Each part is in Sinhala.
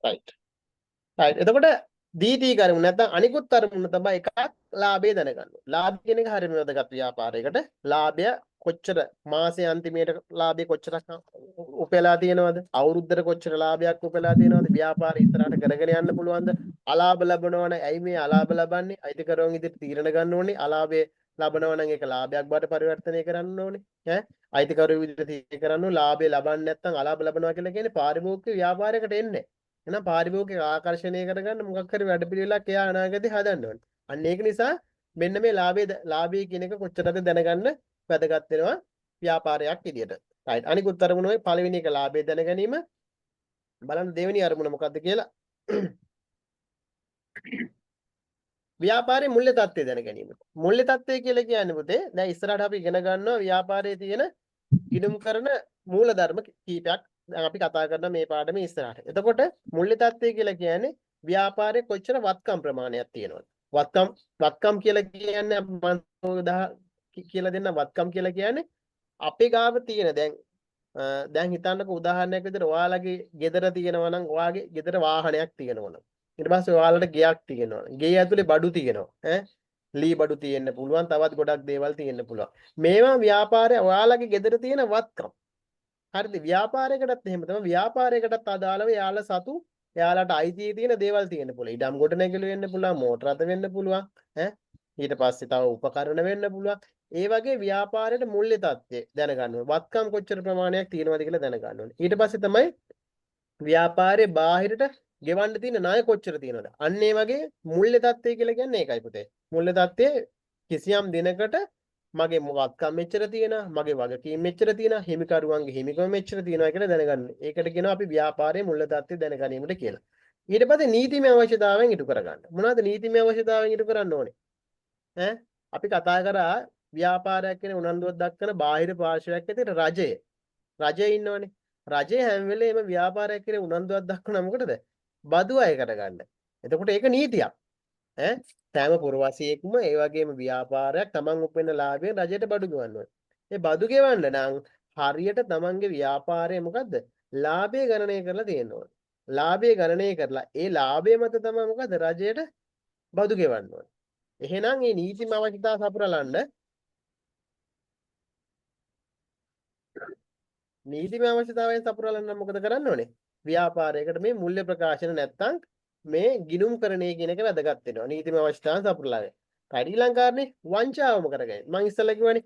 right right එතකොට දීති අරමුණ නැත්නම් අනිකුත් අරමුණ තමයි එකක් ලාභය දැනගන්න. ලාභ කියන එක හරියම වැදගත් ව්‍යාපාරයකට. ලාභය කොච්චර මාසයේ අන්තිමේට ලාභය කොච්චරක් උපයලා තියෙනවද? අවුරුද්දට කොච්චර ලාභයක් උපයලා තියෙනවද? ව්‍යාපාරය ඉස්සරහට කරගෙන යන්න පුළුවන්ද? අලාභ ලැබනවනේ. ඇයි මේ අලාභ ලබන්නේ? අයිතිකරුවන් ඉදිරියට තීරණ ගන්න ඕනේ. අලාභය ලබනවා නම් ඒක ලාභයක් බවට පරිවර්තනය කරන්න ඕනේ. ඈ අයිතිකරුවෝ විදිහට තීරණය කරන්න ඕනේ. ලාභය ලබන්නේ නැත්නම් අලාභ ලබනවා කියලා කියන්නේ පාරිභෝගික ව්‍යාපාරයකට එන්නේ. එහෙනම් පාරිභෝගික ආකර්ෂණය කරගන්න මොකක් හරි වැඩපිළිවෙලක් එයා අනාගතේ හදන්න ඕනේ. අන්න ඒක නිසා මෙන්න මේ ලාභය කියන එක කොච්චරද දැනගන්න වැදගත් වෙනවා ව්‍යාපාරයක් විදියට. right අනිකුත් අරමුණේ පළවෙනි එක ලාභය දැන ගැනීම. බලන්න දෙවෙනි අරමුණ මොකක්ද කියලා. ව්‍යාපාරයේ මුල්‍ය තත්ත්වය දැන ගැනීම. මුල්‍ය තත්ත්වය කියලා කියන්නේ පුතේ දැන් ඉස්සරහට අපි ඉගෙන ගන්නවා ව්‍යාපාරයේ තියෙන ගිණුම් කරන මූලධර්ම කීපයක් දැන් අපි කතා කරන මේ පාඩමේ ඉස්සරහට. එතකොට මුල්‍ය තත්ත්වය කියලා කියන්නේ ව්‍යාපාරයේ කොච්චර වත්කම් ප්‍රමාණයක් තියෙනවද? වත්කම් කියලා කියන්නේ මම කියලා දෙන්න වත්කම් කියලා කියන්නේ අපේ ගාව තියෙන දැන් හිතන්නකෝ උදාහරණයක් විදිහට ඔයාලගේ ගෙදර තියෙනවා නම් ඔයාගේ ගෙදර වාහනයක් තියෙනවා නම් ඊට පස්සේ ඔයාලට ගෙයක් තියෙනවා. ගේ ඇතුලේ බඩු තියෙනවා. ලී බඩු තියෙන්න පුළුවන්. තවත් ගොඩක් දේවල් තියෙන්න පුළුවන්. මේවා ව්‍යාපාරය ඔයාලගේ ගෙදර තියෙන වත්කම්. හරිද? ව්‍යාපාරයකටත් එහෙම තමයි. ව්‍යාපාරයකටත් අදාළව යාලා සතු යාලට අයිතිය තියෙන දේවල් තියෙන්න පුළුවන්. ඉඩම් කොට නැගිලි වෙන්න පුළුවන්. මෝටර රථ වෙන්න පුළුවන්. ඊට පස්සේ තව උපකරණ වෙන්න පුළුවන්. ඒ වගේ ව්‍යාපාරයේ මුල්‍ය තත්ත්වය දැනගන්න ඕනේ. වත්කම් කොච්චර ප්‍රමාණයක් තියෙනවද කියලා දැනගන්න ඕනේ. ඊට පස්සේ තමයි ව්‍යාපාරයේ බාහිරට ගෙවන්න තියෙන ණය කොච්චර තියෙනවද? අන්න ඒ වගේ මුල්‍ය තත්ත්වය කියලා කියන්නේ ඒකයි පුතේ. මුල්‍ය තත්ත්වය කිසියම් දිනකට මගේ වත්කම් මෙච්චර තියෙනවා, මගේ වගකීම් මෙච්චර තියෙනවා, හිමිකරුවන්ගේ හිමිකම මෙච්චර තියෙනවා කියලා දැනගන්න. ඒකට කියනවා අපි ව්‍යාපාරයේ මුල්‍ය තත්ත්වය දැන ගැනීමට කියලා. ඊට පස්සේ නීතිමය අවශ්‍යතාවයෙන් ඉටු කරගන්න. මොනවද නීතිමය අවශ්‍යතාවයෙන් ඉටු කරන්න ඕනේ? අපි කතා කරා ව්‍යාපාරයක් කියන උනන්දුවක් දක්වන බාහිර පාර්ශවයක් ඇතුළේ රජය. රජය ඉන්නවනේ. රජය හැම වෙලේම ව්‍යාපාරයක් කියන උනන්දුවක් දක්වන මොකටද? බදු අය කරගන්න. එතකොට ඒක නීතියක්. සෑම පුරවැසියෙකුම ඒ වගේම ව්‍යාපාරයක් තමන් උපයන ලාභයෙන් රජයට බදු ගෙවන්න ඕනේ. ඒ බදු ගෙවන්න නම් හරියට තමන්ගේ ව්‍යාපාරය මොකද්ද? ලාභය ගණනය කරලා තියෙන්න ඕනේ. ලාභය ගණනය කරලා ඒ ලාභය මත තමයි මොකද්ද රජයට බදු ගෙවන්න ඕනේ. එහෙනම් මේ නීතිම අවශ්‍යතාව සපුරලන්න නීතිමය අවශ්‍යතාවයෙන් සපුරලන්න මොකද කරන්න ඕනේ? ව්‍යාපාරයකට මේ මූල්‍ය ප්‍රකාශන නැත්තම් මේ ගිණුම්කරණය කියන එක වැදගත් වෙනවා. නීතිමය අවශ්‍යතාවයන් සපුරලාගෙන. ඊළඟාරනේ වංචාවම කරගන්න. මම ඉස්සෙල්ලා කිව්වනේ.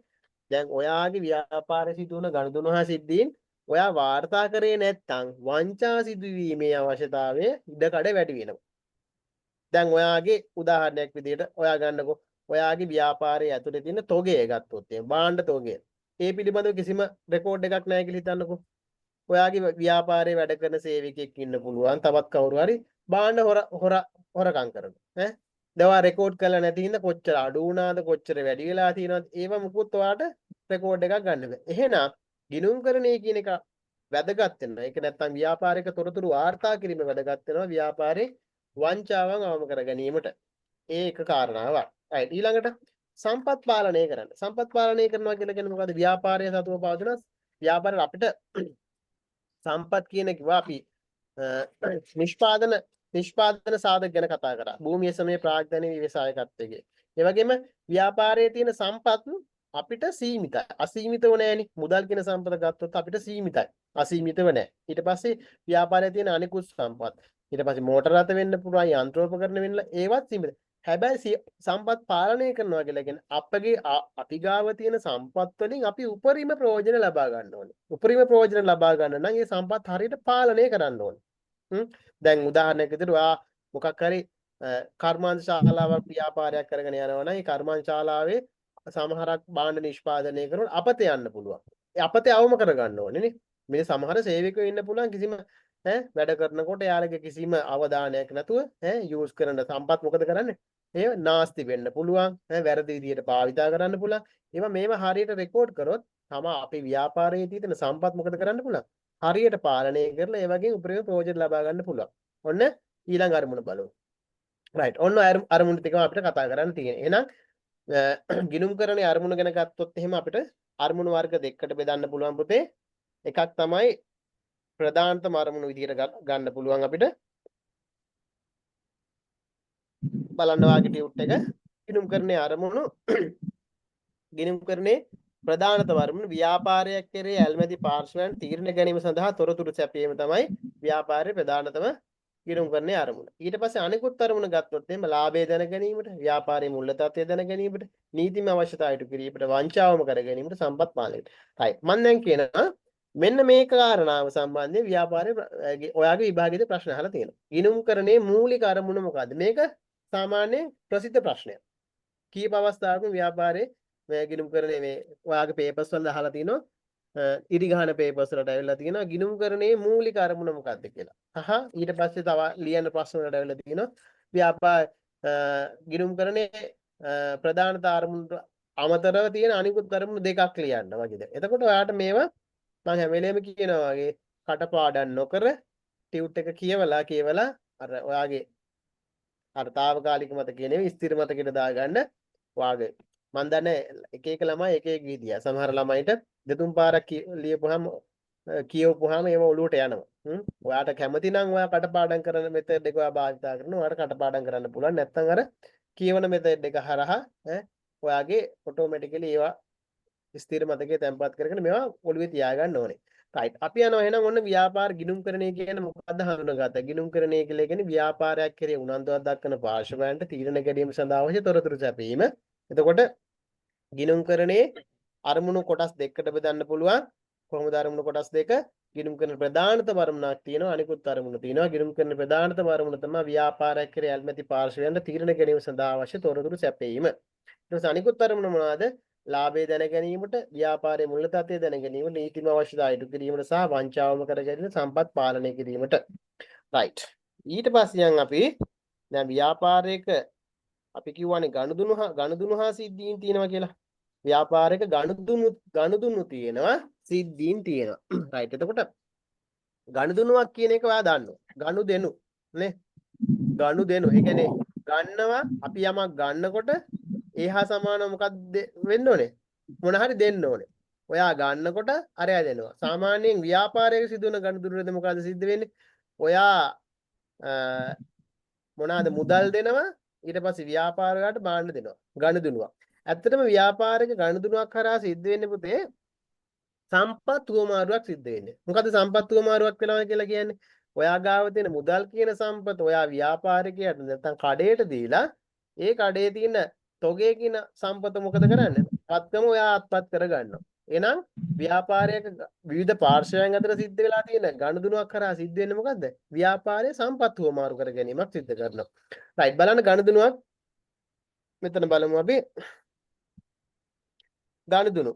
දැන් ඔයාගේ ව්‍යාපාරයේ සිදුවන ගනුදෙනු හා සිද්ධීන් ඔයා වාර්තා කරේ නැත්තම් වංචා සිදුවීමේ අවශ්‍යතාවය ඉඩකඩ වැඩි වෙනවා. දැන් ඔයාගේ උදාහරණයක් විදිහට ඔයා ගන්නකො ඔයාගේ ව්‍යාපාරයේ ඇතුලේ තියෙන තොගය ගත්තොත් භාණ්ඩ තොගය. ඒ පිළිබඳව කිසිම රෙකෝඩ් එකක් නැහැ කියලා හිතන්නකො. ඔයාගේ ව්‍යාපාරයේ වැඩ කරන සේවකයෙක් ඉන්න පුළුවන්. තවත් කවුරු හරි භාණ්ඩ හොරකම් කරනවා. දැන් ඔයා රෙකෝඩ් කරලා නැති හින්දා කොච්චර අඩු වුණාද කොච්චර වැඩි වෙලා තියෙනවද ඒව මුකුත් ඔයාට රෙකෝඩ් එකක් ගන්න බෑ. එහෙනම් ගිණුම්කරණය කියන එක වැදගත් වෙනවා. ඒක නැත්තම් ව්‍යාපාරික තොරතුරු වාර්තා කිරීම වැදගත් වෙනවා ව්‍යාපාරේ වංචාවන් අවම කර ගැනීමට. ඒක කාරණාවක්. ඊළඟට සම්පත් පාලනය කරන්න. සම්පත් පාලනය කරනවා කියලා කියන්නේ මොකද්ද? ව්‍යාපාරයේ සතුව පවතින ව්‍යාපාරේ අපිට සම්පත් කියන කිව්වා අපි නිෂ්පාදන සාධක ගැන කතා කරා. භූමිය සමය ප්‍රාග්ධනීය ව්‍යවසායකත්වයේ. ඒ වගේම ව්‍යාපාරයේ තියෙන සම්පත් අපිට සීමිතයි. අසීමිතව නෑනේ. මුදල් කියන සම්පත ගත්තොත් අපිට සීමිතයි. අසීමිතව නෑ. ඊට පස්සේ ව්‍යාපාරයේ තියෙන අනිකුත් සම්පත්. ඊට පස්සේ මෝටර රථ වෙන්න පුළුවන්, යන්ත්‍රෝපකරණ වෙන්න ඒවත් සීමිතයි. හැබැයි සම්පත් පාලනය කරනවා කියලා කියන්නේ අපගේ අපි ගාව තියෙන සම්පත් වලින් අපි උපරිම ප්‍රයෝජන ලබා ගන්න ඕනේ. උපරිම ප්‍රයෝජන ලබා ගන්න නම් ඒ සම්පත් හරියට පාලනය කරන්න ඕනේ. දැන් උදාහරණයක් විදිහට ඔයා මොකක් හරි කර්මාන්ත ශාලාවක් ව්‍යාපාරයක් කරගෙන යනවා නම් ඒ කර්මාන්ත ශාලාවේ සමහරක් භාණ්ඩ නිෂ්පාදනය කරන අපතේ යන්න පුළුවන්. ඒ අපතේ අවම කරගන්න ඕනේ නේ. මේ සමහර සේවකයෝ ඉන්න පුළුවන් කිසිම වැඩ කරනකොට යාලගේ කිසිම අවධානයක් නැතුව යූස් කරන සම්පත් මොකද කරන්නේ? ඒ නාස්ති වෙන්න පුළුවන්. වැරදි විදිහට භාවිතා කරන්න පුළුවන්. ඒවා මේවා හරියට රෙකෝඩ් කරොත් තමයි අපේ ව්‍යාපාරයේ තියෙන සම්පත් මොකද කරන්න පුළුවන්? හරියට පාලනය කරලා ඒ වගේ උපරිම ප්‍රයෝජන ලබා ගන්න පුළුවන්. ඔන්න ඊළඟ අරමුණ බලමු. රයිට්. ඔන්න අරමුණ ටිකම අපිට කතා කරන්න තියෙනවා. එහෙනම් ගිණුම්කරණයේ අරමුණ ගැන ගත්තොත් එහෙම අපිට අරමුණු වර්ග දෙකකට බෙදන්න පුළුවන් පුතේ. එකක් තමයි ප්‍රධානතම අරමුණු විදිහට ගන්න පුළුවන් අපිට බලන්න වාගේ ටියුට් එක ගිණුම් කරන්නේ අරමුණු ගිණුම් කරන්නේ ප්‍රධානතම අරමුණු ව්‍යාපාරයක් කෙරේ ඇල්මැති පාර්ශ්වයන් තීරණ ගැනීම සඳහා තොරතුරු සැපයීම තමයි ව්‍යාපාරයේ ප්‍රධානතම ගිණුම් කරන්නේ අරමුණ. ඊට පස්සේ අනිකුත් අරමුණ ගත්තොත් එහෙම ලාභය දැන ගැනීමට, ව්‍යාපාරයේ මුල්‍ය තත්ත්වය දැන ගැනීමට, නීතිමය අවශ්‍යතාවය ඉටු කිරීමට, වංචාවම කර ගැනීමට, සම්පත් පාලනයට. හරි. මම දැන් කියනවා මෙන්න මේ කාරණාව සම්බන්ධයෙන් ව්‍යාපාරයේ ඔයාගේ විභාගයේදී ප්‍රශ්න අහලා තියෙනවා. ගිණුම් කරන්නේ මූලික අරමුණ මොකද්ද? මේක සාමාන්‍ය ප්‍රසිද්ධ ප්‍රශ්නයක්. කීප අවස්ථාවක ව්‍යාපාරයේ මේ ගිණුම් කරන්නේ මේ ඔයාගේ පේපර්ස් වල අහලා තිනවා ඉරි ගහන පේපර්ස් වලට ඇවිල්ලා තියෙනවා ගිණුම් කරන්නේ මූලික අරමුණ මොකක්ද කියලා. ඊට පස්සේ තව ලියන ප්‍රශ්න වලට ඇවිල්ලා තියෙනවා ව්‍යාපාර ගිණුම් කරන්නේ ප්‍රධානත අරමුණට අමතරව තියෙන අනිකුත් අරමුණු දෙකක් ලියන්න වගේද. එතකොට ඔයාට මේවා මම හැම වෙලේම කියනවා වගේ කටපාඩම් නොකර ටියුට් එක කියවලා අර ඔයාගේ අර తాවකාලික මතකේ නෙවෙයි ස්ථිර මතකෙට දාගන්න වාගේ මම දන්නේ එක එක ළමයි එක එක විදියා. සමහර ළමයිට දෙතුන් පාරක් ලියපුවාම කියවපුවාම ඒව ඔලුවට යනවා. ඔයාට කැමති නම් ඔයා කටපාඩම් කරන මෙතඩ් එක ඔයා භාවිතා කරනවා. ඔයාට කටපාඩම් කරන්න පුළුවන්. නැත්නම් අර කියවන මෙතඩ් එක හරහා ඔයාගේ ඔටෝමැටිකලි ඒවා ස්ථිර මතකයේ තැම්පත් කරගෙන මේවා ඔළුවේ තියාගන්න ඕනේ. රයිට්. අපි යනවා එහෙනම් ඔන්න ව්‍යාපාර ගිණුම්කරණය කියන්නේ මොකක්ද හඳුනාගත්තා. ගිණුම්කරණය කියලා කියන්නේ ව්‍යාපාරයක් කෙරේ උනන්දුවක් දක්වන පාර්ශවයන්ට තීරණ ගැනීම සඳහා අවශ්‍ය තොරතුරු සැපීම. එතකොට ගිණුම්කරණයේ අරමුණු කොටස් දෙකකට බෙදන්න පුළුවන්. කොහොමද අරමුණු කොටස් දෙක? ගිණුම් කරන ප්‍රධානතම අරමුණක් තියෙනවා අනිකුත් අරමුණු තියෙනවා. ගිණුම් කරන ප්‍රධානතම අරමුණ තමයි ව්‍යාපාරයක් කෙරේ ඇල්මැති පාර්ශවයන්ට තීරණ ගැනීම සඳහා අවශ්‍ය තොරතුරු සැපීම. ඊට පස්සේ අනිකුත් අරමුණ මොනවාද? ලාභය දැන ගැනීමට, ව්‍යාපාරයේ මුල්‍ය තත්ත්වය දැන ගැනීමට, නීතිම අවශ්‍යතාවය ඉටු කිරීමට සහ වංචාවම කර ගැනීම සම්පත් පාලනය කිරීමට. right. ඊට පස්සේ අපි දැන් ව්‍යාපාරයක අපි කියවනේ ගනුදුණු හා සිද්ධීන් තියෙනවා කියලා. ව්‍යාපාරයක ගනුදුණු තියෙනවා සිද්ධීන් තියෙනවා. right. එතකොට ගනුදුණුවක් කියන එක ඔයා දන්නවා. ගනුදෙනු නේ. ගනුදෙනු. ඒ කියන්නේ ගන්නවා අපි යමක් ගන්නකොට ඒහා සමානව මොකක්ද වෙන්න ඕනේ? මොන හරි දෙන්න ඕනේ. ඔයා ගන්නකොට අරයා දෙනවා. සාමාන්‍යයෙන් ව්‍යාපාරයක සිදුවන ගනුදෙනුවේදී මොකද සිද්ධ වෙන්නේ? ඔයා මොනවාද මුදල් දෙනවා ඊට පස්සේ ව්‍යාපාරයට බාණ්ඩ දෙනවා. ගනුදෙනුවක්. ඇත්තටම ව්‍යාපාරික ගනුදෙනුවක් කරා සිද්ධ වෙන්නේ පුතේ සම්පත් උවමාරුවක් සිද්ධ වෙන්නේ. මොකද සම්පත් උවමාරුවක් වෙනවා කියලා කියන්නේ? ඔයා ගාව තියෙන මුදල් කියන සම්පත ඔයා ව්‍යාපාරිකයට නැත්නම් කඩේට දීලා ඒ කඩේ තියෙන තොගේ කියන සම්පත මොකද කරන්නේ? පත්කම ඔයා අත්පත් කරගන්නවා. එහෙනම් ව්‍යාපාරයක විවිධ පාර්ශවයන් අතර සිද්ධ වෙලා තියෙන ගනුදෙනුවක් කරා සිද්ධ වෙන්නේ මොකද්ද? ව්‍යාපාරයේ සම්පත් උවමාරු කර ගැනීමක් සිද්ධ කරනවා. රයිට් බලන්න ගනුදෙනුවක් මෙතන බලමු අපි. ගනුදෙනු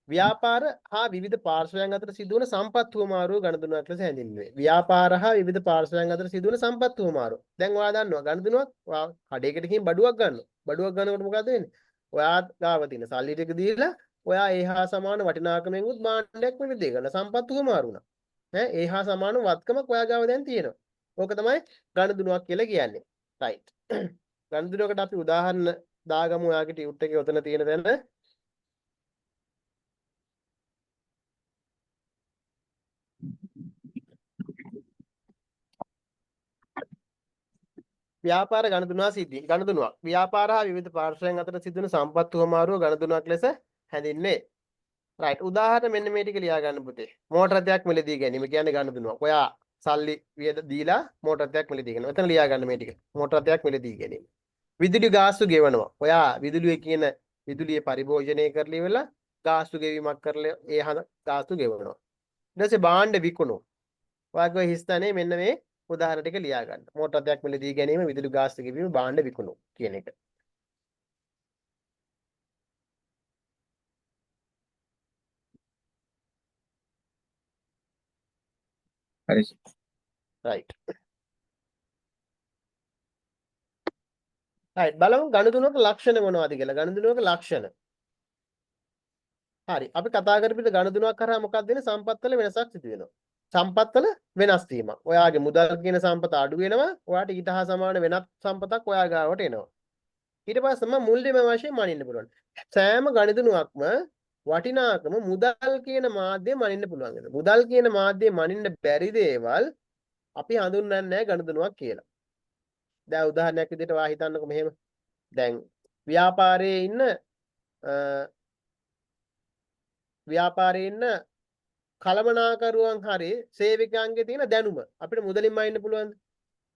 ව්‍යාපාර හා විවිධ පාර්ශවයන් අතර සිදුවන සම්පත් උවමාරුව ගනුදෙනුවක් ලෙස හැඳින්වෙනවා. ව්‍යාපාර හා විවිධ පාර්ශවයන් අතර සිදුවන සම්පත් උවමාරුව. දැන් ඔයා දන්නවා ගනුදෙනුවක් ඔයා කඩේකට ගිහින් බඩුවක් ගන්නවා. බඩුවක් ගන්නකොට මොකද වෙන්නේ? ඔයා ගාව තියෙන සල්ලි ටික දීලා ඔයා ඒහා සමාන වටිනාකමෙන් උත් භාණ්ඩයක් මිලදී ගන්න සම්පත් උවමාරු වුණා. ඒහා සමාන වත්කමක් ඔයා ගාව දැන් තියෙනවා. ඕක තමයි ගනුදෙනුවක් කියලා කියන්නේ. රයිට්. ගනුදෙනුවකට අපි උදාහරණ දාගමු ඔයාගේ ටියුට් එකේ උතන තියෙන තැන. ව්‍යාපාර ගනුදෙනුවා සිද්ධි ගනුදෙනුවක් ව්‍යාපාර හා විවිධ පාර්ශ්වයන් අතර සිදුවන සම්පත් උවමාරුව ගනුදෙනුවක් ලෙස හැඳින්වේ. රයිට් උදාහරණ මෙන්න මේ ටික ලියා ගන්න පුතේ. මෝටර රථයක් මිලදී ගැනීම කියන්නේ ගනුදෙනුවක්. ඔයා සල්ලි වියද දීලා මෝටර රථයක් මිලදී ගන්නවා. එතන ලියා ගන්න මේ ටික. මෝටර රථයක් මිලදී ගැනීම. විදුලි ගාස්තු ගෙවනවා. ඔයා විදුලියේ කියන විදුලිය පරිභෝජනය කරලා ඉවරලා ගාස්තු ගෙවීමක් කරලා ඒ ගාස්තු ගෙවනවා. ඊට පස්සේ භාණ්ඩ විකුණනවා. ඔයාගේ හිස්තනේ මෙන්න මේ උදාහරණ ටික ලියා ගන්න. මෝටර රථයක් මිලදී ගැනීම, විදුලි ගාස්තු ගෙවීම, භාණ්ඩ විකුණුව කියන එක. හරි. right. right බලමු ගනුදෙනුවක ලක්ෂණ මොනවද කියලා. ගනුදෙනුවක ලක්ෂණ. හරි. අපි කතා කරපු විදිහට ගනුදෙනුවක් කරා මොකක්ද වෙන්නේ? සම්පත්වල වෙනසක් සිදු වෙනවා. සම්පත්වල වෙනස් වීමක්. ඔයාගේ මුදල් කියන සම්පත අඩු වෙනවා. ඔයාට ඊට හා සමාන වෙනත් සම්පතක් ඔයා ගාවට එනවා. ඊට පස්සේ තමයි මුල්‍යමය වශයෙන් මනින්න පුළුවන්. සෑම ගනුදෙනුවක්ම වටිනාකම මුදල් කියන මාධ්‍යයෙන් මනින්න පුළුවන්. මුදල් කියන මාධ්‍යයෙන් මනින්න බැරි දේවල් අපි හඳුන්වන්නේ නැහැ ගනුදෙනුවක් කියලා. දැන් උදාහරණයක් විදිහට වා හිතන්නකො මෙහෙම. දැන් ව්‍යාපාරයේ ඉන්න ව්‍යාපාරයේ ඉන්න කළමනාකරුවන් හරි සේවකයන්ගේ තියෙන දැනුම අපිට මුදලින්ම අයින්න පුළුවන්ද?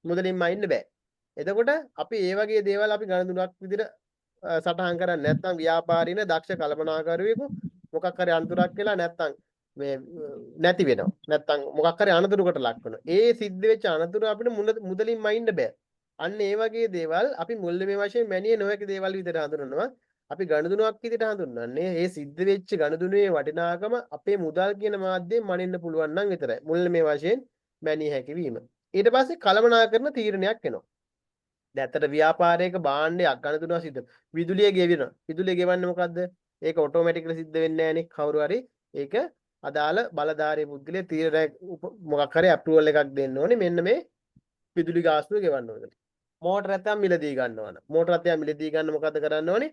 මුදලින්ම අයින්න බෑ. එතකොට අපි ඒ වගේ දේවල් අපි ගණනුවක් විදිහට සටහන් කරන්නේ නැත්නම් ව්‍යාපාරින දක්ෂ කළමනාකරුවෙකු මොකක් හරි අන්තරක් වෙලා නැත්නම් මේ නැති වෙනවා. නැත්නම් මොකක් හරි අනතුරකට ලක් වෙනවා. ඒ සිද්ධ වෙච්ච අනතුර අපිට මුදලින්ම අයින්න බෑ. අන්න ඒ වගේ දේවල් අපි මුල්‍යමය වශයෙන් මැනිය නොහැකි දේවල් විදිහට හඳුනනවා. අපි ගණදුනුවක් විදිහට හඳුන්වන්නේ ඒ සිද්ධ වෙච්ච ගණදුනේ වටිනාකම අපේ මුදල් කියන මාධ්‍යයෙන් මනින්න පුළුවන් නම් විතරයි. මුල්‍යමය වශයෙන් මැනිය හැකි වීම. ඊට පස්සේ කළමනාකරන තීරණයක් එනවා. දැන් ඇත්තට ව්‍යාපාරයක භාණ්ඩයක් ගණදුනවා සිද්ධ විදුලිය ගෙවෙනවා. විදුලිය ගෙවන්නේ මොකද්ද? ඒක ඔටෝමැටිකලි සිද්ධ වෙන්නේ නැහනේ. කවුරු හරි ඒක අදාළ බලධාරී පුද්ගලයා තීරණයක් මොකක් හරි අප්‍රූවල් එකක් දෙන්න ඕනේ. මෙන්න මේ විදුලි ගාස්තුව ගෙවන්න ඕනේ. මෝටර නැත්තම් මිලදී ගන්නවා නම් මෝටර නැත්තම් මිලදී ගන්න මොකද කරන්න ඕනේ?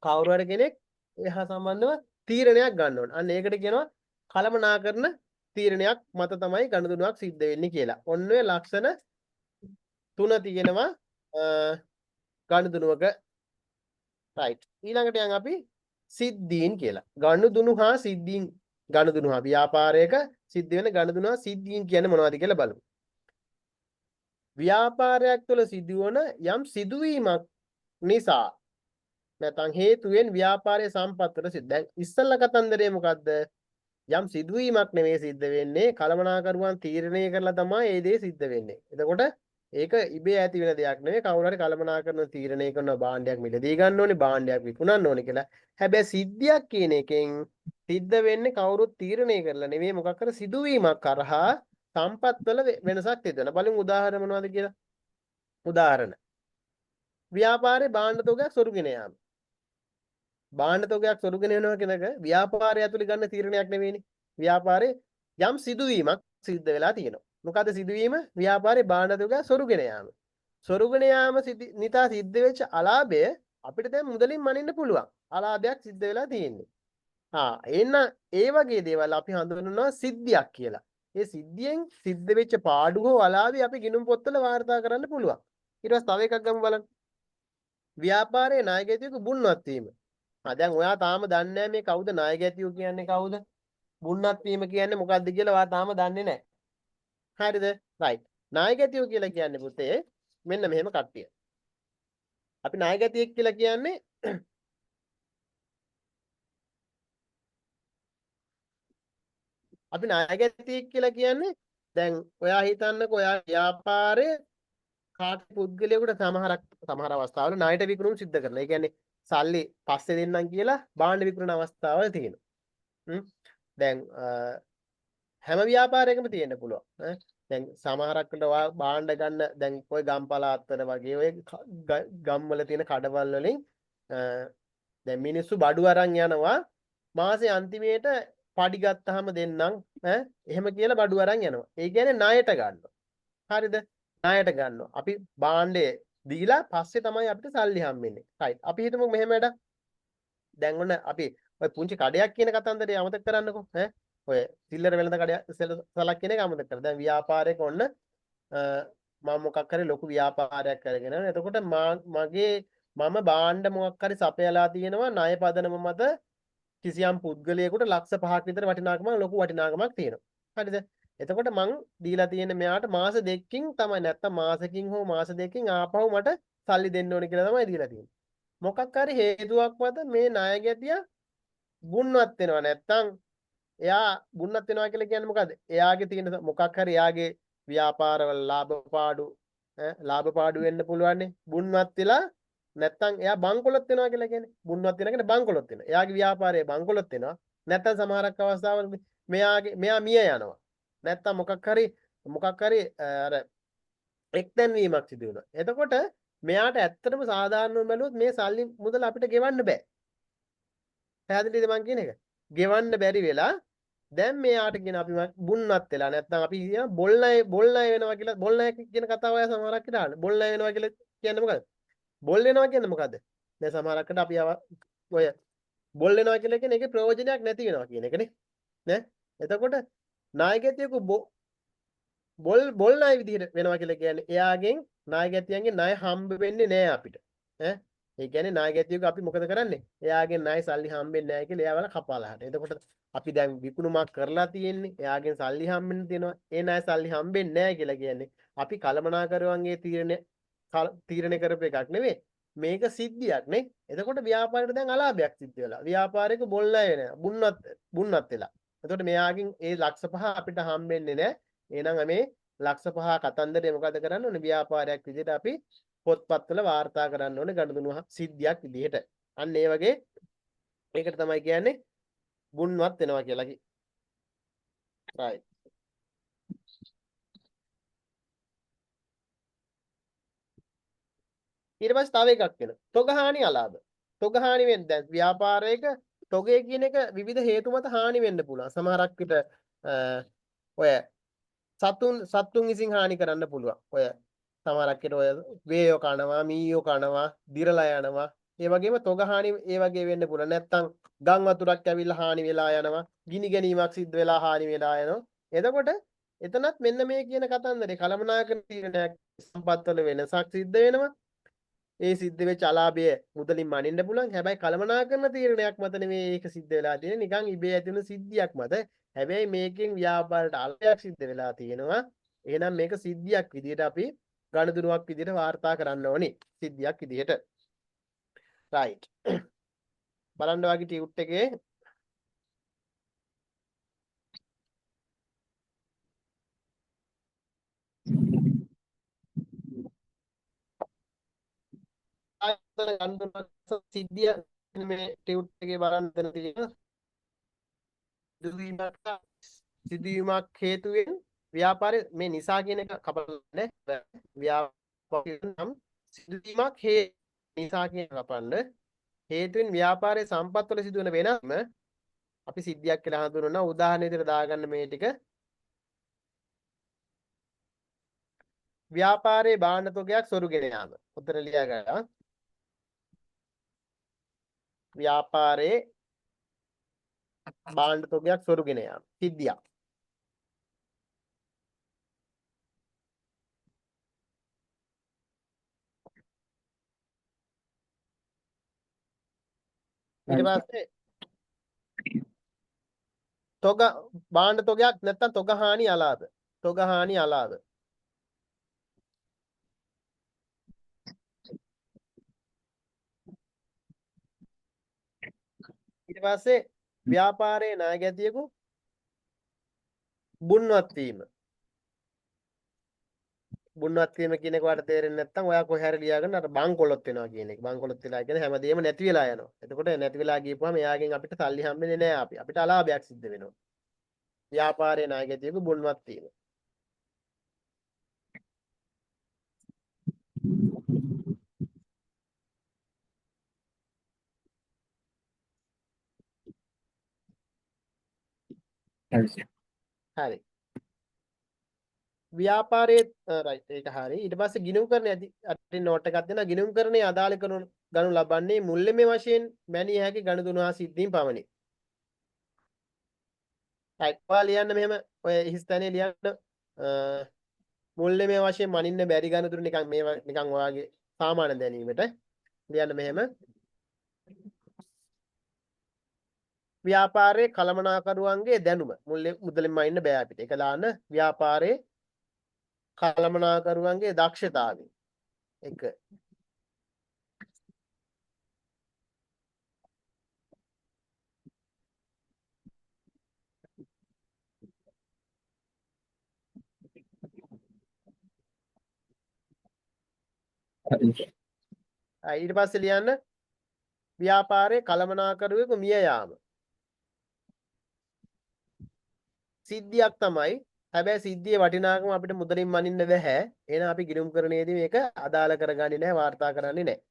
කවුරු හරි කෙනෙක් එහා සම්බන්ධව තීරණයක් ගන්න ඕනේ. අන්න ඒකට කියනවා කළමනාකරන තීරණයක් මත තමයි ගණදුනුවක් සිද්ධ වෙන්නේ කියලා. ඔන්න ඔය ලක්ෂණ තුන තියෙනවා ගණදුනුවක. රයිට්. ඊළඟට යන් අපි සිද්ධීන් කියලා. ගණදුනු හා සිද්ධීන් ගණදුනු හා ව්‍යාපාරයක සිද්ධ වෙන ගණදුනු හා සිද්ධීන් කියන්නේ මොනවද කියලා බලමු. ව්‍යාපාරයක් තුළ සිදුවන යම් සිදුවීමක් නිසා නැත්නම් හේතුවෙන් ව්‍යාපාරයේ සම්පත්තට සිද්ධ. දැන් ඉස්සල්ලා කතන්දරේ මොකද්ද? යම් සිදුවීමක් නෙවෙයි සිද්ධ වෙන්නේ කළමනාකරුවන් තීරණය කරලා තමයි ඒ දේ සිද්ධ වෙන්නේ. එතකොට ඒක ඉබේ ඇති වෙන දෙයක් නෙවෙයි. කවුරු හරි කළමනාකරන තීරණය කරන භාණ්ඩයක් මිලදී ගන්න ඕනේ, භාණ්ඩයක් විකුණන්න ඕනේ කියලා. හැබැයි සිද්ධියක් කියන එකෙන් සිද්ධ වෙන්නේ කවුරුත් තීරණය කරලා නෙවෙයි මොකක් කර සිදුවීමක් කරහා සම්පත්වල වෙනසක් තියදෙන. බලමු උදාහරණ මොනවද කියලා. උදාහරණ. ව්‍යාපාරේ භාණ්ඩ තොගයක් සොරුගෙන යාම. භාණ්ඩ තොගයක් සොරුගෙන යනවා කියනක ව්‍යාපාරය ඇතුළේ ගන්න තීරණයක් නෙවෙයිනේ. ව්‍යාපාරේ යම් සිදුවීමක් සිද්ධ වෙලා තියෙනවා. මොකද සිදුවීම? ව්‍යාපාරේ භාණ්ඩ තොගයක් සොරුගෙන යාම. සොරුගෙන යාම නිතා සිද්ධ වෙච්ච අලාභය අපිට දැන් මුදලින් මනින්න පුළුවන්. අලාභයක් සිද්ධ වෙලා තියෙන්නේ. එන්න ඒ වගේ දේවල් අපි හඳුන්වනවා සිද්ධියක් කියලා. ඒ සිද්ධියෙන් සිද්ධ වෙච්ච පාඩු හෝ අලාභය අපි ගිණුම් පොත්වල වාර්තා කරන්න පුළුවන්. ඊට පස්සේ තව එකක් ගමු බලන්න. ව්‍යාපාරයේ නායකයෙකු බුන්වත් වීම. දැන් ඔයා තාම දන්නේ නැහැ මේ කවුද නායකයෙකු කියන්නේ කවුද? බුන්වත් වීම කියන්නේ මොකක්ද කියලා ඔයා තාම දන්නේ නැහැ. හරිද? රයිට්. නායකයෙකු කියලා කියන්නේ පුතේ මෙන්න මෙහෙම කට්ටිය. අපි නායකයෙක් කියලා කියන්නේ අපි නායකයෙක් කියලා කියන්නේ දැන් ඔයා හිතන්නකෝ ඔයා ව්‍යාපාරයේ කාට පුද්ගලයෙකුට සමහර අවස්ථාවල ණයට විකුණුම් සිද්ධ කරනවා. ඒ කියන්නේ සල්ලි පස්සේ දෙන්නම් කියලා භාණ්ඩ විකුණන අවස්ථාවල් තියෙනවා. දැන් හැම ව්‍යාපාරයකම තියෙන්න පුළුවන්. දැන් සමහරක් වෙලාවට භාණ්ඩ ගන්න දැන් ඔය ගම් පළාත්වල වගේ ඔය ගම්වල තියෙන කඩවල් වලින් දැන් මිනිස්සු බඩු අරන් යනවා මාසේ අන්තිමේට පඩි ගත්තාම දෙන්නම් එහෙම කියලා බඩු අරන් යනවා. ඒ කියන්නේ ණයට ගන්නවා. හරිද? ණයට ගන්නවා. අපි භාණ්ඩේ දීලා පස්සේ තමයි අපිට සල්ලි හම්බෙන්නේ. රයිට්. අපි හිතමු මෙහෙම වැඩක්. දැන් ඔන්න අපි ඔය පුංචි කඩයක් කියන කතන්දරය අමතක කරන්නකෝ. ඔය සිල්ලර වෙළඳ කඩයක් සලක් කියන එක අමතක කරලා. දැන් ව්‍යාපාරයක ඔන්න මම මොකක් හරි ලොකු ව්‍යාපාරයක් කරගෙන යනවා. එතකොට මම භාණ්ඩ මොකක් හරි සපයලා තියෙනවා ණය පදනම මත කිසියම් පුද්ගලයෙකුට ලක්ෂ 5ක් විතර වටිනාකමක් ලොකු වටිනාකමක් තියෙනවා. හරිද? එතකොට මං දීලා තියෙන මෙයාට මාස දෙකකින් තමයි නැත්තම් මාසකින් හෝ මාස දෙකකින් ආපහු මට සල්ලි දෙන්න ඕනේ කියලා තමයි දීලා තියෙන්නේ. මොකක් හරි හේතුවක් මත මේ ණයගැතියා බුන්වත් වෙනවා නැත්තම් එයා බුන්වත් වෙනවා කියලා කියන්නේ මොකද්ද? එයාගේ තියෙන මොකක් හරි එයාගේ ව්‍යාපාරවල ලාභ පාඩු වෙන්න පුළුවන්නේ. බුන්වත් වෙලා නැත්තම් එයා බංකොලොත් වෙනවා කියලා කියන්නේ. බුන්වත් වෙන කෙනා බංකොලොත් වෙනවා. එයාගේ ව්‍යාපාරයේ බංකොලොත් වෙනවා. නැත්තම් සමහරක් අවස්ථාවල මෙයා මිය යනවා. නැත්තම් මොකක් හරි අර එක්තැන් වීමක් සිදු වෙනවා. එතකොට මෙයාට ඇත්තටම සාධාරණව බැලුවොත් මේ සල්ලි මුදල අපිට ගෙවන්න බෑ. පැහැදිලිද මං කියන එක? ගෙවන්න බැරි වෙලා දැන් මෙයාට කියන අපි බුන්වත් වෙලා නැත්තම් අපි කියන බොල් ණය වෙනවා කියලා බොල් ණය කියන කතාව අය සමහරක් හිතාන. බොල් ණය වෙනවා කියලා කියන්නේ මොකද්ද? බොල් වෙනවා කියන්නේ මොකද්ද? දැන් සමහරකට අපි ඔය බොල් වෙනවා කියලා කියන්නේ ඒකේ ප්‍රයෝජනයක් නැති වෙනවා කියන එකනේ. නේ? එතකොට නායකයෙකු බොල් ණය විදිහට වෙනවා කියලා කියන්නේ එයාගෙන් නායකයන්ගේ ණය හම්බ වෙන්නේ නැහැ අපිට. ඈ ඒ කියන්නේ නායකයන්ගේ අපි මොකද කරන්නේ? එයාගෙන් ණය සල්ලි හම්බෙන්නේ නැහැ කියලා එයාවල කපාලා හරින. එතකොට අපි දැන් විකුණුමක් කරලා තියෙන්නේ. එයාගෙන් සල්ලි හම්බෙන්න තියෙනවා. ඒ ණය සල්ලි හම්බෙන්නේ නැහැ කියලා කියන්නේ අපි කලමනාකරුවන්ගේ තීරණය කරපු එකක් නෙවෙයි. මේක සිද්ධියක් නේ. එතකොට ව්‍යාපාරයට දැන් අලාභයක් සිද්ධ වෙලා. ව්‍යාපාරයක බොල් ණය වෙනවා. බුන්නත් වෙලා. එතකොට මෙයාගෙන් ඒ ලක්ෂ 5 අපිට හම්බෙන්නේ නැහැ. එහෙනම් මේ ලක්ෂ 5 කතන්දරේ මොකද කරන්න ඕනේ? ව්‍යාපාරයක් විදිහට අපි පොත්පත්වල වාර්තා කරන්න ඕනේ ගනුදෙනු සිද්ධියක් විදිහට. අන්න ඒ වගේ ඒකට තමයි කියන්නේ බුන්වත් වෙනවා කියලා කි. right. ඊට පස්සේ තව එකක් වෙනවා. තොගහානි අලාභ. තොගහානි වෙන්නේ දැන් ව්‍යාපාරයක තොගය කියන එක විවිධ හේතු මත හානි වෙන්න පුළුවන්. සමහරක් විට ඔය සත්තුන් විසින් හානි කරන්න පුළුවන්. ඔය සමහරක් විට ඔය වේයෝ කනවා, මීයෝ කනවා, දිරලා යනවා. ඒ වගේම තොග හානි ඒ වගේ වෙන්න පුළුවන්. නැත්තම් ගම් වතුරක් ඇවිල්ලා හානි වෙලා යනවා. ගිනි ගැනීමක් සිද්ධ වෙලා හානි වෙලා යනවා. එතකොට එතනත් මෙන්න මේ කියන කතන්දරේ කළමනාකරන තීරණයක් සම්පත්වල වෙනසක් සිද්ධ වෙනවා. ඒ සිද්ධ වෙච්ච අලාභය මුදලින් මනින්න පුළුවන්. හැබැයි කළමනාකරන තීරණයක් මත නෙවෙයි ඒක සිද්ධ වෙලා තියෙන්නේ. නිකන් ඉබේ ඇති වෙන සිද්ධියක් මත. හැබැයි මේකෙන් ව්‍යාපාරයට අලාභයක් සිද්ධ වෙලා තියෙනවා. එහෙනම් මේක සිද්ධියක් විදිහට අපි ගණදුනුවක් විදිහට වාර්තා කරන්න ඕනේ. සිද්ධියක් විදිහට. right. බලන්න වගේ ටියුට් එකේ ආයතන ගණදුනක් සිද්ධිය මේ ටියුට් එකේ බලන්න තියෙන සිදුවීමක් හේතුවෙන් ව්‍යාපාරේ මේ නිසා කියන එක කපන්න ව්‍යාපාරේ නම් සිදුවීමක් නිසා කියන කපන්න හේතුවෙන් ව්‍යාපාරයේ සම්පත්වල සිදුවන වෙනස්ම අපි සිද්ධියක් කියලා හඳුන්වනවා. උදාහරණ විදිහට දාගන්න මේ ටික. ව්‍යාපාරයේ භාණ්ඩ තොගයක් සොරුගෙන යාම. උත්තර ලියා ගන්න. ව්‍යාපාරයේ භාණ්ඩ තොගයක් සොරුගෙන යාම. සිද්ධියක්. ඊට පස්සේ තොග භාණ්ඩ තොගයක් නැත්තම් තොග හානි අලාභ. තොග හානි අලාභ. ඊට පස්සේ ව්‍යාපාරයේ නායකයෙකු බුන්වත් වීම. බුන්වත් වීම කියන එක වට තේරෙන්නේ නැත්නම් ඔයා කොහේ හරි ලියාගන්න අර බංකොලොත් වෙනවා කියන එක. බංකොලොත් වෙලා කියන්නේ හැමදේම නැති වෙලා යනවා. එතකොට නැති වෙලා ගියපුවාම එයාගෙන් අපිට සල්ලි හම්බෙන්නේ නැහැ අපිට අලාභයක් සිද්ධ වෙනවා. ව්‍යාපාරයේ නායකයෙකු බුන්වත් වීම. හරි. ව්‍යාපාරයේ රයිට් ඒක හරි. ඊට පස්සේ ගිණුම්කරණය අතින් නෝට් එකක් දෙනවා. ගිණුම්කරණයේ අදාළ ගනු ලබන්නේ මුල්‍යමය වශයෙන් මැනිය හැකි ගනුදෙනු හා සිද්ධීන් පමණි. රයිට්. ඔයා ලියන්න මෙහෙම ඔය හිස්තැනේ ලියන්න මුල්‍යමය වශයෙන් මනින්න බැරි ගනුදෙනු නිකන් මේවා නිකන් ඔයාගේ සාමාන්‍ය දැනීමට ලියන්න මෙහෙම ව්‍යාපාරයේ කළමනාකරුවන්ගේ දැනුම මුදලින්ම ඉන්න බෑ අපිට. ඒක දාන්න ව්‍යාපාරයේ කළමනාකරුවන්ගේ දක්ෂතාවය. එක ඊට පස්සේ ලියන්න ව්‍යාපාරයේ කළමනාකරුවෙකු මිය යාම. සිද්ධියක් තමයි. හැබැයි සිද්ධියේ වටිනාකම අපිට මුදලින් මනින්න බැහැ. එහෙනම් අපි ගිණුම්කරණයේදී මේක අදාළ කරගන්නේ නැහැ, වාර්තා කරන්නේ නැහැ.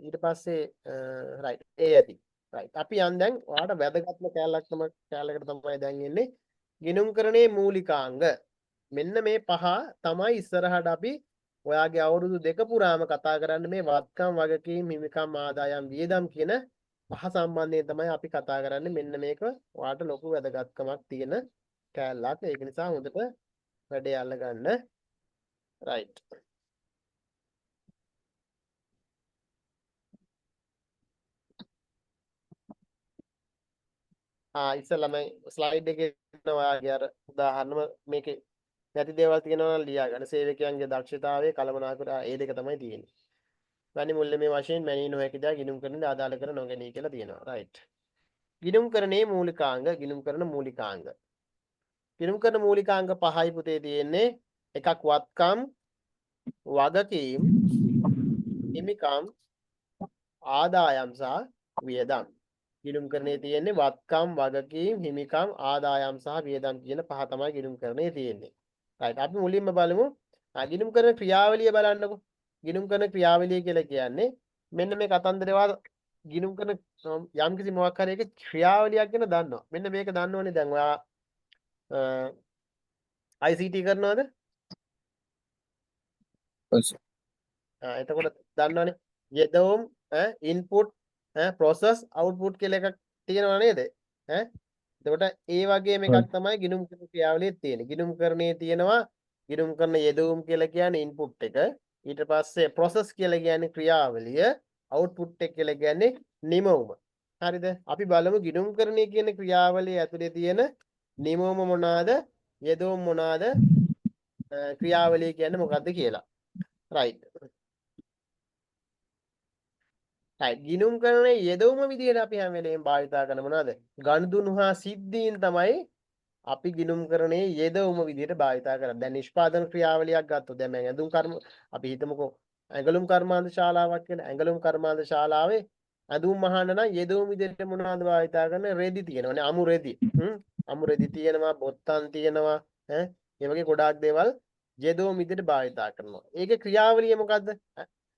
ඊට පස්සේ රයිට් ඒ ඇති. රයිට් අපි යන් දැන් ඔයාලට වැදගත්ම කැලලකට තමයි දැන් එන්නේ. ගිණුම්කරණයේ මූලිකාංග. මෙන්න මේ පහ තමයි ඉස්සරහට අපි ඔයාගේ අවුරුදු 2 පුරාම කතා කරන්න මේ වත්කම් වගකීම් හිමිකම් ආදායම් වියදම් කියන පහ සම්බන්ධයෙන් තමයි අපි කතා කරන්නේ. මෙන්න මේක ඔයාලට ලොකු වැදගත්කමක් තියෙන කෑල්ලක්. ඒක නිසා හොඳට වැඩේ අල්ල ගන්න. right. ඉස්සෙල්ලාම ස්ලයිඩ් එකේ ඔයාගේ අර උදාහරණම මේකේ නැති දේවල් තියෙනවා නම් ලියා ගන්න. සේවකයන්ගේ දක්ෂතාවය කළමනාකර ඒ දෙක තමයි තියෙන්නේ. වැනි මුල්‍යමය වශයෙන් මැනී නොහැකි දා ගිණුම් කරන ආදාළ කර නොගැනී කියලා තියෙනවා. right. ගිණුම් කරන්නේ මූලිකාංග ගිණුම් කරන මූලිකාංග. ගිණුම් කරන මූලිකාංග පහයි පුතේ තියෙන්නේ. එකක් වත්කම්, වගකීම්, හිමිකම්, ආදායම් සහ වියදම්. ගිණුම් කරන්නේ තියෙන්නේ වත්කම්, වගකීම්, හිමිකම්, ආදායම් සහ වියදම් කියන පහ තමයි ගිණුම් කරන්නේ තියෙන්නේ. right. අපි මුලින්ම බලමු ගිණුම් කරන ක්‍රියාවලිය බලන්නකො. ගිණුම් කරන ක්‍රියාවලිය කියලා කියන්නේ මෙන්න මේ කතන්දරේ වා ගිණුම් කරන යම්කිසි මොකක් හරි එක ක්‍රියාවලියක් ගැන දන්නවා. මෙන්න මේක දන්නවනේ දැන් ඔයා ICT කරනවද? එතකොට දන්නවනේ යෙදවුම් ඉන්පුට් ප්‍රොසෙස් අවුට්පුට් කියලා එකක් තියෙනව නේද? එතකොට ඒ වගේම එකක් තමයි ගිණුම් කරන ක්‍රියාවලියේ තියෙන්නේ. ගිණුම් කරන්නේ තියෙනවා ගිණුම් කරන යෙදවුම් කියලා කියන්නේ ඉන්පුට් එක. ඊට පස්සේ ප්‍රොසෙස් කියලා කියන්නේ ක්‍රියාවලිය. අවුට්පුට් එක කියලා කියන්නේ නිමවුම. හරිද? අපි බලමු ගිණුම් කරන්නේ කියන ක්‍රියාවලිය ඇතුලේ තියෙන නිමවුම මොනවාද? යෙදවුම් මොනවාද? ක්‍රියාවලිය කියන්නේ මොකද්ද කියලා. right. right. ගිණුම් කරන යෙදවුම විදිහට අපි හැම වෙලේම භාවිතා කරන මොනවාද? ගනුදෙනු හා සිද්ධීන් තමයි අපි ගිණුම් කරන්නේ යෙදවුම විදිහට භාවිතා කරන්නේ. දැන් නිෂ්පාදන ක්‍රියාවලියක් ගත්තොත් දැන් මම ඇඳුම් කර්ම අපි හිතමුකෝ ඇඟලුම් කර්මාන්ත ශාලාවක් කියලා. ඇඟලුම් කර්මාන්ත ශාලාවේ ඇඳුම් මහන්න නම් යෙදවුම විදිහට මොනවද භාවිතා කරන්නේ? රෙදි තියෙනවානේ. අමු රෙදි. අමු රෙදි තියෙනවා, බොත්තම් තියෙනවා. ඒ වගේ ගොඩාක් දේවල් යෙදවුම විදිහට භාවිතා කරනවා. ඒකේ ක්‍රියාවලිය මොකද්ද?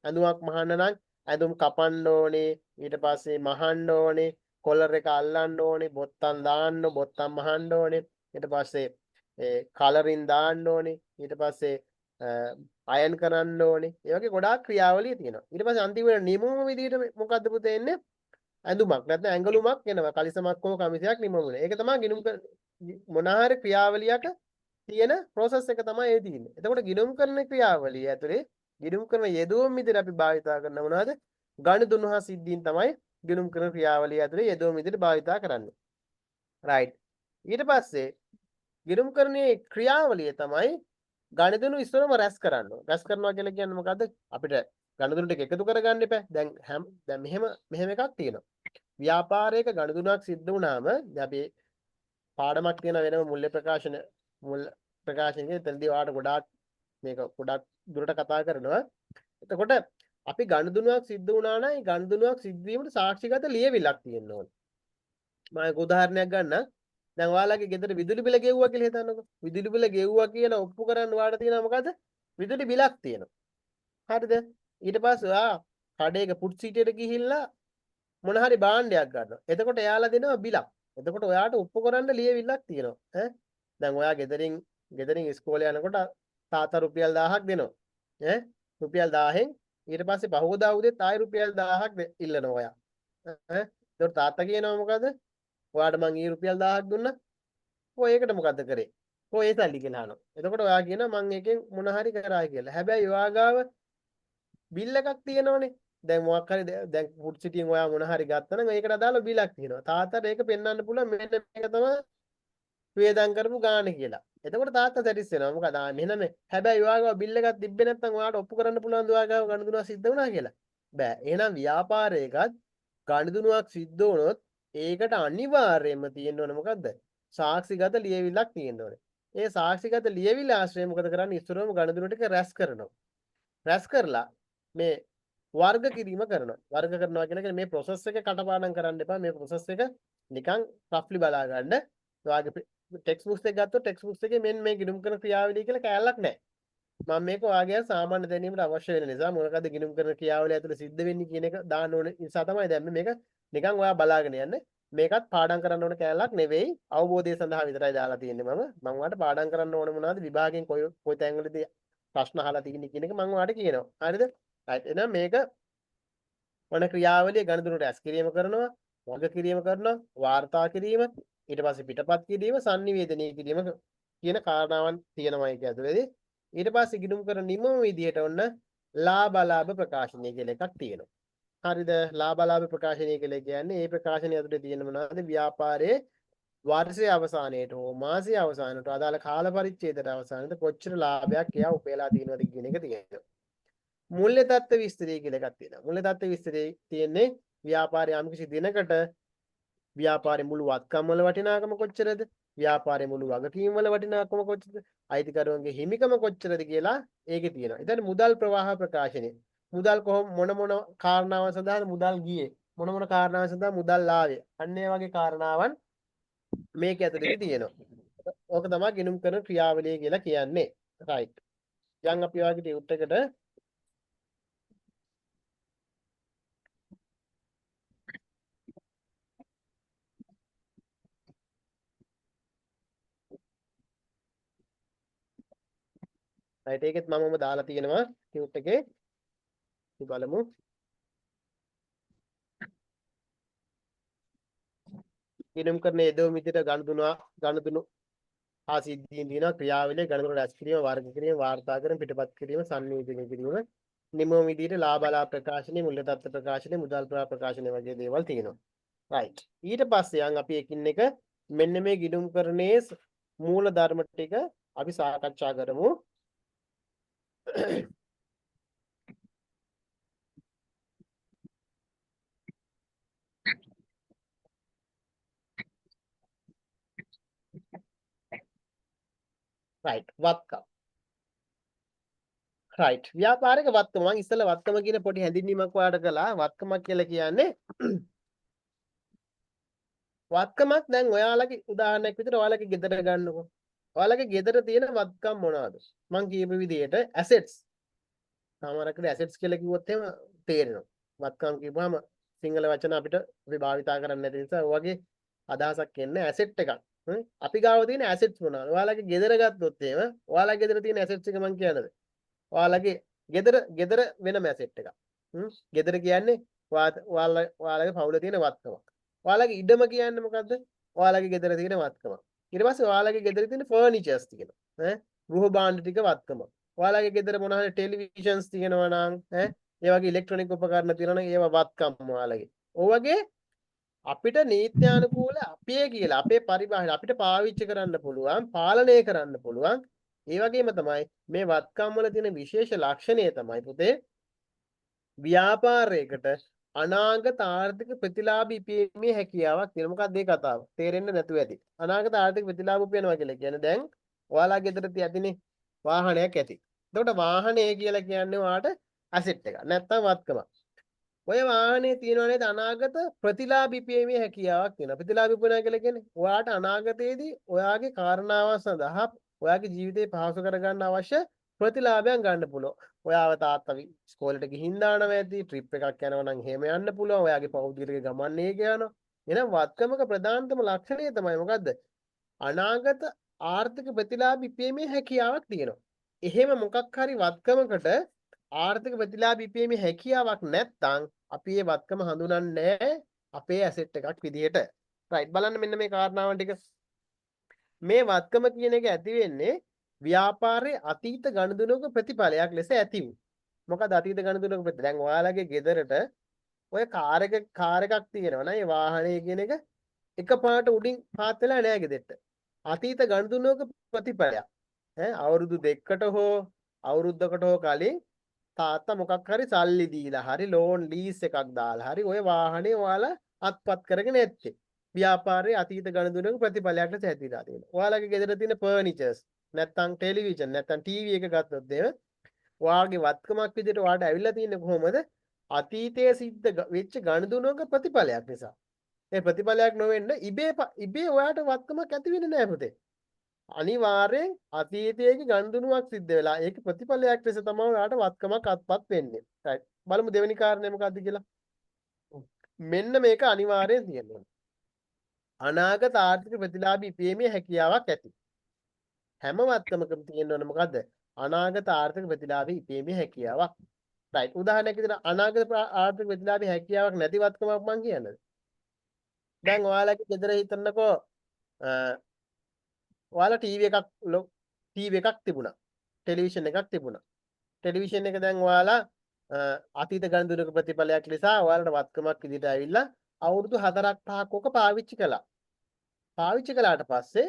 ඇඳුමක් මහන්න නම් ඇඳුම් කපන්න ඕනේ, ඊට පස්සේ මහන්න ඕනේ, කොලර් එක අල්ලන්න ඕනේ, බොත්තම් දාන්න, බොත්තම් මහන්න ඕනේ. ඊට පස්සේ කලරින් දාන්න ඕනේ. ඊට පස්සේ අයන් කරන්න ඕනේ. ඒ වගේ ගොඩාක් ක්‍රියාවලිය තියෙනවා. ඊට පස්සේ අන්තිමට නිමවුම විදිහට මොකද්ද පුතේ එන්නේ? ඇඳුමක් නැත්නම් ඇඟලුමක් එනවා. කලිසමක් හෝ කමිසයක් නිමවුම. ඒක තමයි ගිණුම් මොනාහරි ක්‍රියාවලියක තියෙන process එක තමයි ඒ තියෙන්නේ. එතකොට ගිණුම් කරන ක්‍රියාවලිය ඇතුලේ ගිණුම් කරන යෙදවුම් විදිහට අපි භාවිතා කරන මොනවද? ගනුදෙනු හා සිද්ධීන් තමයි ගිණුම් කරන ක්‍රියාවලිය ඇතුලේ යෙදවුම් විදිහට භාවිතා කරන්නේ. right. ඊට පස්සේ ගිණුම් කරන්නේ ක්‍රියාවලිය තමයි ගනුදෙනු ඉස්සරම රැස් කරන්න ඕන. රැස් කරනවා කියලා කියන්නේ මොකද්ද? අපිට ගනුදෙනු ටික එකතු කරගන්න එපා. දැන් මෙහෙම එකක් තියෙනවා. ව්‍යාපාරයක ගනුදෙනුවක් සිද්ධ වුණාම අපි පාඩමක් තියෙන වෙනම මුල්‍ය ප්‍රකාශනයේ තෙල්දී ඔයාලට ගොඩාක් දුරට කතා කරනවා. එතකොට අපි ගනුදෙනුවක් සිද්ධ වුණා නම් ඒ ගනුදෙනුවක් සිද්ධ වීමට සාක්ෂිගත ලියවිලක් තියෙන්න ඕනේ. මම එක උදාහරණයක් ගන්නම්. දැන් ඔයාලගේ ගෙදර විදුලි බිල ගෙවුවා කියලා හිතන්නකෝ. විදුලි බිල ගෙවුවා කියලා ඔප්පු කරන්න ඔයාලට තියෙනවා මොකද්ද? විදුලි බිලක් තියෙනවා. හරිද? ඊට පස්සේ ඔයා කඩේක පුට් සීටයට ගිහිල්ලා මොන හරි භාණ්ඩයක් ගන්නවා. එතකොට එයාලා දෙනවා බිලක්. එතකොට ඔයාට ඔප්පු කරන්න ලියවිල්ලක් තියෙනවා. දැන් ඔයා ගෙදරින් ඉස්කෝලේ යනකොට තාත්තා රුපියල් 1000ක් දෙනවා. රුපියල් 1000න් ඊට පස්සේ පහවදා උදේත් ආයෙ රුපියල් 1000ක් ඉල්ලනවා ඔයා. එතකොට තාත්තා කියනවා මොකද? ඔයාට මං ඊ රුපියල් 1000ක් දුන්නා. ඔය ඒකට මොකද්ද කරේ? ඔය ඒ සල්ලි කියලා අහනවා. එතකොට ඔයා කියනවා මං එකෙන් මොන හරි කරා කියලා. හැබැයි ඔයා ගාව බිල් එකක් තියෙනවනේ. දැන් මොකක් හරි දැන් ෆුඩ් සිටියෙන් ඔයා මොන හරි ගත්තා නම් ඒකට අදාළ බිලක් තියෙනවා. තාත්තට ඒක පෙන්වන්න පුළුවන් මෙන්න මේක තමයි වේදම් කරපු ගාණ කියලා. එතකොට තාත්තා සැටිස් වෙනවා. මොකද මෙන්න මේ හැබැයි ඔයාගාව බිල් එකක් තිබ්බේ නැත්නම් ඔයාට ඔප්පු කරන්න පුළුවන් ද ඔයාගාව ගනුදෙනුවක් සිද්ධ වුණා කියලා. බෑ. එහෙනම් ව්‍යාපාරයකත් ගනුදෙනුවක් සිද්ධ වුණොත් ඒකට අනිවාර්යයෙන්ම තියෙන්න ඕනේ මොකද්ද? සාක්ෂිගත ලියවිල්ලක් තියෙන්න ඕනේ. ඒ සාක්ෂිගත ලියවිල්ල ආශ්‍රයෙන් මොකද කරන්නේ? ඉස්සරවම ගනුදෙනු ටික රැස් කරනවා. රැස් කරලා මේ වර්ග කිරීම කරනවා. වර්ග කරනවා කියන්නේ මේ process එක කටපාඩම් කරන්න එපා. මේ process එක නිකන් roughly බලා ගන්න. ඔයාගේ ටෙක්ස්ට් බුක්ස් එක ගත්තොත් ටෙක්ස්ට් බුක්ස් එකේ මෙන්න මේ ගිණුම් කරන ක්‍රියාවලිය කියලා කෑල්ලක් නැහැ. මම මේක ඔයාගේ සාමාන්‍ය දැනීමට අවශ්‍ය වෙන නිසා මොනකද ගිණුම් කරන ක්‍රියාවලිය ඇතුළේ සිද්ධ වෙන්නේ කියන එක දාන්න ඕනේ නිසා තමයි දැන් මේක නිකන් ඔයා බලාගෙන යන්නේ. මේකත් පාඩම් කරන්න ඕන කෑල්ලක් නෙවෙයි. අවබෝධය සඳහා විතරයි දාලා තියෙන්නේ මම ඔයාලට පාඩම් කරන්න ඕන මොනවද විභාගයෙන් කොයි තැන්වලදී ප්‍රශ්න අහලා තියෙන්නේ කියන එක මම ඔයාලට කියනවා. හරිද? right. එහෙනම් මේක ඔන්න ක්‍රියාවලිය ගනුදෙනු රැස් කිරීම කරනවා, වග කිරීම කරනවා, වාර්තා කිරීම, ඊට පස්සේ පිටපත් කිරීම, sannivedanaya කිරීම කියන කාරණාවන් තියෙනවා ඒක ඇතුළේදී. ඊට පස්සේ ගිණුම් කරන නිමම විදියට ඔන්න ලාභ අලාභ ප්‍රකාශනය කියලා එකක් තියෙනවා. හරිද? ලාභ අලාභ ප්‍රකාශනය කියලා කියන්නේ මේ ප්‍රකාශනය ඇතුළේ තියෙන මොනවද? ව්‍යාපාරයේ වර්ෂයේ අවසානයේට හෝ මාසයේ අවසානයේට අදාළ කාල පරිච්ඡේදයට අවසානයේට කොච්චර ලාභයක් එයා උපයලා තියෙනවද කියන එක තියෙනවා. මූල්‍ය තත්ත්ව විස්තරය කියලා එකක් තියෙනවා. මූල්‍ය තත්ත්ව විස්තරයේ තියෙන්නේ ව්‍යාපාරය යම්කිසි දිනකට ව්‍යාපාරේ මුළු වත්කම් වල වටිනාකම කොච්චරද? ව්‍යාපාරේ මුළු වගකීම් වල වටිනාකම කොච්චරද? අයිතිකරුවන්ගේ හිමිකම කොච්චරද කියලා ඒකේ තියෙනවා. ඉතින් මුදල් ප්‍රවාහ ප්‍රකාශනය. මුදල් මොන කාරණාවන් සඳහාද මුදල් ගියේ? මොන කාරණාවන් සඳහා මුදල් ආවේ? අන්න ඒ වගේ කාරණාවන් මේක ඇතුළේදී තියෙනවා. ඕක තමයි ගිණුම් කරන ක්‍රියාවලිය කියලා කියන්නේ. රයිට්. යන් අපි වාගේ ටියුට් එකට රයිට් ඒකෙත් මමම දාලා තියෙනවා ටියුට් එකේ. අපි බලමු. ගිණුම් කරන යෙදවීම් විදිහට ගනුදෙනු සිද්ධීන් තියෙනවා ක්‍රියාවලිය ගණනවල රැස් කිරීම වර්ග කිරීම වාර්තා කිරීම පිටපත් කිරීම සංනිවේදනය කිරීම නිමව විදිහට ලාභ අලාභ ප්‍රකාශනය මුල්‍ය තත්ත්ව ප්‍රකාශනය මුදල් ප්‍රවාහ ප්‍රකාශනය වගේ දේවල් තියෙනවා රයිට් ඊට පස්සේ යන් අපි එකින් එක මෙන්න මේ ගිණුම් කරන්නේ මූල ධර්ම ටික අපි සාකච්ඡා කරමු රයිට් වත්කම් රයිට් ව්‍යාපාරික වත්කම මම ඉස්සෙල්ලා වත්කම කියන පොඩි හැඳින්වීමක් ඔයාලට කළා වත්කමක් කියලා කියන්නේ වත්කමක් දැන් ඔයාලගේ උදාහරණයක් විදිහට ඔයාලගේ ගෙදර ගන්නකො ඔයාලගේ ගෙදර තියෙන වත්කම් මොනවාද මම කියපු විදිහට ඇසෙට්ස් සමහරකට ඇසෙට්ස් කියලා කිව්වොත් එහෙම තේරෙනවා වත්කම් කියපුවාම සිංහල වචන අපිට අපි භාවිතා කරන්නේ නැති නිසා ඔයගේ අදහසක් එන්නේ ඇසෙට් එකක් අපි ගාව තියෙන ඇසෙට්ස් මොනවාද ඔයාලගේ ගෙදර ගත්තොත් එහෙම ඔයාලගේ ගෙදර තියෙන ඇසෙට්ස් එක මම කියන්නද ඔයාලගේ ගෙදර වෙනම ඇසෙට් එකක් ගෙදර කියන්නේ ඔයාලගේ පවුලේ තියෙන වත්කමක් ඔයාලගේ ඉඩම කියන්නේ මොකද්ද ඔයාලගේ ගෙදර තියෙන වත්කමක් ඊට පස්සේ ඔයාලගේ ගෙදර තියෙන ෆර්නිචර්ස් තියෙනවා ගෘහ භාණ්ඩ ටික වත්කම ඔයාලගේ ගෙදර මොන හරි ටෙලිවිෂන්ස් තියෙනවා නම් ඒ වගේ ඉලෙක්ට්‍රොනික උපකරණ තියෙනවා නම් ඒවා වත්කම් ඔයාලගේ ඔයගේ අපිට නීත්‍යානුකූල අපේ කියලා අපේ පරිබාහිර අපිට පාවිච්චි කරන්න පුළුවන් පාලනය කරන්න පුළුවන් ඒ වගේම තමයි මේ වත්කම් වල තියෙන විශේෂ ලක්ෂණය තමයි පුතේ ව්‍යාපාරයකට අනාගත ආර්ථික ප්‍රතිලාභ ඉපීමේ හැකියාවක් තියෙන මොකක්ද ඒ කතාව තේරෙන්නේ නැතුව ඇති අනාගත ආර්ථික ප්‍රතිලාභ උපයනවා කියලා කියන්නේ දැන් ඔයාලා ගෙදර තියදිනේ වාහනයක් ඇති එතකොට වාහනය කියලා කියන්නේ ඔයාට ඇසෙට් එකක් නැත්තම් වත්කමක් ඔය වාහනේ තියෙනවා නේද අනාගත ප්‍රතිලාභ ඉපීමේ හැකියාවක් තියෙනවා ප්‍රතිලාභ ඉපුණා කියලා කියන්නේ ඔයාට අනාගතයේදී ඔයාගේ කාරණාවන් සඳහා ඔයාගේ ජීවිතේ පහසු කරගන්න අවශ්‍ය ප්‍රතිලාභයන් ගන්න පුළුවන්. ඔයාව තාත්තා ඉස්කෝලේට ගිහින් දානවා ඇති, ට්‍රිප් එකක් යනවා නම් එහෙම යන්න පුළුවන්. ඔයාගේ පෞද්ගලික ගමන් ඒක යනවා. එහෙනම් වත්කමක ප්‍රධානතම ලක්ෂණය තමයි මොකද්ද? අනාගත ආර්ථික ප්‍රතිලාභ ඉපීමේ හැකියාවක් තියෙනවා. එහෙම මොකක් හරි වත්කමකට ආර්ථික ප්‍රතිලාභ ඉපීමේ හැකියාවක් නැත්නම් අපි මේ වත්කම හඳුනන්නේ අපේ ඇසෙට් එකක් විදිහට. රයිට් බලන්න මෙන්න මේ කාරණාවන් ටික. මේ වත්කම කියන එක ඇති වෙන්නේ ව්‍යාපාරයේ අතීත ගනුදෙනුක ප්‍රතිඵලයක් ලෙස ඇති වූ. මොකද අතීත ගනුදෙනුක ප්‍රතිඵල. දැන් ඔයාලගේ ගෙදරට ඔය කාර් එකක් තියෙනවා නේ වාහනේ කියන එක එකපාරට උඩින් පාත් වෙලා නෑ ගෙදෙට්ට. අතීත ගනුදෙනුක ප්‍රතිඵලයක්. අවුරුදු 2කට හෝ අවුරුද්දකට හෝ කලින් තාත්තා මොකක් හරි සල්ලි දීලා හරි ලෝන් ලීස් එකක් දාලා හරි ඔය වාහනේ ඔයාලා අත්පත් කරගෙන ඇත්තේ. ව්‍යාපාරයේ අතීත ගනුදෙනුක ප්‍රතිඵලයක් ලෙස ඇතිලා තියෙනවා. ඔයාලගේ ගෙදර තියෙන ෆර්නිචර්ස් නැත්තම් ටෙලිවිෂන් නැත්තම් ටීවී එක ගත්තොත් එහෙම ඔයාගේ වත්කමක් විදිහට ඔයාලට ඇවිල්ලා තියෙන්නේ කොහොමද? අතීතයේ සිද්ධ වෙච්ච ගනුදෙනුක ප්‍රතිඵලයක් නිසා. ඒ ප්‍රතිඵලයක් නොවෙන්න ඉබේ ඔයාට වත්කමක් ඇති වෙන්නේ නැහැ පුතේ. අනිවාර්යෙන් අතීතයේ ගනුදෙනුවක් සිද්ධ වෙලා ඒක ප්‍රතිඵලයක් ලෙස තමයි ඔයාට වත්කමක් අත්පත් වෙන්නේ. right බලමු දෙවෙනි කාරණය මොකක්ද කියලා. මෙන්න මේක අනිවාර්යෙන් තියෙනවා. අනාගත ආර්ථික ප්‍රතිලාභ ඉපීමේ හැකියාවක් ඇති. හැම වත්කමකම තියෙන්න ඕන මොකද්ද? අනාගත ආර්ථික ප්‍රතිලාභ ඉපීමේ හැකියාවක්. රයිට් උදාහරණයක් විදිහට අනාගත ආර්ථික ප්‍රතිලාභී හැකියාවක් නැති වත්කමක් මං කියන්නේ. දැන් ඔයාලගේ ගෙදර හිතන්නකෝ ඔයාලා ටීවී එකක් තිබුණා. ටෙලිවිෂන් එකක් තිබුණා. ටෙලිවිෂන් එක දැන් ඔයාලා අතීත ගණන්දුරක ප්‍රතිඵලයක් නිසා ඔයාලට වත්කමක් විදිහට ඇවිල්ලා අවුරුදු 4ක් 5ක් ඕක පාවිච්චි කළා. පාවිච්චි කළාට පස්සේ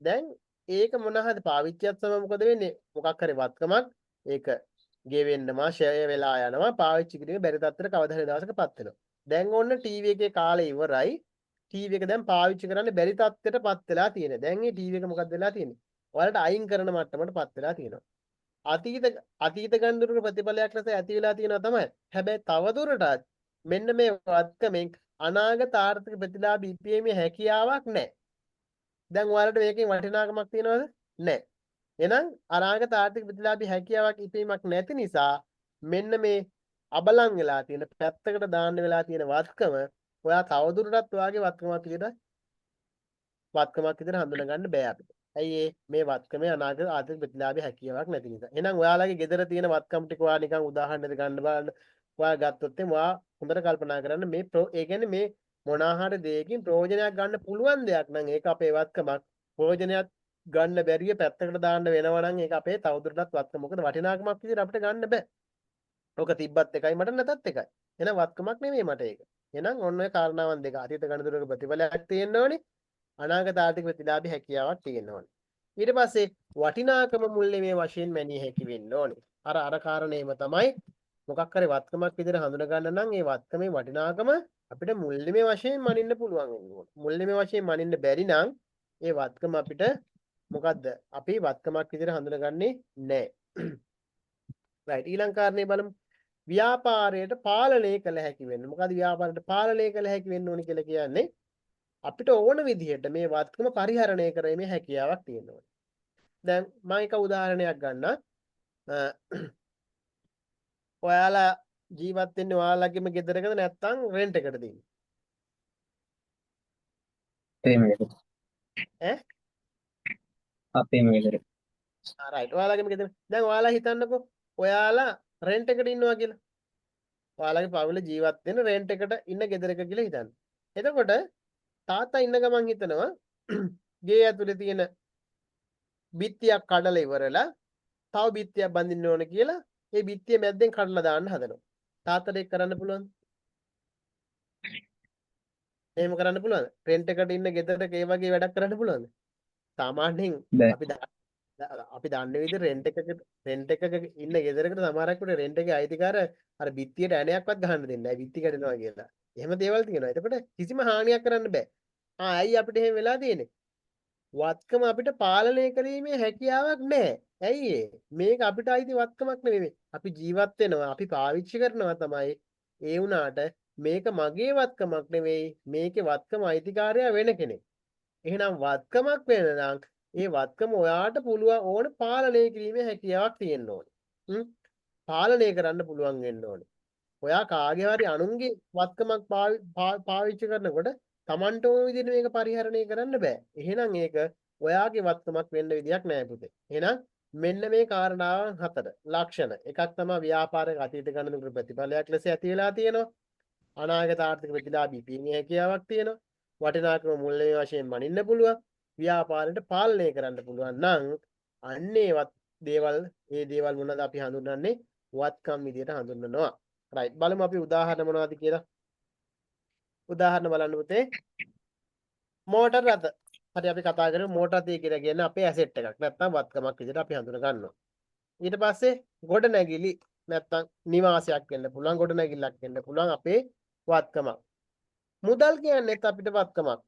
දැන් ඒක මොන හරි පාවිච්චියත් සමග මොකද වෙන්නේ? මොකක් හරි වත්කමක් ඒක ගෙවෙන්නම ෂෙයා වෙලා යනවා. පාවිච්චි කිරීම බැරි තත්ත්වයකට කවදා හරි දවසකපත් වෙනවා. දැන් ඔන්න ටීවී එකේ කාලේ ඉවරයි. ටීවී එක දැන් පාවිච්චි කරන්න බැරි තත්ත්වයටපත් වෙලා තියෙනවා. දැන් මේ ටීවී එක මොකක්ද වෙලා තියෙන්නේ? ඔයාලට අයින් කරන මට්ටමටපත් වෙලා තියෙනවා. අතීත ගණන්දුරක ප්‍රතිඵලයක් ලෙස ඇති වෙලා තියෙනවා තමයි. හැබැයි තවදුරටත් මෙන්න මේ වත්කමෙන් අනාගත ආර්ථික ප්‍රතිලාභ ඉපීමේ හැකියාවක් නැහැ. දැන් ඔයාලට මේකේ වටිනාකමක් තියනවද? නැහැ. එහෙනම් අනාගත ආර්ථික ප්‍රතිලාභී හැකියාවක් ඉපීමක් නැති නිසා මෙන්න මේ අබලන් වෙලා තියෙන පැත්තකට දාන්න වෙලා තියෙන වත්කම ඔයා තවදුරටත් ඔයාගේ වත්කමක් විදිහට හඳුනා ගන්න බෑ අපිට. ඇයි මේ වත්කමේ අනාගත ආර්ථික ප්‍රතිලාභී හැකියාවක් නැති නිසා. එහෙනම් ඔයාලගේ ගෙදර තියෙන වත්කම් ටික ඔයා නිකන් උදාහරණයක් ගන්න බලන්න. ඔයා ගත්තොත් ඔයා හොඳට කල්පනා කරන්න මේ ඒ කියන්නේ මේ මොනාහාර දෙයකින් ප්‍රයෝජනයක් ගන්න පුළුවන් දෙයක් නම් ඒක අපේ වත්කමක්. ප්‍රයෝජනයක් ගන්න බැරිය පැත්තකට දාන්න වෙනවා නම් ඒක අපේ තවදුරටත් වත්කම. මොකද වටිනාකමක් විදිහට අපිට ගන්න බෑ. ඔක තිබ්බත් එකයි මට නැතත් එකයි. එහෙනම් වත්කමක් නෙමෙයි මට ඒක. එහෙනම් ඔන්න ඔය කාරණාවන් දෙක අතීත ගණන්දුරක ප්‍රතිඵලයක් තියෙන්න ඕනේ. අනාගත ආර්ථික ප්‍රතිලාභී හැකියාවක් තියෙන්න ඕනේ. ඊට පස්සේ වටිනාකම මුල්‍යමය වශයෙන් මැනිය හැකි වෙන්න ඕනේ. අර කාරණේම තමයි මොකක් හරි වත්කමක් විදිහට හඳුනා ගන්න නම් ඒ වත්කමේ වටිනාකම අපිට මුල්‍යමය වශයෙන් මනින්න පුළුවන් වෙන්න ඕනේ. මුල්‍යමය වශයෙන් මනින්න බැරි නම් ඒ වත්කම අපිට මොකද්ද? අපි වත්කමක් විදිහට හඳුනගන්නේ නැහැ. රයිට් ඊළඟ කාරණේ බලමු. ව්‍යාපාරයට පාලනය කළ හැකි වෙන්න. මොකද ව්‍යාපාරයට පාලනය කළ හැකි වෙන්න ඕනි කියලා කියන්නේ අපිට ඕන විදිහට මේ වත්කම පරිහරණය කිරීමේ හැකියාවක් තියෙන්න ඕනේ. දැන් මම එක උදාහරණයක් ගන්නම්. ඔයාලා ජීවත් වෙන්නේ ඔයාලගේම ගෙදරකද නැත්නම් රෙන්ට් එකකටද ඉන්නේ? ඈ? අපේම ගෙදර. රයිට් ඔයාලගේම ගෙදර. දැන් ඔයාලා හිතන්නකෝ ඔයාලා රෙන්ට් එකට ඉන්නවා කියලා. ඔයාලගේ පවුලේ ජීවත් වෙන රෙන්ට් එකට ඉන්න ගෙදරක කියලා හිතන්න. එතකොට තාත්තා ඉන්න ගමන් හිතනවා ගේ ඇතුලේ තියෙන බිත්තියක් කඩලා ඉවරලා තව බිත්තියක් බඳින්න ඕන කියලා ඒ බිත්තිය මැද්දෙන් කඩලා දාන්න හදනවා. තාත්තට ඒක කරන්න පුළුවන්ද? එහෙම කරන්න පුළුවන්ද? රෙන්ට් එකට ඉන්න ගෙදරක ඒ වගේ වැඩක් කරන්න පුළුවන්ද? සාමාන්‍යයෙන් අපි දන්නේ විදිහට රෙන්ට් එකක ඉන්න ගෙදරකට සමහරක් රෙන්ට් එකේ අයිතිකාර අර බිත්තියට ඇණයක්වත් ගහන්න දෙන්නේ නැහැ. බිත්ති කඩනවා කියලා. එහෙම දේවල් තියෙනවා. එතකොට කිසිම හානියක් කරන්න බෑ. ඇයි අපිට එහෙම වෙලා තියෙන්නේ? වත්කම අපිට පාලනය කිරීමේ හැකියාවක් නැහැ. ඇයි මේක අපිට අයිති වත්කමක් නෙවෙයි. අපි ජීවත් වෙනවා, අපි පාවිච්චි කරනවා තමයි. ඒ වුණාට මේක මගේ වත්කමක් නෙවෙයි. මේකේ වත්කම අයිතිකාරයා වෙන කෙනෙක්. එහෙනම් වත්කමක් වෙන නම් ඒ වත්කම ඔයාට පුළුවන් ඕන පාලනය කිරීමේ හැකියාවක් තියෙන්න ඕනේ. පාලනය කරන්න පුළුවන් වෙන්න ඕනේ. ඔයා කාගේ හරි අනුන්ගේ වත්කමක් පාවිච්චි කරනකොට Tamanට ඕන විදිහට මේක පරිහරණය කරන්න බෑ. එහෙනම් ඒක ඔයාගේ වත්කමක් වෙන්න විදියක් නෑ පුතේ. එහෙනම් මෙන්න මේ කාරණාවන් හතර ලක්ෂණ. එකක් තමයි ව්‍යාපාරයක අතීත ගණන ප්‍රතිඵලයක් ලෙස ඇති වෙලා තියෙනවා. අනාගත ආර්ථික ප්‍රතිලාභී පීමේ හැකියාවක් තියෙනවා. වටිනාකම මුල්‍ය වශයෙන් මනින්න පුළුවන්. ව්‍යාපාරයට පාලනය කරන්න පුළුවන් නම් අන්නේවත් දේවල් මොනවද අපි හඳුන්වන්නේ වත්කම් විදියට හඳුන්වනවා. රයිට් බලමු අපි උදාහරණ මොනවද කියලා. උදාහරණ බලන්න පුතේ. මෝටර රථ. හරි අපි කතා කරමු මෝටර රථය කියලා කියන්නේ අපේ ඇසෙට් එකක්. නැත්නම් වත්කමක් විදියට අපි හඳුන ගන්නවා. ඊට පස්සේ ගොඩනැගිලි නැත්නම් නිවාසයක් වෙන්න පුළුවන් ගොඩනැගිල්ලක් වෙන්න පුළුවන් අපේ වත්කමක්. මුදල් කියන්නේත් අපිට වත්කමක්.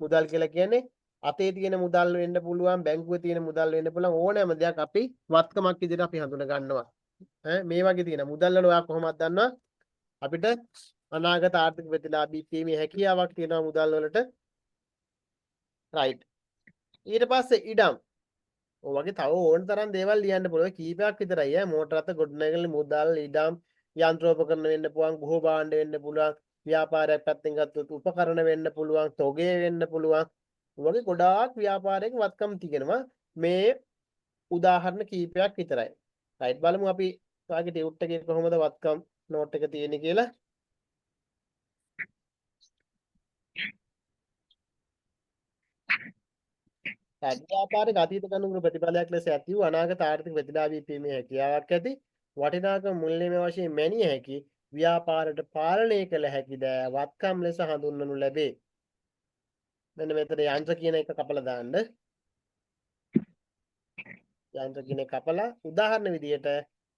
මුදල් කියලා කියන්නේ අතේ තියෙන මුදල් වෙන්න පුළුවන් බැංකුවේ තියෙන මුදල් වෙන්න පුළුවන් ඕනෑම දෙයක් අපි වත්කමක් විදිහට අපි හඳුන ගන්නවා. මේ වගේ තියෙන මුදල් වල ඔයා කොහොමද දන්නවා? අපිට අනාගත ආර්ථික ප්‍රතිලාභී වීමේ හැකියාවක් තියෙනවා මුදල් වලට. රයිට්. ඊට පස්සේ ඉඩම්. ඔය වගේ තව ඕන තරම් දේවල් ලියන්න පුළුවන් කීපයක් විතරයි ඈ මෝටර රථ ගොඩනැගිලි මුදල් ඉඩම් යන්ත්‍රෝපකරණ වෙන්න පුළුවන් ගෘහ භාණ්ඩ වෙන්න පුළුවන් ව්‍යාපාරයක් පැත්තෙන් ගත්තොත් උපකරණ වෙන්න පුළුවන් තොගේ වෙන්න පුළුවන් වගේ ගොඩාක් ව්‍යාපාරයක වත්කම් තියෙනවා මේ උදාහරණ කීපයක් විතරයි. රයිට් බලමු අපි ඔයාගේ ටියුට් එකේ කොහොමද වත්කම් නෝට් එක තියෙන්නේ කියලා ව්‍යාපාරික අතීත ගණන් ප්‍රතිඵලයක් ලෙස ඇති වූ අනාගත ආර්ථික ප්‍රතිලාභ වීමේ හැකියාවක් ඇති වටිනාකම මුල්‍යමය වශයෙන් මැනිය හැකි ව්‍යාපාරයට පාලනය කළ හැකි දෑ වත්කම් ලෙස හඳුන්වනු ලැබේ. මෙන්න මෙතන යන්ත්‍ර කියන එක කපලා දාන්න. යන්ත්‍ර කියන එක කපලා උදාහරණ විදියට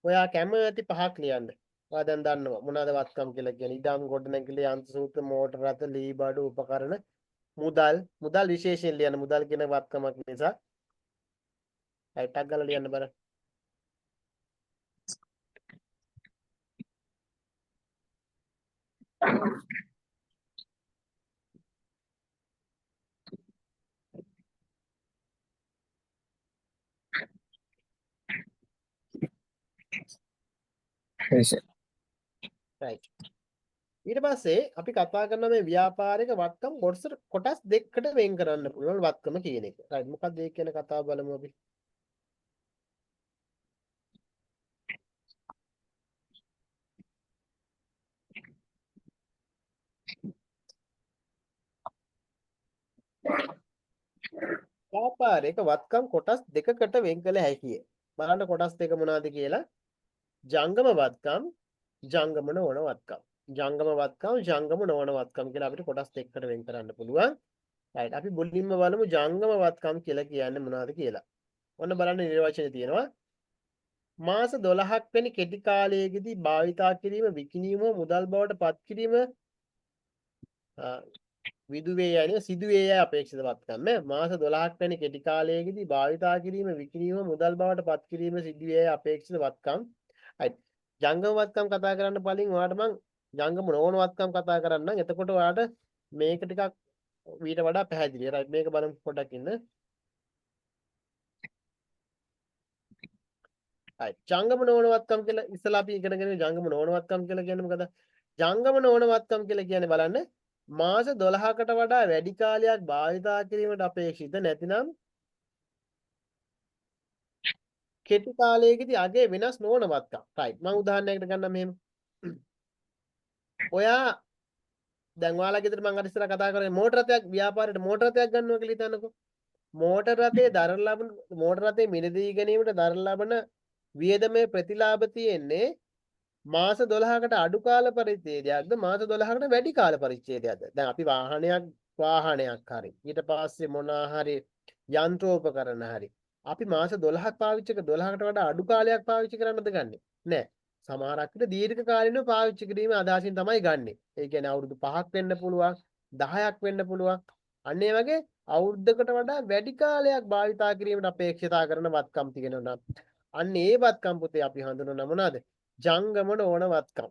ඔයා කැමති පහක් ලියන්න. ඔයා දැන් දන්නවා මොනවාද වත්කම් කියලා කියන්නේ. ඉඩම් ගොඩනැගිලි යන්ත්‍ර සූත්‍ර මෝටර රථ ලී බඩු උපකරණ මුදල් විශේෂයෙන් ලියන්න. මුදල් කියන වත්කමක් නිසා ටක් ගාලා ලියන්න බර. right ඊට පස්සේ අපි කතා කරන මේ ව්‍යාපාරික වත්කම් කොටස් දෙකකට වෙන් කරන්න පුළුවන් වත්කම කියන එක. right මොකක්ද ඒක කියන කතාව බලමු අපි. ව්‍යාපාරික වත්කම් කොටස් දෙකකට වෙන් කළ හැකියි. බලන්න කොටස් දෙක මොනවද කියලා. ජංගම වත්කම්, ජංගම නොවන වත්කම්. ජංගම වත්කම්, ජංගම නොවන වත්කම් කියලා අපිට කොටස් දෙකකට වෙන් කරන්න පුළුවන්. right අපි මුලින්ම බලමු ජංගම වත්කම් කියලා කියන්නේ මොනවද කියලා. ඔන්න බලන්න නිර්වචනය තියෙනවා. මාස 12ක් වැනි කෙටි කාලයකදී භාවිතා කිරීම විකිණීම මුදල් බවට පත් කිරීම විදුවේ යන සිදුවේ යයි අපේක්ෂිත වත්කම් මාස 12ක් වැනි කෙටි කාලයකදී භාවිතා කිරීම විකිණීම මුදල් බවට පත් කිරීම සිදුවේ යයි අපේක්ෂිත වත්කම්. right ජංගම වත්කම් කතා කරන්න කලින් ඔයාලට මම ජංගම නොවන වත්කම් කතා කරන්නම්. එතකොට ඔයාලට මේක ටිකක් ඊට වඩා පැහැදිලියි. right මේක බලමු පොඩ්ඩක් ඉන්න. ජංගම නොවන වත්කම් කියලා ඉස්සලා අපි ඉගෙනගෙන ජංගම නොවන වත්කම් කියලා කියන්නේ මොකද? ජංගම නොවන වත්කම් කියලා කියන්නේ බලන්න මාස 12කට වඩා වැඩි කාලයක් භාවිතා කිරීමට අපේක්ෂිත නැතිනම් කෙටි කාලයකදී අගේ වෙනස් නොවන වත්කම්. right මම උදාහරණයකට ගන්නම් මෙහෙම. ඔයා දැන් ඔයාලා ගෙදර මම අර ඉස්සලා කතා කරේ මෝටර රථයක් ව්‍යාපාරයට මෝටර රථයක් ගන්නවා කියලා හිතන්නකෝ. මෝටර රථයේ දරන ලබන මෝටර රථයේ මිලදී ගැනීමට දරන ලබන වියදමේ ප්‍රතිලාභ තියෙන්නේ මාස 12කට අඩු කාල පරිච්ඡේදයක්ද මාස 12කට වැඩි කාල පරිච්ඡේදයක්ද? දැන් අපි වාහනයක් හරි ඊට පස්සේ මොනවා හරි යන්ත්‍රෝපකරණ හරි අපි මාස 12ක් පාවිච්චි කර 12කට වඩා අඩු කාලයක් පාවිච්චි කරන්නද ගන්නෙ? නෑ. සමහරක් විට දීර්ඝ කාලිනව පාවිච්චි කිරීම අදහසින් තමයි ගන්නෙ. ඒ කියන්නේ අවුරුදු 5ක් වෙන්න පුළුවන් 10ක් වෙන්න පුළුවන්. අන්න ඒ වගේ අවුරුද්දකට වඩා වැඩි කාලයක් භාවිතා කිරීමට අපේක්ෂිතා කරන වත්කම් තියෙනවා. අන්න ඒ වත්කම් පුතේ අපි හඳුනන මොනවාද? ජංගම නොවන වත්කම්.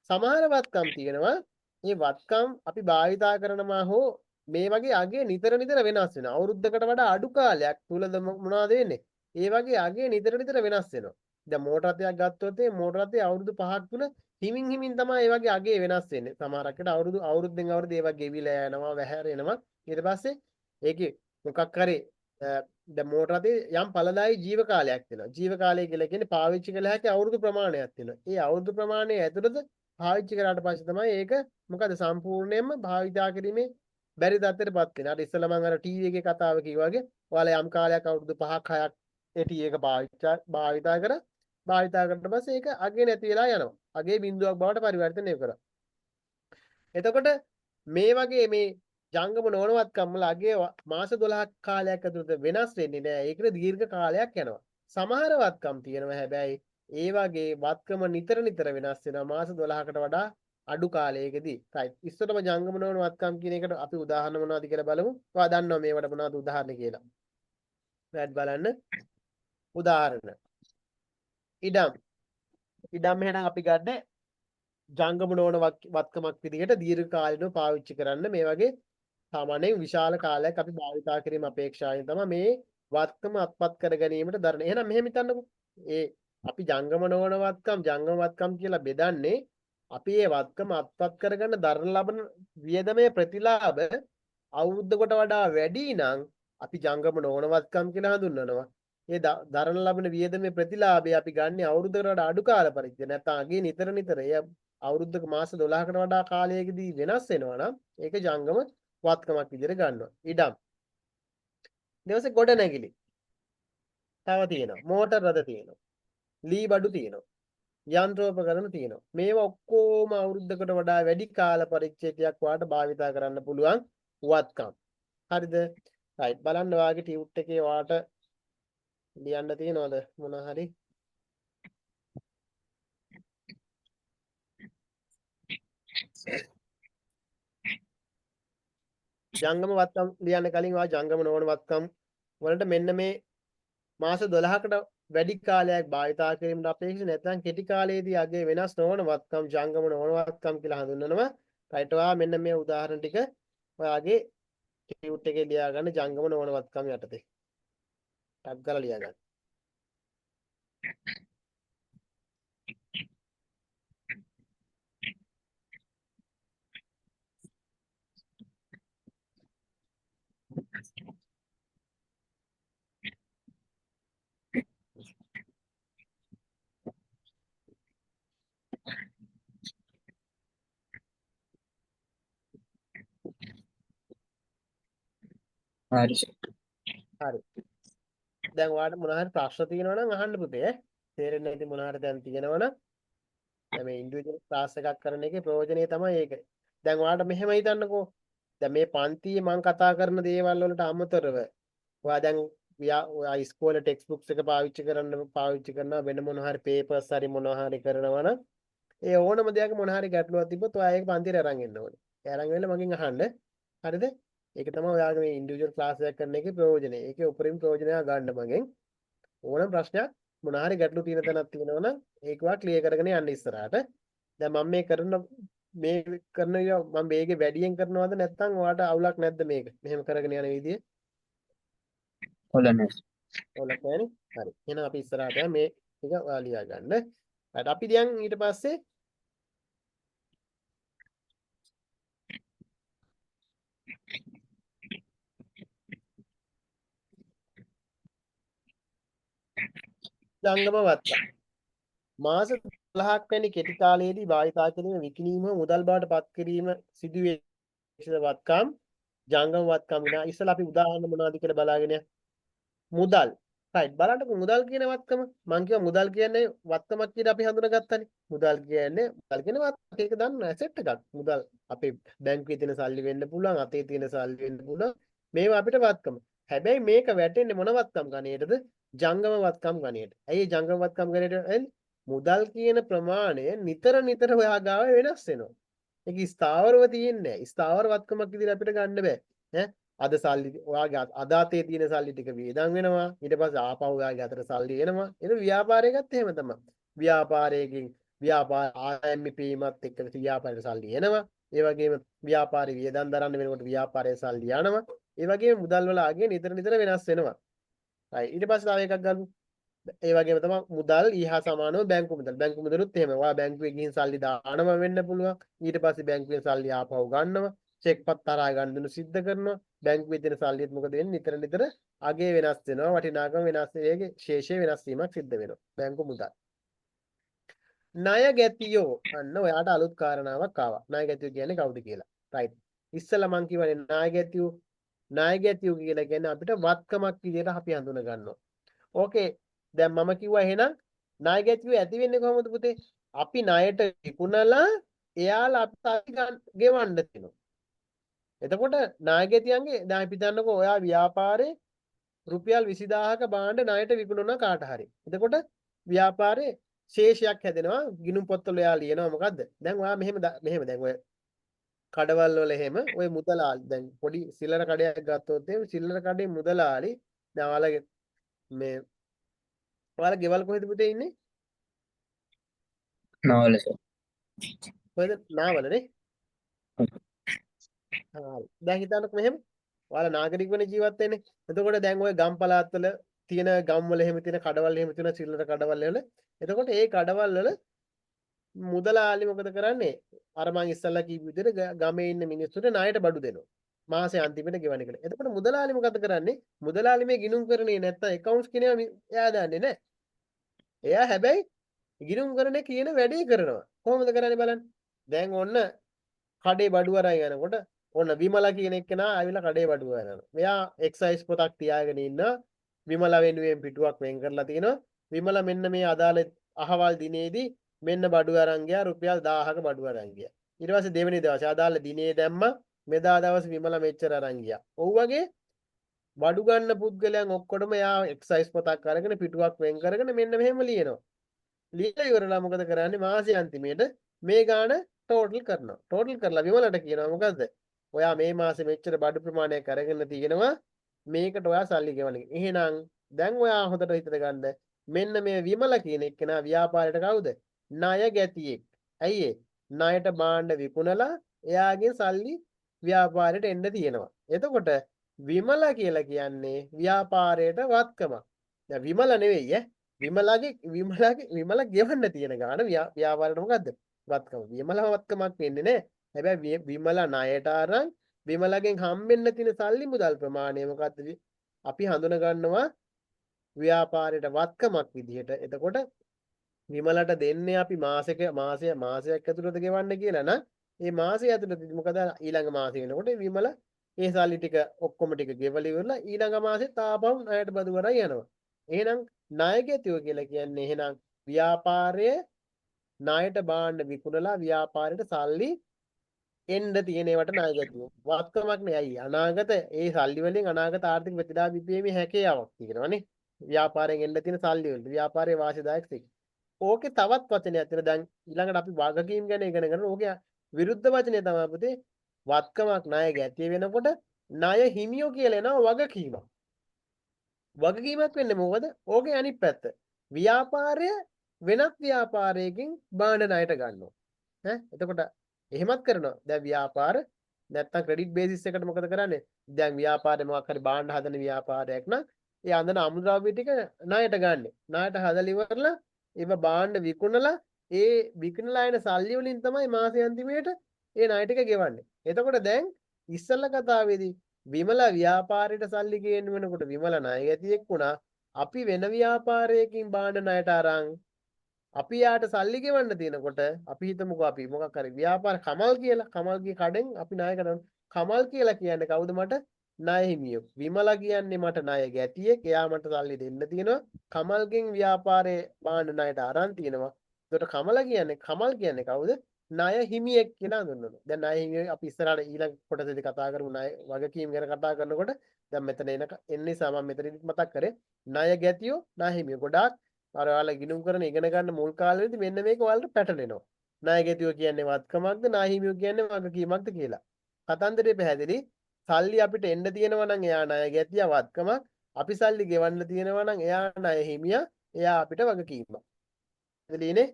සමහර වත්කම් තියෙනවා මේ වත්කම් අපි භාවිතා කරනවා හෝ මේ වගේ අගේ නිතර නිතර වෙනස් වෙනවා. අවුරුද්දකට වඩා අඩු කාලයක් තුලද මොනවද වෙන්නේ? ඒ වගේ අගේ නිතර නිතර වෙනස් වෙනවා. දැන් මෝටර රථයක් ගත්තොත් ඒ මෝටර රථයේ අවුරුදු 5ක් තුල හිමින් තමයි ඒ වගේ අගේ වෙනස් වෙන්නේ. සමහරකට අවුරුද්දෙන් අවුරුද්ද ඒවා ගෙවිලා යනවා, වැහැරෙනවා. ඊට පස්සේ ඒකේ මොකක් හරි දැන් මෝටර රථේ යම් ඵලදායී ජීව කාලයක් තියෙනවා. ජීව කාලය කියලා කියන්නේ පාවිච්චි කළ හැකි අවුරුදු ප්‍රමාණයක් තියෙනවා. ඒ අවුරුදු ප්‍රමාණය ඇතුළත පාවිච්චි කරාට පස්සේ තමයි ඒක මොකද සම්පූර්ණයෙන්ම භාවිතා කිරීමේ බැරි තත්ත්වයටපත් වෙනවා. අර ඉස්සෙල්ලා මම අර ටීවී එකේ කතාව කිව්වා වගේ ඔයාලා යම් කාලයක් අවුරුදු 5ක් 6ක් ඒ ටීවී එක භාවිතා කරාට පස්සේ ඒක අගේ නැති වෙලා යනවා. අගේ බිඳුවක් බවට පරිවර්තනය කරනවා. එතකොට මේ වගේ මේ ජංගම නොවනවත්කම් වල අගේ මාස 12ක් කාලයක් ඇතුළත වෙනස් වෙන්නේ නැහැ. ඒකට දීර්ඝ කාලයක් යනවා. සමහර වත්කම් තියෙනවා හැබැයි ඒ වගේ වත්කම නිතර වෙනස් වෙනවා මාස 12කට වඩා අඩු කාලයකදී. right. ඉස්සරම ජංගම නොවන වත්කම් කියන එකට අපි උදාහරණ මොනවද කියලා බලමු. ඔයා දන්නවා මේවට මොනවද උදාහරණ කියලා. right බලන්න. උදාහරණ. ඉඩම් එහෙනම් අපි ගන්න ජංගම නොවන වත්කමක් විදිහට දීර්ඝ කාලිනව පාවිච්චි කරන්න මේ වගේ සාමාන්‍යයෙන් විශාල කාලයක් අපි භාවිතා කිරීම අපේක්ෂාවෙන් තමයි මේ වත්කම අත්පත් කර ගැනීමට දරන. එහෙනම් මෙහෙම හිතන්නකෝ. ඒ අපි ජංගම නොවන වත්කම් කියලා බෙදන්නේ අපි මේ වත්කම අත්පත් කරගන්න දරන ලබන වියදමේ ප්‍රතිලාභ අවුරුද්දකට වඩා වැඩි නම් අපි ජංගම නොවන වත්කම් කියලා හඳුන්වනවා. ඒ දරන ලබන වියදමේ ප්‍රතිලාභය අපි ගන්න අවුරුද්දකට වඩා අඩු කාල පරිච්ඡේදය. නැත්නම් අගේ නිතර නිතර ඒ අවුරුද්දක මාස 12කට වඩා කාලයකදී වෙනස් වෙනවා නම් ඒක ජංගම වත්කමක් විදිහට ගන්නවා. ඉඩම්. ඊට පස්සේ ගොඩනැගිලි. තව තියෙනවා. මෝටර රථ තියෙනවා. ලී බඩු තියෙනවා. යන්ත්‍රෝපකරණ තියෙනවා. මේවා ඔක්කොම අවුරුද්දකට වඩා වැඩි කාල පරිච්ඡේදයක් වාට භාවිතා කරන්න පුළුවන් වත්කම්. හරිද? රයිට් බලන්න වාගේ ටියුට් එකේ වාට ලියන්න තියෙනවද මොන හරි? ජංගම වත්කම් ලියන්න කලින් වා ජංගම නොවන වත්කම් වලට මෙන්න මේ මාස 12කට වැඩි කාලයක් භාවිතා කිරීමට අපේක්ෂිත නැත්නම් කෙටි කාලයේදී අගේ වෙනස් නොවන වත්කම් ජංගම නොවන වත්කම් කියලා හඳුන්වනවා. රයිට් ඔයා මෙන්න මේ උදාහරණ ටික ඔයාගේ ටියුට් එකේ ලියා ගන්න ජංගම නොවන වත්කම් යටතේ. ටැග් කරලා ලියා ගන්න. හරි. හරි. දැන් ඔයාලට මොන හරි ප්‍රශ්න තියෙනවා නම් අහන්න පුතේ. තේරෙන්නේ නැති මොන හරි දැන් තියෙනවා නම් දැන් මේ ඉන්ඩිවිජුවල් ක්ලාස් එකක් කරන එකේ ප්‍රයෝජනය තමයි ඒක. දැන් ඔයාලට මෙහෙම හිතන්නකෝ. දැන් මේ පන්තියේ මම කතා කරන දේවල් වලට අමතරව ඔයා දැන් ඔයා ඉස්කෝලේ ටෙක්ස්ට් බුක්ස් එක පාවිච්චි කරනවා වෙන මොන හරි පේපර්ස් හරි මොනවා හරි කරනවා නම් ඒ ඕනම දෙයක මොන හරි ගැටලුවක් තිබ්බොත් ඔයා ඒක පන්තියට අරන් එන්න ඕනේ. ඒ අරන් වෙලා මගෙන් අහන්න. හරිද? ඒක තමයි ඔයාගේ මේ ඉන්ඩිවිජුවල් ක්ලාස් එකක් කරන එකේ ප්‍රයෝජනය. ඒකේ උපරිම ප්‍රයෝජනය ගන්න මගෙන්. ඕනම ප්‍රශ්නයක් මොන හරි ගැටලු තියෙන තැනක් තියෙනවා නම් ඒක වා ක්ලියර් කරගෙන යන්න ඉස්සරහට. දැන් මම මේ කරන මම මේකේ වැඩියෙන් කරනවද නැත්නම් ඔයාට අවුලක් නැද්ද මේක? මෙහෙම කරගෙන යන විදිය? හොලනස්. අවුලක් නැහැනේ. හරි. එහෙනම් අපි ඉස්සරහට මේ ටික ඔයා ලියා ගන්න. හරි අපි දැන් ඊට පස්සේ ජංගම වත්කම් මාස 12ක් වැනි කෙටි කාලයේදී භාවිතා කිරීම විකිණීම මුදල් බවට පත් කිරීම සිදුවේ වත්කම් ජංගම වත්කම් විනා ඉස්සලා අපි උදාහරණ මොනවද කියලා බලාගෙන මුදල් රයිට් බලන්නකො මුදල් කියන වත්කම මම කිව්වා මුදල් කියන්නේ වත්කමක් කියලා අපි හඳුනාගත්තානේ මුදල් කියන්නේ වත්කමක් ඒක දන්න ඇසෙට් එකක් මුදල් අපේ බැංකුවේ තියෙන සල්ලි වෙන්න පුළුවන් අතේ තියෙන සල්ලි වෙන්න පුළුවන් මේවා අපිට වත්කම හැබැයි මේක වැටෙන්නේ මොන වත්කම් ගණයටද ජංගම වත්කම් ගණයට ඇයි ජංගම වත්කම් ගණයට මුදල් කියන ප්‍රමාණය නිතර නිතර ඔයා ගාව වෙනස් වෙනවා. ඒක ස්ථාවරව තියෙන්නේ නැහැ. ස්ථාවර වත්කමක් විදිහට අපිට ගන්න බෑ. ඈ අද සල්ලි ඔයාගේ අද අතේ තියෙන සල්ලි ටික වේදම් වෙනවා. ඊට පස්සේ ආපහු ඔයාගේ අතට සල්ලි එනවා. ඒක ව්‍යාපාරයකත් එහෙම තමයි. ව්‍යාපාරයකින් ව්‍යාපාර ආයම්ම පීමත් එක්ක ව්‍යාපාරේ සල්ලි එනවා. ඒ වගේම ව්‍යාපාරي වියදම් දරන්න වෙනකොට ව්‍යාපාරයේ සල්ලි යනවා. ඒ වගේම මුදල් වල ආගේ නිතර නිතර වෙනස් වෙනවා. හරි ඊට පස්සේ තව එකක් ගන්න. ඒ වගේම තමයි මුදල් ඊහා සමානව බැංකු මුදල්. බැංකු මුදලුත් එහෙම. ඔයා බැංකුවේ ගිහින් සල්ලි දානවා වෙන්න පුළුවන්. ඊට පස්සේ බැංකුවෙන් සල්ලි ආපහු ගන්නවා. චෙක් පත් තරහා ගන්න දුන්නු සිද්ධ කරනවා. බැංකුවේ දෙන සල්ලිත් මොකද වෙන්නේ? නිතර නිතර අගේ වෙනස් වෙනවා. වටිනාකම වෙනස් වෙන්නේ ශේෂය වෙනස් වීමක් සිද්ධ වෙනවා. බැංකු මුදල්. ණය ගැතියෝ අන්න ඔයාට අලුත් කාරණාවක් ආවා. ණය ගැතියෝ කියන්නේ කවුද කියලා. රයිට්. ඉස්සෙල්ලා මං කියවනේ ණය ගැතියෝ කියලා කියන්නේ අපිට වත්කමක් විදිහට අපි හඳුන ගන්නවා. ඕකේ දැන් මම කිව්වා එහෙනම් ණය ගැතියෝ ඇති වෙන්නේ කොහොමද පුතේ? අපි ණයට විකුණලා එයාලා අපිට ගෙවන්න දෙනවා. එතකොට ණය ගැතියන්ගේ දැන් අපි දන්නකෝ ඔයා ව්‍යාපාරේ රුපියල් 20000ක භාණ්ඩ ණයට විකුණනවා කාට හරි. එතකොට ව්‍යාපාරේ ශේෂයක් හැදෙනවා. ගිණුම් පොත්වල එයා ලියනවා මොකද්ද? දැන් ඔයා මෙහෙම දැන් ඔය කඩවල් වල එහෙම ඔය මුදලාලි දැන් පොඩි සිල්ලර කඩයක් ගත්තොත් එහෙම සිල්ලර කඩේ මුදලාලි දැන් ඔයාලගේ මේ ඔයාලා ගෙවල් කොහෙද පුතේ ඉන්නේ? නවලස. කොහෙද? නාවලනේ. හරි. දැන් හිතන්නකෝ මෙහෙම. ඔයාලා නාගරික වෙන ජීවත් වෙන්නේ. එතකොට දැන් ওই ගම් පළාත් වල තියෙන ගම් වල එහෙම තියෙන කඩවල් එහෙම තියෙන සිල්ලර කඩවල් වල එතකොට ඒ කඩවල් වල මුදලාලි මොකද කරන්නේ? අර මං ඉස්සල්ලා කිව්ව විදිහට ගමේ ඉන්න මිනිස්සුන්ට ණයට බඩු දෙනවා. මාසේ අන්තිමට ගෙවන්න කියලා. එතකොට මුදලාලි මොකද කරන්නේ? මුදලාලි මේ ගිණුම් කරන්නේ නැත්තම් accounts කියනවා එයා දන්නේ නැහැ. එයා හැබැයි ගිණුම් කරන්නේ කියන වැඩේ කරනවා. කොහොමද කරන්නේ බලන්න. දැන් ඔන්න කඩේ බඩු අරන් යනකොට ඔන්න විමලා කියන එක්කෙනා ආවිලා කඩේ බඩුව අරනවා. මෙයා එක්සයිස් පොතක් තියාගෙන ඉන්නවා. විමලා වෙනුවෙන් පිටුවක් වෙන් කරලා තිනවා. විමලා මෙන්න මේ අදාළ අහවල් දිනේදී මෙන්න බඩු අරන් ගියා රුපියල් 1000ක බඩු අරන් ගියා. ඊට පස්සේ දෙවෙනි දවසේ අදාළ දිනේ දැම්මා. මෙදා දවස් විමලා මෙච්චර අරන් ගියා. ඔව් වගේ බඩු ගන්න පුද්ගලයන් ඔක්කොටම එයා එක්සයිස් පොතක් අරගෙන පිටුවක් වෙන් කරගෙන මෙන්න මෙහෙම ලියනවා. ලියලා ඉවරලා මොකද කරන්නේ මාසේ අන්තිමේට මේ ගාණ ටෝටල් කරනවා. ටෝටල් කරලා විමලට කියනවා මොකද්ද? ඔයා මේ මාසේ මෙච්චර බඩු ප්‍රමාණයක් අරගෙන තියෙනවා. මේකට ඔයා සල්ලි ගෙවන්න. එහෙනම් දැන් ඔයා හොඳට හිතට ගන්න. මෙන්න මේ විමල කියන එක්කෙනා ව්‍යාපාරයට කවුද? ණය ගැතියෙක්. ඇයි ඒ? ණයට භාණ්ඩ විකුණලා එයාගෙන් සල්ලි ව්‍යාපාරයට එන්න තියෙනවා. එතකොට විමල කියලා කියන්නේ ව්‍යාපාරයට වත්කමක්. දැන් විමල නෙවෙයි ඈ. විමල ගෙවන්න තියෙන ගාන ව්‍යාපාරයට මොකද්ද? වත්කම. විමල වත්කමක් වෙන්නේ නැහැ. හැබැයි විමල ණයට අරන් විමලගෙන් හම්බෙන්න තියෙන සල්ලි මුදල් ප්‍රමාණය මොකද්ද? අපි හඳුන ගන්නවා ව්‍යාපාරයට වත්කමක් විදිහට. එතකොට විමලට දෙන්නේ අපි මාසයක් ඇතුළත ගෙවන්න කියලා නම් ඒ මාසය ඇතුළත මොකද ඊළඟ මාසෙ වෙනකොට විමල ඒ සල්ලි ටික ඔක්කොම ටික ගෙවලා ඉවරලා ඊළඟ මාසෙත් ආපහු ණයට බදු කරන් යනවා. එහෙනම් ණයගැතියෝ කියලා කියන්නේ එහෙනම් ව්‍යාපාරයේ ණයට භාණ්ඩ විකුණලා ව්‍යාපාරයට සල්ලි එන්න තියෙන ඒවට ණයගැතියෝ. වත්කමක් නේ අයියා. අනාගත ඒ සල්ලි වලින් අනාගත ආර්ථික ප්‍රතිලාභ ඉපීමේ හැකියාවක් තියෙනවානේ. ව්‍යාපාරයෙන් එන්න තියෙන සල්ලි වලට ව්‍යාපාරයේ වාසිදායක සික්. ඕකේ තවත් වචනයක් තියෙනවා. දැන් ඊළඟට අපි වගකීම් ගැන ඉගෙන ගන්න. ඕකේ විරුද්ධ වචනේ තමයි පුතේ වත්කමක් ණයගැතිය වෙනකොට ණය හිමියෝ කියලා එනවා වගකීමක්. වගකීමක් වෙන්නේ මොකද? ඕකේ අනිත් පැත්ත. ව්‍යාපාරය වෙනත් ව්‍යාපාරයකින් භාණ්ඩ ණයට ගන්නවා. එතකොට එහෙමත් කරනවා. දැන් ව්‍යාපාර නැත්තම් ක්‍රෙඩිට් බේසිස් එකට මොකද කරන්නේ? දැන් ව්‍යාපාරේ මොකක් හරි භාණ්ඩ හදන ව්‍යාපාරයක් නම් ඒ අඳන අමුද්‍රව්‍ය ටික ණයට ගන්න. ණයට හදලා ඉවරලා ඒව භාණ්ඩ විකුණලා ඒ විකුණලා එන සල්ලි වලින් තමයි මාසෙ අන්තිමේට ඒ ණය ටික ගෙවන්නේ. එතකොට දැන් ඉස්සල්ලා කතාවේදී විමල ව්‍යාපාරයට සල්ලි ගේන්න වෙනකොට විමල ණයගැතියෙක් වුණා. අපි වෙන ව්‍යාපාරයකින් භාණ්ඩ ණයට අරන් අපි යාට සල්ලි ගෙවන්න තියෙනකොට අපි හිතමුකෝ අපි මොකක් හරි ව්‍යාපාර කමල් කියලා කමල්ගේ කඩෙන් අපි ණය ගන්න. කමල් කියලා කියන්නේ කවුද මට? ණය හිමියෝ. විමලා කියන්නේ මට ණය ගැතියෙක්. එයා මට සල්ලි දෙන්න තියෙනවා. කමල්ගෙන් ව්‍යාපාරේ භාණ්ඩ ණයට අරන් තියෙනවා. එතකොට කමල් කියන්නේ කවුද? ණය හිමියෙක් කියලා හඳුන්වනවා. දැන් ණය හිමියෝ අපි ඉස්සරහට ඊළඟ කොටසේදී කතා කරමු ණය වගකීම් ගැන කතා කරනකොට දැන් මෙතන එන්න නිසා මම මෙතනදිත් මතක් කරේ ණය ගැතියෝ ණය හිමියෝ ගොඩාක් අර ඔයාලා ගිණුම් කරන ඉගෙන ගන්න මුල් කාලෙදී මෙන්න මේක ඔයාලට පැටලෙනවා. ණයගැතියෝ කියන්නේ වත්කමක්ද ණය හිමියෝ කියන්නේ වගකීමක්ද කියලා. කතන්දරේ පැහැදිලි. සල්ලි අපිට එන්න තියෙනවා නම් එයා ණයගැතියා වත්කමක්. අපි සල්ලි ගෙවන්න තියෙනවා නම් එයා ණය හිමියා. එයා අපිට වගකීමක්. එතනනේ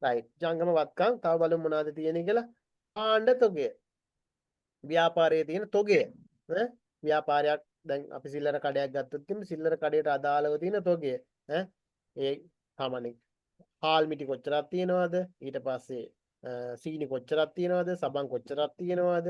රයිට්. ජංගම වත්කම් තව බලමු මොනවද තියෙන්නේ කියලා. භාණ්ඩ තොගය. ව්‍යාපාරයේ තියෙන තොගය. ව්‍යාපාරයක් දැන් අපි සිල්ලර කඩයක් ගත්තොත් සිල්ලර කඩේට අදාළව තියෙන තොගය. ඒ සාමාන්‍ය හාල් මිටි කොච්චරක් තියෙනවද ඊට පස්සේ සීනි කොච්චරක් තියෙනවද සබන් කොච්චරක් තියෙනවද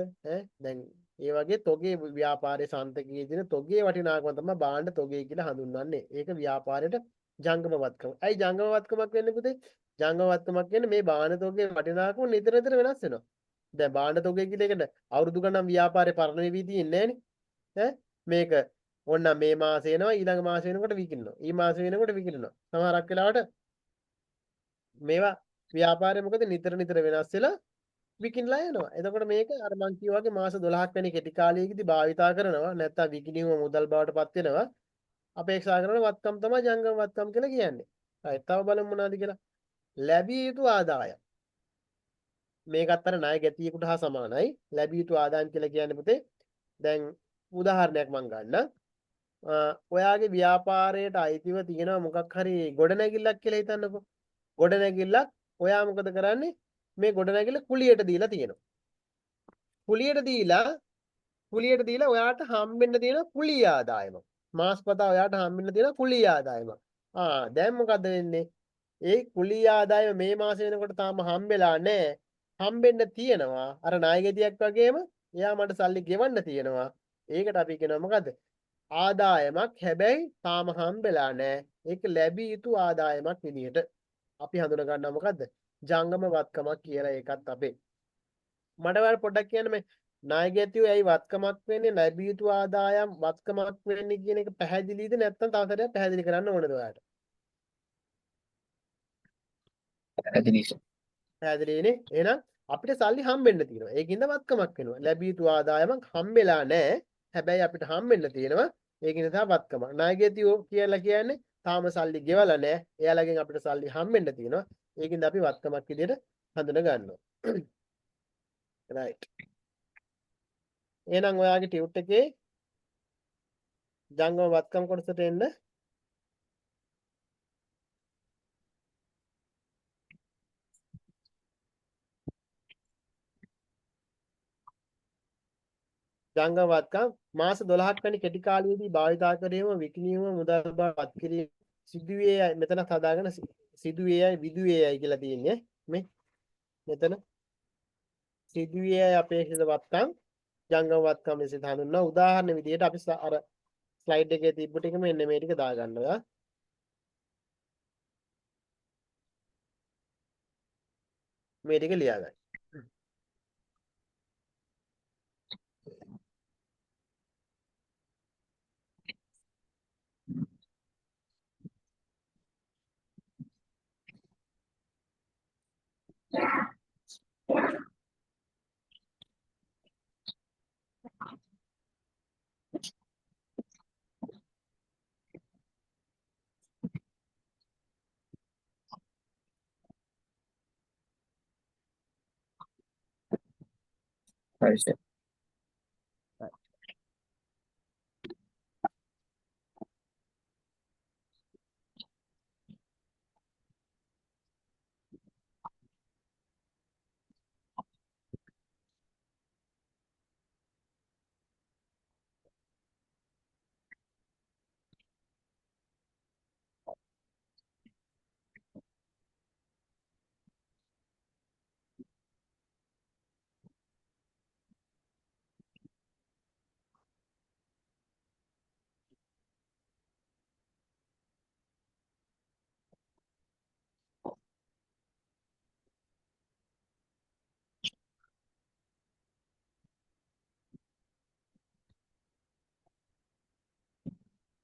දැන් ඒ වගේ තොගේ ව්‍යාපාරයේ සාන්තකයේ තියෙන තොගේ වටිනාකම තමයි භාණ්ඩ තොගේ කියලා හඳුන්වන්නේ. ඒක ව්‍යාපාරයට ජංගම වත්කම. ඇයි ජංගම වත්කමක් වෙන්නේ පුතේ? ජංගම වත්කමක් කියන්නේ මේ භාණ්ඩ තොගේ වටිනාකම නිතර නිතර වෙනස් වෙනවා. දැන් භාණ්ඩ තොගේ කියලා එකට අවුරුදු ගණන් ව්‍යාපාරේ පරණ වෙවි තියෙන්නේ නැහනේ. මේක ඔන්න මේ මාසේ එනවා ඊළඟ මාසේ වෙනකොට විකිනවා. ඊ මාසේ වෙනකොට විකිනවා. සමහරක් වෙලාවට මේවා ව්‍යාපාරය මොකද නිතර නිතර වෙනස් වෙලා විකිනලා යනවා. එතකොට මේක අර මං කිව්වා වගේ මාස 12ක් වැනි කෙටි කාලයකදී භාවිතා කරනවා. නැත්තම් විකිණීම මුදල් බවට පත් වෙනවා. අපේක්ෂා කරන වත්කම් තමයි ජංගම වත්කම් කියලා කියන්නේ. හරි. තව බලමු මොනවද කියලා. ලැබිය යුතු ආදායම්. මේකත් අර ණය ගැතියෙකුට හා සමානයි. ලැබිය යුතු ආදායම් කියලා කියන්නේ පුතේ දැන් උදාහරණයක් මං ගන්නම්. ඔයාගේ ව්‍යාපාරයට අයිතිව තියෙනවා මොකක් හරි ගොඩනැගිල්ලක් කියලා හිතන්නකෝ. ගොඩනැගිල්ලක් ඔයා මොකද කරන්නේ? මේ ගොඩනැගිල්ල කුලියට දීලා තියෙනවා. කුලියට දීලා ඔයාට හම්බෙන්න තියෙන කුලී ආදායම. මාස්පතා ඔයාට හම්බෙන්න තියෙන කුලී ආදායම. දැන් මොකද වෙන්නේ? ඒ කුලී ආදායම මේ මාසේ වෙනකොට තාම හම්බෙලා නැහැ. හම්බෙන්න තියෙනවා. අර ණයගැතියක් වගේම එයා මට සල්ලි ගෙවන්න තියෙනවා. ඒකට අපි කියනවා මොකද්ද? ආදායමක්. හැබැයි තාම හම්බෙලා නැහැ. ඒක ලැබිය යුතු ආදායමක් විදිහට අපි හඳුන ගන්නවා මොකද්ද? ජංගම වත්කමක් කියලා ඒකත් අපේ. මට ඔයාලා පොඩ්ඩක් කියන්න මේ ණයගැතියෝ ඇයි වත්කමක් වෙන්නේ ලැබිය යුතු ආදායම් වත්කමක් වෙන්නේ කියන එක පැහැදිලිද නැත්නම් තව සැරයක් පැහැදිලි කරන්න ඕනද ඔයාලට? පැහැදිලි. පැහැදිලිනේ. එහෙනම් අපිට සල්ලි හම්බෙන්න තියෙනවා. ඒකින්ද වත්කමක් වෙනවා. ලැබිය යුතු ආදායමක් හම්බෙලා නැහැ. හැබැයි අපිට හම්බෙන්න තියෙනවා. ඒකින්ද තමයි වත්කමක්. ණයගැතියෝ කියලා කියන්නේ තාම සල්ලි ගෙවලා නැහැ. එයාලගෙන් අපිට සල්ලි හම්බෙන්න තියෙනවා. ඒකින්ද අපි වත්කමක් විදිහට හඳුන ගන්නවා. right. එහෙනම් ඔයාගේ ටියුට් එකේ ජංගම වත්කම් කොටසට එන්න. ජංගම වත්කම් මාස 12ක් වැනි කෙටි කාලයේදී භාවිතා කිරීම විකිණීම මුදල් බවත් කිරීම සිදුවේ මෙතන හදාගෙන සිදුවේයි විදුවේයි කියලා තියෙන්නේ මේ මෙතන සිදුවේ අපේක්ෂිත වත්කම් ජංගම වත්කම් ලෙස හඳුන්වනවා. උදාහරණ විදිහට අපි අර ස්ලයිඩ් එකේ තිබ්බ ටික මෙන්න මේ ටික දාගන්නවා. මේ ටික ලියාගන්න. හරි සර්.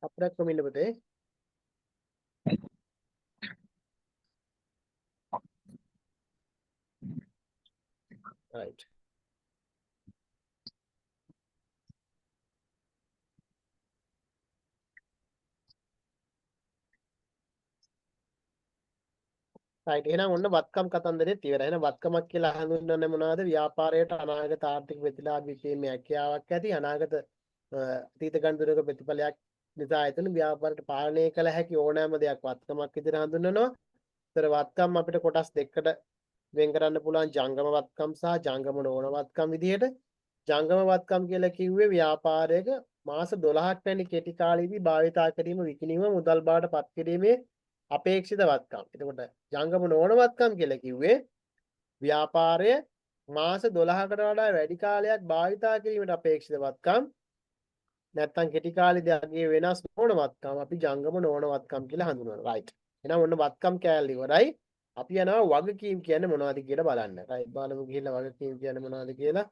අපිට කොමින්න පුතේ. right. right. එහෙනම් ඔන්න වත්කම් කතන්දරෙත් ඉවරයි. එහෙනම් වත්කමක් කියලා හඳුන්වන්නේ මොනවද? ව්‍යාපාරයට අනාගත ආර්ථික ප්‍රතිලාභ විශේෂීමේ හැකියාවක් ඇති අනාගත අතීත ගණන්තුරක ප්‍රතිඵලයක් නිසා එතන ව්‍යාපාරයට පාලනය කළ හැකි ඕනෑම දෙයක් වත්කමක් විදිහට හඳුන්වනවා. ඒතර වත්කම් අපිට කොටස් දෙකකට වෙන් කරන්න පුළුවන් ජංගම වත්කම් සහ ජංගම නොවන වත්කම් විදිහට. ජංගම වත්කම් කියලා කිව්වේ ව්‍යාපාරයක මාස 12ක් වැනි කෙටි කාලයේදී භාවිතා කිරීම විකිණීම මුදල් බවට පත් කිරීමේ අපේක්ෂිත වත්කම්. එතකොට ජංගම නොවන වත්කම් කියලා කිව්වේ ව්‍යාපාරය මාස 12කට වඩා වැඩි කාලයක් භාවිතා කිරීමට අපේක්ෂිත වත්කම් නැත්තම් කෙටි කාලෙදී වෙනස් නොවන වත්කම් අපි ජංගම නොවන වත්කම් කියලා හඳුන්වනවා. right. එහෙනම් ඔන්න වත්කම් කෑල්ල ඉවරයි. අපි යනවා වගකීම් කියන්නේ මොනවද කියලා බලන්න. right. බලමු ගිහිල්ලා වගකීම් කියන්නේ මොනවද කියලා.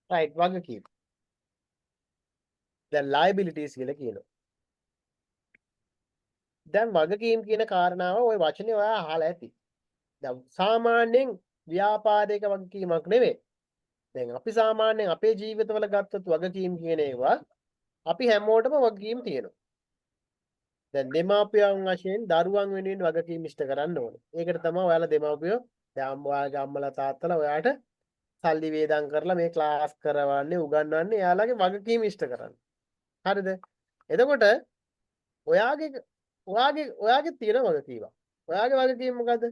right. වගකීම්. දැන් liabilities කියලා කියනවා. දැන් වගකීම් කියන කාරණාව ওই වචනේ ඔයා අහලා ඇති. දැන් සාමාන්‍යයෙන් ව්‍යාපාරික වගකීමක් නෙවෙයි. දැන් අපි සාමාන්‍යයෙන් අපේ ජීවිතවල ගත්තොත් වගකීම් කියන ඒවා අපි හැමෝටම වගකීම් තියෙනවා. දැන් දෙමාපියන් වශයෙන් දරුවන් වෙනුවෙන් වගකීම් ඉෂ්ට කරන්න ඕනේ. ඒකට තමයි ඔයාලා දෙමාපියෝ දැන් ඔයාගේ අම්මලා තාත්තලා ඔයාට සල්ලි වේදම් කරලා මේ ක්ලාස් කරවන්නේ උගන්වන්නේ එයාලගේ වගකීම් ඉෂ්ට කරන්න. හරිද? එතකොට ඔයාගේ තියෙන වගකීමක්. ඔයාගේ වගකීම මොකද්ද?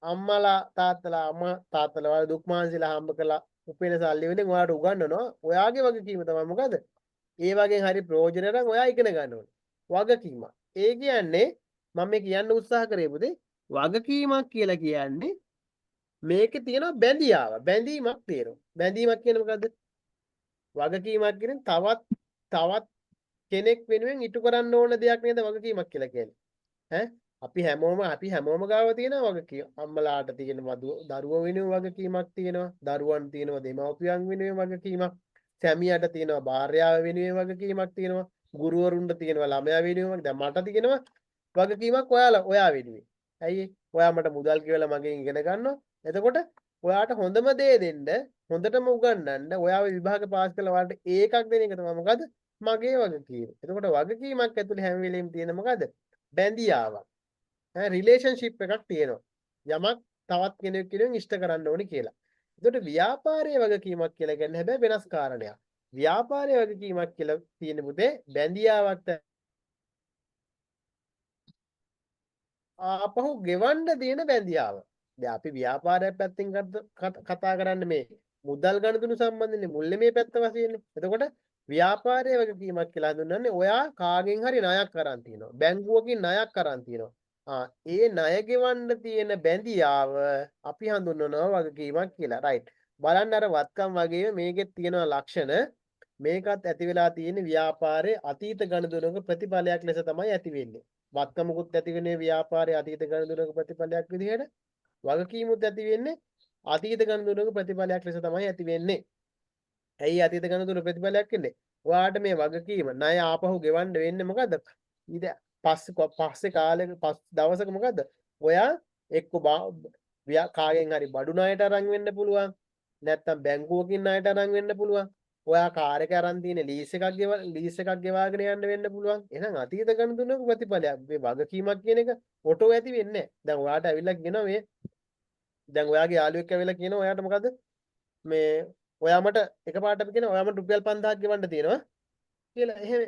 අම්මලා තාත්තලා අම්මා තාත්තලා වල දුක් මාන්සිලා හම්බ කළා උපේන සල්ලි වලින් ඔයාලට උගන්වනවා. ඔයාගේ වගකීම තමයි මොකද? ඒ වගේ හරි ප්‍රයෝජන නම් ඔයා ඉගෙන ගන්න ඕනේ. වගකීම. ඒ කියන්නේ මම මේ කියන්න උත්සාහ කරේ පුතේ වගකීමක් කියලා කියන්නේ මේකේ තියෙන බැඳියාව. බැඳීමක් තියෙනවා. බැඳීමක් කියන්නේ මොකද්ද? වගකීමක් කියන්නේ තවත් කෙනෙක් වෙනුවෙන් ඉටු කරන්න ඕන දෙයක් නේද වගකීමක් කියලා කියන්නේ. ඈ අපි හැමෝම ගාව තියෙනවා වගකීම. අම්මලාට තියෙනවා දරුවෝ වෙනුවෙන් වගකීමක් තියෙනවා. දරුවන් තියෙනවා දෙමව්පියන් වෙනුවෙන් වගකීමක්. සැමියාට තියෙනවා භාර්යාව වෙනුවෙන් වගකීමක් තියෙනවා. ගුරුවරුන්ට තියෙනවා ළමයා වෙනුවෙන්. දැන් මට තියෙනවා වගකීමක් ඔයා වෙනුවෙන්. ඇයි ඔයා මට මුදල් කියලා මගෙන් ඉගෙන ගන්නවා. එතකොට ඔයාට හොඳම දේ දෙන්න හොඳටම උගන්වන්න ඔයාව විභාග පාස් කළා ඔයාලට ඒකක් දෙන එක තමයි මොකද? මගේ වගකීම. එතකොට වගකීමක් ඇතුලේ හැම වෙලෙම තියෙන මොකද? බැඳියාවක්. රිලේෂන්ෂිප් එකක් තියෙනවා. යමක් තවත් කෙනෙක් කෙනෙකුන් ඉෂ්ට කරන්න ඕනි කියලා. එතකොට ව්‍යාපාරයේ වගකීමක් කියලා කියන්නේ හැබැයි වෙනස් කාරණයක්. ව්‍යාපාරයේ වගකීමක් කියලා තියෙන පුතේ බැඳියාවක් ආපහු ගෙවන්න තියෙන බැඳියාව. දැන් අපි ව්‍යාපාරයක් පැත්තෙන් කතා කරන්නේ මේ මුදල් ගනුදෙනු සම්බන්ධනේ මුල්ලේ මේ පැත්ත වශයෙන්නේ. එතකොට ව්‍යාපාරයේ වගකීමක් කියලා හඳුන්වන්නේ ඔයා කාගෙන් හරි ණයක් අරන් තිනවා. බැංකුවකින් ණයක් අරන් තිනවා. ඒ ණය ගෙවන්න තියෙන බැඳියාව අපි හඳුන්වනවා වගකීමක් කියලා. රයිට්. බලන්න අර වත්කම් වගේ මේකෙත් තියෙනවා ලක්ෂණ. මේකත් ඇති වෙලා තියෙන ව්‍යාපාරයේ අතීත ගනුදෙනුක ප්‍රතිඵලයක් ලෙස තමයි ඇති වෙන්නේ. වත්කමකුත් ඇති වෙන්නේ ව්‍යාපාරයේ අතීත ගනුදෙනුක ප්‍රතිඵලයක් විදිහට. වගකීමුත් ඇති වෙන්නේ අතීත ගනුදෙනුක ප්‍රතිඵලයක් ලෙස තමයි ඇති වෙන්නේ. ඇයි අතීත ගනුදෙනු ප්‍රතිඵලයක් වෙන්නේ? ඔයාට මේ වගකීම ණය ආපහු ගෙවන්න වෙන්නේ මොකද්ද? ඊට පස්සේ කාලෙක දවසක මොකද්ද? ඔයා එක්ක කාගෙන් හරි බඩු ණයට අරන් වෙන්න පුළුවන්. නැත්තම් බැංකුවකින් ණයට අරන් වෙන්න පුළුවන්. ඔයා කාර් එක අරන් තියෙන ලීස් එකක් ගෙවාගෙන යන්න වෙන්න පුළුවන්. එහෙනම් අතීත ගනුදෙනුක ප්‍රතිඵලයක්. මේ වගකීමක් කියන එක ඔටෝ ඇති වෙන්නේ නැහැ. දැන් ඔයාට ඇවිල්ලා කියනවා මේ දැන් ඔයාගේ යාළුවෙක් ඇවිල්ලා කියනවා ඔයාට මොකද්ද? මේ ඔයා මට එකපාරට අපි කියනවා ඔයා මට රුපියල් 5000ක් ගෙවන්න තියෙනවා කියලා. එහෙම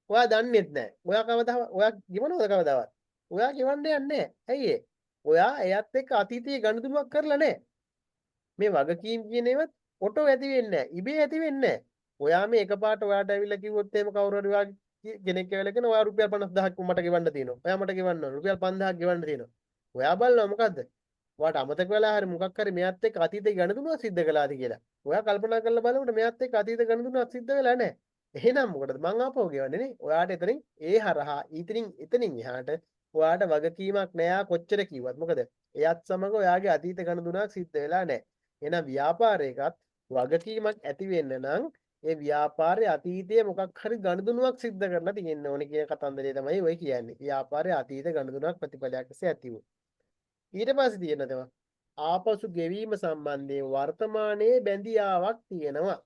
ඔයා දන්නේත් නැහැ. ඔයා ගෙවනවද කවදාවත්? ඔයා ගෙවන්න යන්නේ නැහැ. ඇයි ඒ? ඔයා එයත් එක්ක අතීතයේ ගනුදෙනුවක් කරලා නැහැ. මේ වගකීම් කියන ඒවත් ඔටෝ ඇති වෙන්නේ නැහැ. ඉබේ ඇති වෙන්නේ නැහැ. ඔයා මේ එකපාරට ඔයාට ඇවිල්ලා කිව්වොත් එහෙම කවුරු හරි ඔයා කෙනෙක් ඇවිල්ලා කියනවා ඔයා රුපියල් 50000ක් මට ගෙවන්න තියෙනවා. ඔයා මට ගෙවන්න ඕන. රුපියල් 5000ක් ගෙවන්න තියෙනවා. ඔයා බලනවා මොකද්ද? ඔයාට අමතක වෙලා හරි මොකක් හරි මෙයාත් එක්ක අතීතේ ගනුදෙනුවක් සිද්ධ කළාද කියලා. ඔයා කල්පනා කරලා බලනකොට මෙයාත් එක්ක අතීත ගනුදෙනුවක් සිද්ධ වෙලා නැහැ. එහෙනම් මොකටද මං ආපහු ගෙවන්නේ නේ? ඔයාට එතනින් ඒ හරහා එතනින් එහාට ඔයාට වගකීමක් නෑ කොච්චර කිව්වත්. මොකද එයත් සමග ඔයාගේ අතීත ගනුදෙනුවක් සිද්ධ වෙලා නැහැ. එහෙනම් ව්‍යාපාරයකත් වගකීමක් ඇති වෙන්න නම් ඒ ව්‍යාපාරයේ අතීතයේ මොකක් හරි ගනුදෙනුවක් සිද්ධ කරලා තියෙන්න ඕනේ කියන කතන්දරය තමයි ඔය කියන්නේ. ව්යාපාරයේ අතීත ගනුදෙනුවක් ප්‍රතිඵලයක් ලෙස ඇති වුණා. ඊට පස්සේ තියෙනවා ආපසු ගෙවීම සම්බන්ධයෙන් වර්තමානයේ බැඳියාවක් තියෙනවා.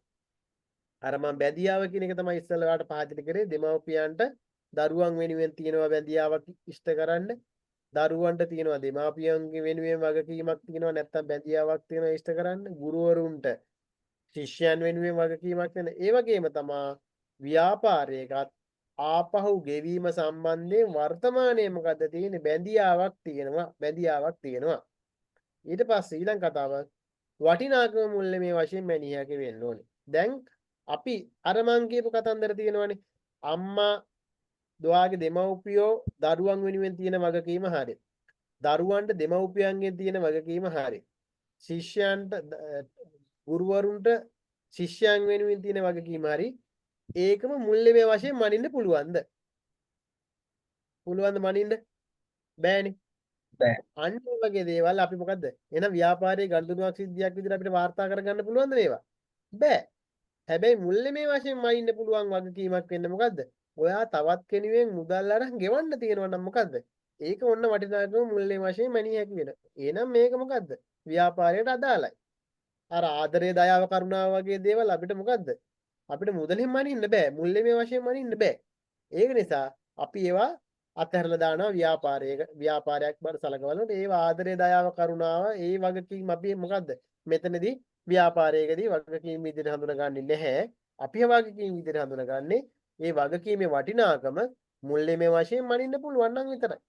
අර මම බැඳියාව කියන එක තමයි ඉස්සෙල්ලාට පහදලා කරේ දෙමව්පියන්ට දරුවන් වෙනුවෙන් තියෙනවා බැඳියාවක් ඉෂ්ට කරන්න. දරුවන්ට තියෙනවා දෙමාපියන්ගේ වෙනුවෙන් වගකීමක් තියෙනවා නැත්නම් බැඳියාවක් තියෙනවා ඉෂ්ට කරන්න. ගුරුවරුන්ට ශිෂ්‍යයන් වෙනුවෙන් වගකීමක් තියෙන. ඒ වගේම තමයි ව්‍යාපාරයකත් ආපහු ගෙවීම සම්බන්ධයෙන් වර්තමානයේ මොකද්ද තියෙන්නේ බැඳියාවක් තියෙනවා. ඊට පස්සේ ඊළඟ කතාව වටිනාකම මුල්ලේ මේ වශයෙන් මැනියක වෙන්න ඕනේ. දැන් අපි අර මං කියපු කතන්දර තියෙනවානේ අම්මා දුවාගේ දෙමව්පියෝ දරුවන් වෙනුවෙන් තියෙන වගකීම හරියි. දරුවන්ට දෙමව්පියන්ගෙන් තියෙන වගකීම හරියි. ශිෂ්‍යයන්ට ගුරුවරුන්ට ශිෂ්‍යයන් වෙනුවෙන් තියෙන වගකීම හරියි. ඒකම මුල්ලේ මේ වශයෙන් මනින්න පුළුවන්ද? පුළුවන්ද මනින්න? බෑනේ. බෑ. අන්න ඒ වගේ දේවල් අපි මොකද්ද? එහෙනම් ව්‍යාපාරයේ ගනුදෙනුවක් සිද්ධියක් විදිහට අපිට වාර්තා කරගන්න පුළුවන්ද මේවා? බෑ. හැබැයි මුල්ලේ මේ වශයෙන් මනින්න පුළුවන් වගකීමක් වෙන්නේ මොකද්ද? ඔයා තවත් කෙනෙකුෙන් මුදල් අරන් ගෙවන්න තියෙනවා නම් මොකද්ද? ඒක ඔන්න වටිනාකම මුල්ලේ වශයෙන් මනිය හැකි වෙන. එහෙනම් මේක මොකද්ද? ව්‍යාපාරයට අදාළයි. අර ආදරය දයාව කරුණාව වගේ දේවල් අපිට මොකද්ද? අපිට මුදලින් මනින්න බෑ. මුල්ලේ මේ වශයෙන් මනින්න බෑ. ඒක නිසා අපි ඒවා අතහැරලා දානවා ව්‍යාපාරයක් බර සලකවලට ඒ ආදරය දයාව කරුණාව ඒ වගකීම් අපි මොකද්ද මෙතනදී ව්‍යාපාරයකදී වගකීම් විදිහට හඳුනගන්නේ නැහැ. අපි වගකීම් විදිහට හඳුනගන්නේ ඒ වගකීමේ වටිනාකම මුල්ලේ මේ වශයෙන් මනින්න පුළුවන් නම් විතරයි.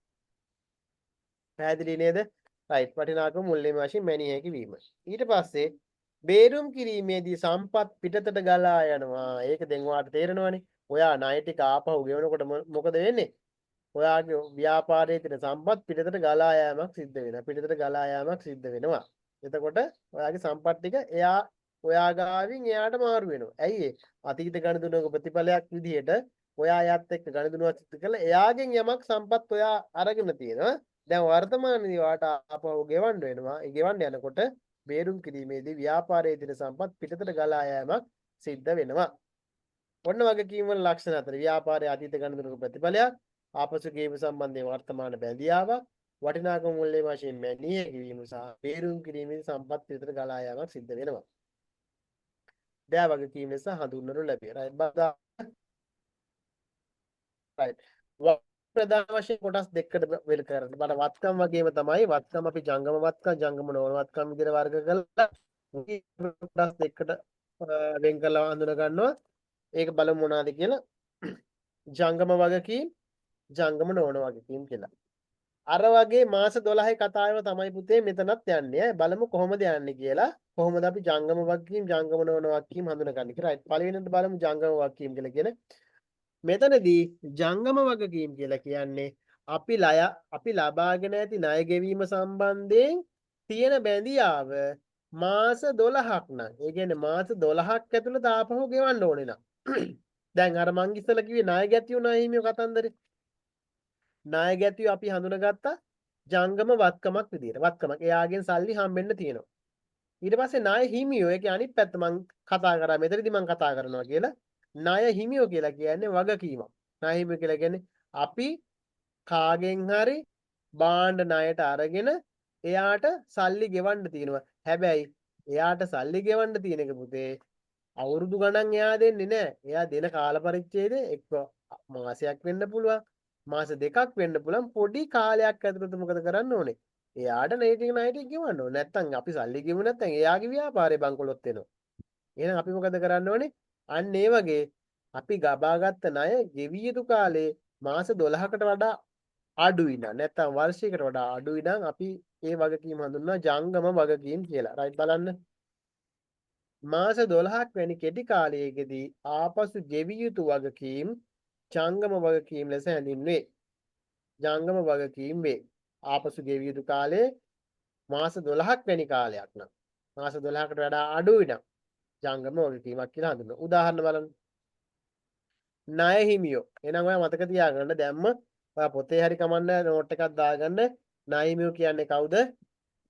පැහැදිලි නේද? රයිට් වටිනාකම මුල්‍යම වශයෙන් මැනිය හැකි වීම. ඊට පස්සේ බේරුම් කිරීමේදී සම්පත් පිටතට ගලා යනවා. ඒක දැන් ඔයාලට තේරෙනවනේ. ඔයා ණය ටික ආපහු ගෙවනකොට මොකද වෙන්නේ? ඔයාගේ ව්‍යාපාරයේ තියෙන සම්පත් පිටතට ගලා යාමක් සිද්ධ වෙනවා. පිටතට ගලා යාමක් සිද්ධ වෙනවා. එතකොට ඔයාගේ සම්පත් ටික ඔයා ගාවින් එයාට මාරු වෙනවා. ඇයි ඒ? අතීත ගනුදෙනුවක ප්‍රතිඵලයක් විදිහට ඔයා එයාත් එක්ක ගනුදෙනුවක් සිදු කළා. එයාගෙන් යමක් සම්පත් ඔයා අරගෙන තියෙනවා. දැන් වර්තමානයේදී ඔයාට ආපහු ගෙවන්න වෙනවා. ඒ ගෙවන්න යනකොට බේරුම් කිරීමේදී ව්‍යාපාරයේ තියෙන සම්පත් පිටතට ගලා යාමක් සිද්ධ වෙනවා. ඔන්න වගකීම් වල ලක්ෂණ අතර ව්‍යාපාරයේ අතීත ගනුදෙනුවක ප්‍රතිඵලයක්, ආපසු ගේම සම්බන්ධයෙන් වර්තමාන බැඳියාවක්, වටිනාකම මුල්‍ය වශයෙන් මැනිය කිරීම සහ බේරුම් කිරීමේදී සම්පත් පිටතට ගලා යාමක් සිද්ධ වෙනවා. දැන් වගකීම් ලෙස හඳුන්වනු ලැබේ. රයිට් බදා රයිට්. ප්‍රධාන වශයෙන් කොටස් දෙකකට වෙන් කරන්න. බඩ වත්කම් වගේම තමයි වත්කම් අපි ජංගම වත්කම් ජංගම නොවන වත්කම් විදිහට වර්ග කළා. කොටස් දෙකකට වෙන් කරලා හඳුනා ගන්නවා. ඒක බලමු මොනවාද කියලා. ජංගම වගකීම් ජංගම නොවන වගකීම් කියලා. අර වගේ මාස 12 කතාව තමයි පුතේ මෙතනත් යන්නේ. බලමු කොහොමද යන්නේ කියලා. කොහොමද අපි ජංගම වගකීම් ජංගම නොවන වගකීම් හඳුනගන්නේ කියලා. රයිට්. පළවෙනිට බලමු ජංගම වගකීම් කියලා කියන්නේ. මෙතනදී ජංගම වගකීම් කියලා කියන්නේ අපි ලබාගෙන ඇති ණය ගෙවීම සම්බන්ධයෙන් තියෙන බැඳියාව මාස 12ක් නම් ඒ කියන්නේ මාස 12ක් ඇතුළත ආපහු ගෙවන්න ඕනේ නම් දැන් අර මං ඉස්සෙල්ලා කිව්වේ ණය ගැතියු ණය හිමියෝ කතන්දරේ ණය ගැතියු අපි හඳුනගත්තා ජංගම වත්කමක් විදියට වත්කමක් එයාගෙන් සල්ලි හම්බෙන්න තියෙනවා ඊට පස්සේ ණය හිමියෝ ඒකේ අනිත් පැත්ත මං කතා කරා මෙතනදී මං කතා කරනවා කියලා ණය හිමියෝ කියලා කියන්නේ වගකීමක්. ණය හිමියෝ කියලා කියන්නේ අපි කාගෙන් හරි බාණ්ඩ ණයට අරගෙන එයාට සල්ලි ගෙවන්න තියෙනවා. හැබැයි එයාට සල්ලි ගෙවන්න තියෙන එක පුතේ අවුරුදු ගණන් එයා දෙන්නේ නැහැ. එයා දෙන කාල පරිච්ඡේදය එක්ක මාසයක් වෙන්න පුළුවන්. මාස දෙකක් වෙන්න පුළුවන්. පොඩි කාලයක් ඇතුළත මොකද කරන්න ඕනේ? එයාට ණයට ගෙවන්න ඕනේ. නැත්තම් අපි සල්ලි ගෙවු නැත්තම් එයාගේ ව්‍යාපාරේ බංකොලොත් වෙනවා. එහෙනම් අපි මොකද කරන්න ඕනේ? අන්න ඒ වගේ අපි ගබාගත්ත ණය ගෙවිය යුතු කාලේ මාස 12කට වඩා අඩුයි නම් නැත්නම් වර්ෂයකට වඩා අඩුයි නම් අපි ඒ වගකීම හඳුන්වනවා ජංගම වගකීම් කියලා. රයිට් බලන්න. මාස 12ක් වැනි කෙටි කාලයකදී ආපසු ගෙවිය යුතු වගකීම් ජංගම වගකීම් ලෙස හැඳින්වේ. ජංගම වගකීම් වේ. ආපසු ගෙවිය යුතු කාලේ මාස 12ක් වැනි කාලයක් නම් මාස 12කට වඩා අඩුයි නම් ජංගම වගකීමක් කියලා හඳුන්වනවා. උදාහරණ බලන්න. ණය හිමියෝ. එහෙනම් ඔයා මතක තියාගන්න දැම්ම ඔයා පොතේ හරි කමන්න නෝට් එකක් දාගන්න ණය හිමියෝ කියන්නේ කවුද?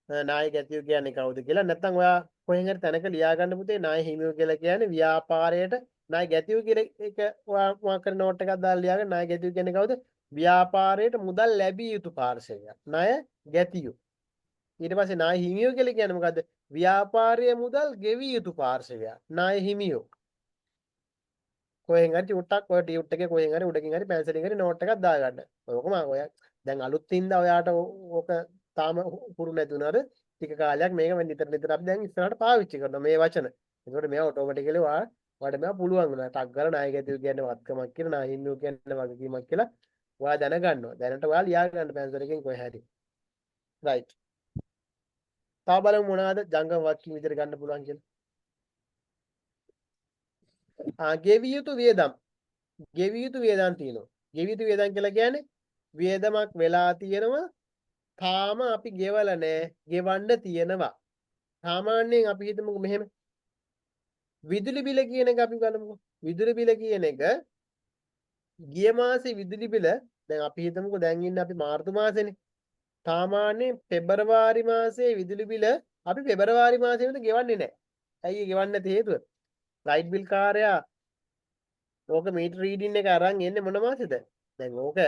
ණය ගැතියෝ කියන්නේ කවුද කියලා. නැත්නම් ඔයා කොහෙන් හරි තැනක ලියාගන්න පුතේ ණය හිමියෝ කියලා කියන්නේ ව්‍යාපාරයට ණය ගැතියෝ කියන එක ඔයා මොකක් කර නෝට් එකක් දාලා ලියාගන්න ණය ගැතියෝ කියන්නේ කවුද? ව්‍යාපාරයට මුදල් ලැබිය යුතු පාර්ශවයක්. ණය ගැතියෝ. ඊට පස්සේ ණය හිමියෝ කියලා කියන්නේ මොකද්ද? ව්‍යාපාරයේ මුදල් ගෙවිය යුතු පාර්ශවයක්. ණය හිමියෝ. කොහෙන් හරි ටියුට්ටක් ඔය ටියුට් එකේ කොහෙන් හරි උඩකින් හරි පැන්සලෙන් හරි නෝට් එකක් දාගන්න. ඔයකම ඔය දැන් අලුත් ඉඳලා ඔයාට ඕක තාම පුරු නැති වුණාද? ටික කාලයක් මේක නිතර නිතර අපි දැන් ඉස්සරහට පාවිච්චි කරනවා මේ වචන. ඒකට මේවා ඔටෝමැටිකලි ඔයාලට මේවා පුළුවන් වෙනවා. ටක් ගාලා ණය ගැතියෝ කියන්නේ වත්කමක් කියලා ණය හිමියෝ කියන්නේ වගකීමක් කියලා ඔයා දැනගන්නවා. දැනට ඔයා ලියා ගන්න පැන්සලකින් කොහේ හරි. රයිට්. තා බලමු මොනවාද ජංගම වගකීම් විදිහට ගන්න පුළුවන් කියලා. ගෙවිය යුතු වියදම් ගෙවිය යුතු වියදම් තියෙනවා. ගෙවිය යුතු වියදම් කියලා කියන්නේ වියදමක් වෙලා තියෙනවා තාම අපි ගෙවලා නැහැ ගෙවන්න තියෙනවා. සාමාන්‍යයෙන් අපි හිතමුකෝ මෙහෙම විදුලි බිල කියන එක අපි ගන්නමුකෝ. විදුලි බිල කියන එක ගිය මාසේ විදුලි බිල දැන් අපි හිතමුකෝ දැන් ඉන්නේ අපි මාර්තු මාසෙනේ. සාමාන්‍යයෙන් පෙබරවාරි මාසයේ විදුලි බිල අපි පෙබරවාරි මාසෙ වෙනද ගෙවන්නේ නැහැ. ඇයි ගෙවන්නේ නැති හේතුව? ලයිට් බිල් කාර්යයා ඕක මීටර් රීඩින් එක අරන් එන්නේ මොන මාසෙද? දැන් ඕක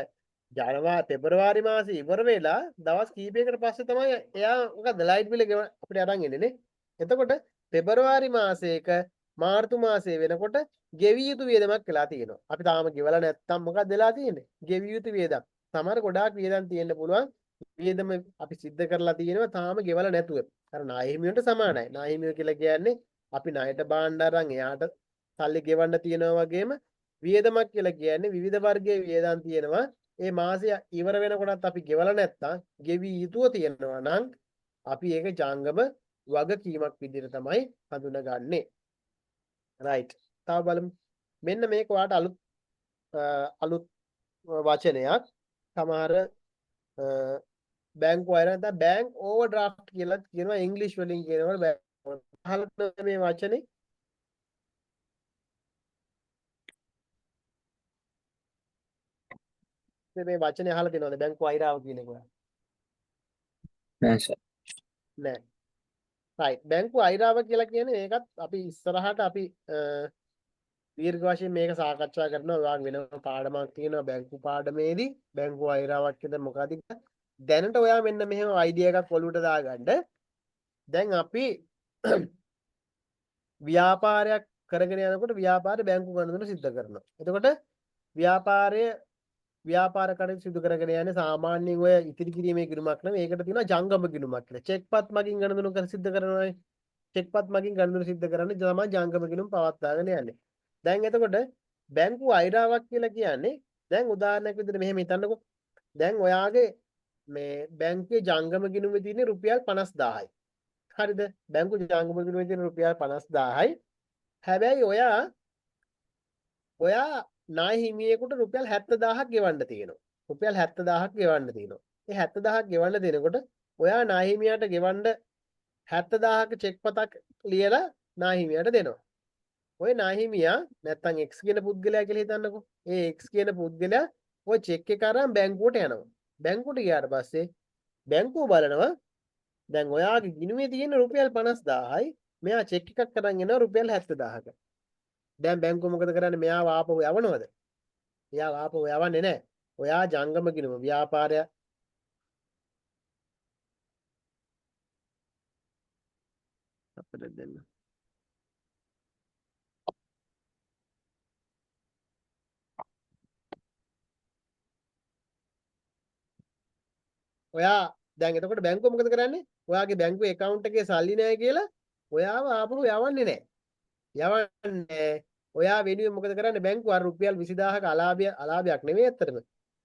පෙබරවාරි මාසේ ඉවර වෙලා දවස් කීපයකට පස්සේ තමයි එයා මොකද ලයිට් බිල අපිට අරන් එන්නේ නේ. එතකොට පෙබරවාරි මාසයක මාර්තු මාසයේ වෙනකොට ගෙවිය යුතු වියදමක් වෙලා තියෙනවා. අපි තාම ගෙවලා නැත්තම් මොකක්ද වෙලා තියෙන්නේ? ගෙවිය යුතු වියදම්. සමහර ගොඩාක් වියදම් තියෙන්න පුළුවන්. වියදම අපි සිද්ධ කරලා තියෙනවා තාම ගෙවලා නැතුව. අර ණය හිමියන්ට සමානයි. ණය හිමියෝ කියලා කියන්නේ අපි ණයට බාණ්ඩ අරන් එයාට සල්ලි ගෙවන්න තියෙනවා වගේම වියදමක් කියලා කියන්නේ විවිධ වර්ගයේ වියදම් තියෙනවා ඒ මාසය ඉවර වෙනකොටත් අපි ගෙවලා නැත්තම් ගෙවි යුතුව තියෙනවා නම් අපි ඒක ජංගම වගකීමක් විදිහට තමයි හඳුනගන්නේ. right. තව බලමු. මෙන්න මේක ඔයාලට අලුත් වචනයක්. සමහර බැංකු අය නැත්නම් බැංක් ඕවර්ඩ්‍රාෆ්ට් කියලා කියනවා ඉංග්‍රීසි වලින් කියනවා. අහලා මේ වචනේ මේ වචනේ අහලා තියෙනවද බැංකු අයිරාව කියන එක? නෑ සර්. නෑ. right. බැංකු අයිරාව කියලා කියන්නේ ඒකත් අපි ඉස්සරහට අපි දීර්ඝ වශයෙන් මේක සාකච්ඡා කරනවා. ඔයාගේ වෙනම පාඩමක් තියෙනවා බැංකු පාඩමේදී. බැංකු අයිරාවක් කියන්නේ මොකක්ද කියලා. දැනට ඔයා මෙන්න මෙහෙම අයිඩියා එකක් ඔලුවට දාගන්න. දැන් අපි ව්‍යාපාරයක් කරගෙන යනකොට ව්‍යාපාර බැංකු ගණන් සිද්ධ කරනවා. එතකොට ව්‍යාපාර කටයුතු සිදු කරගෙන යන්නේ සාමාන්‍යයෙන් ඔය ඉතිරි කිරීමේ ගිණුමක් නෙවෙයි. ඒකට තියෙනවා ජංගම ගිණුමක් කියලා. චෙක්පත් මගින් ගණන් කර සිද්ධ කරනවානේ. චෙක්පත් මගින් ගණන් සිද්ධ කරන්නේ තමයි ජංගම ගිණුම පවත්වාගෙන යන්නේ. දැන් එතකොට බැංකු අයිරාවක් කියලා කියන්නේ දැන් උදාහරණයක් විදිහට මෙහෙම හිතන්නකෝ. දැන් ඔයාගේ මේ බැංකුවේ ජංගම ගිණුමේ තියෙන රුපියල් 50000යි. හරිද? බැංකු ජංගම ගිණුමේ තියෙන රුපියල් 50000යි. හැබැයි ඔයා ණය හිමියෙකුට රුපියල් 70000ක් ගෙවන්න තියෙනවා. රුපියල් 70000ක් ගෙවන්න තියෙනවා. ඒ 70000ක් ගෙවන්න දෙනකොට ඔයා ණය හිමියාට ගෙවන්න 70000ක චෙක් පතක් ලියලා ණය හිමියාට දෙනවා. ඔය ණය හිමියා නැත්තම් X කියන පුද්ගලයා කියලා හිතන්නකෝ. ඒ X කියන පුද්ගලයා ඔය චෙක් එක අරන් බැංකුවට යනවා. බැංකුවට ගියාට පස්සේ බැංකුව බලනවා දැන් ඔයාගේ ගිණුමේ තියෙන රුපියල් 50000යි මෙයා චෙක් එකක් අරන් එනවා රුපියල් 70000ක. දැන් බැංකුව මොකද කරන්නේ? මෙයාව ආපහු යවනවද? එයාව ආපහු යවන්නේ නැහැ. ඔයා ජංගම ගිණුම ව්‍යාපාරය අපිට දෙන්න. ඔයා දැන් එතකොට බැංකුව මොකද කරන්නේ? ඔයාගේ බැංකුවේ account එකේ සල්ලි නැහැ කියලා ඔයාව ආපහු යවන්නේ නැහැ. යවන්නේ ඔයා වෙනුවෙන් මොකද කරන්නේ? බැංකුව අර රුපියල් 20000ක අලාභයක් නෙමෙයි ඇත්තටම.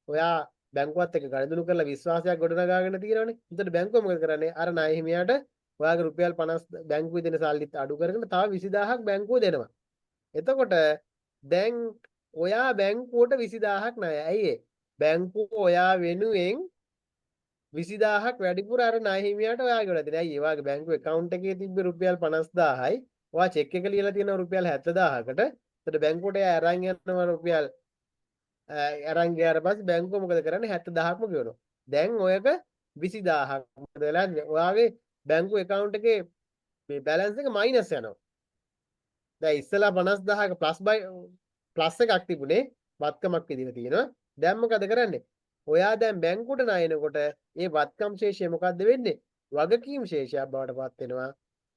ඔයා බැංකුවත් එක්ක ගනුදෙනු කරලා විශ්වාසයක් ගොඩනගාගෙන තියෙනවනේ. එතකොට බැංකුව මොකද කරන්නේ? අර ණය හිමියාට ඔයාගේ රුපියල් 50 බැංකුවේ දෙන සල්ලිත් අඩු කරගෙන තව 20000ක් බැංකුව දෙනවා. එතකොට දැන් ඔයා බැංකුවට 20000ක් ණය. ඇයි ඒ? බැංකුව ඔයා වෙනුවෙන් 20000ක් වැඩිපුර අර ණය හිමියාට ඔයා ගෙවලා දෙනවා. ඇයි ඒ වාගේ බැංකුවේ account එකේ තිබ්බ රුපියල් 50000යි ඔයා චෙක් එක ලියලා තියෙනවා රුපියල් 70000කට. එතකොට බැංකුවට එයා අරන් යනවා රුපියල් අරන් ගියාට පස්සේ බැංකුව මොකද කරන්නේ? 70000ක්ම ගෙවනවා. දැන් ඔයක 20000ක් මොකද වෙලාද? ඔයාගේ බැංකු account එකේ මේ බැලන්ස් එක මයිනස් යනවා. දැන් ඉස්සලා 50000ක ප්ලස් එකක් තිබුණේ වත්කමක් විදිහට තියෙනවා. දැන් මොකද කරන්නේ? ඔයා දැන් බැංකුවට ණයනකොට ඒ වත්කම් ශේෂය මොකද්ද වෙන්නේ? වගකීම් ශේෂයක් බවට පත් වෙනවා.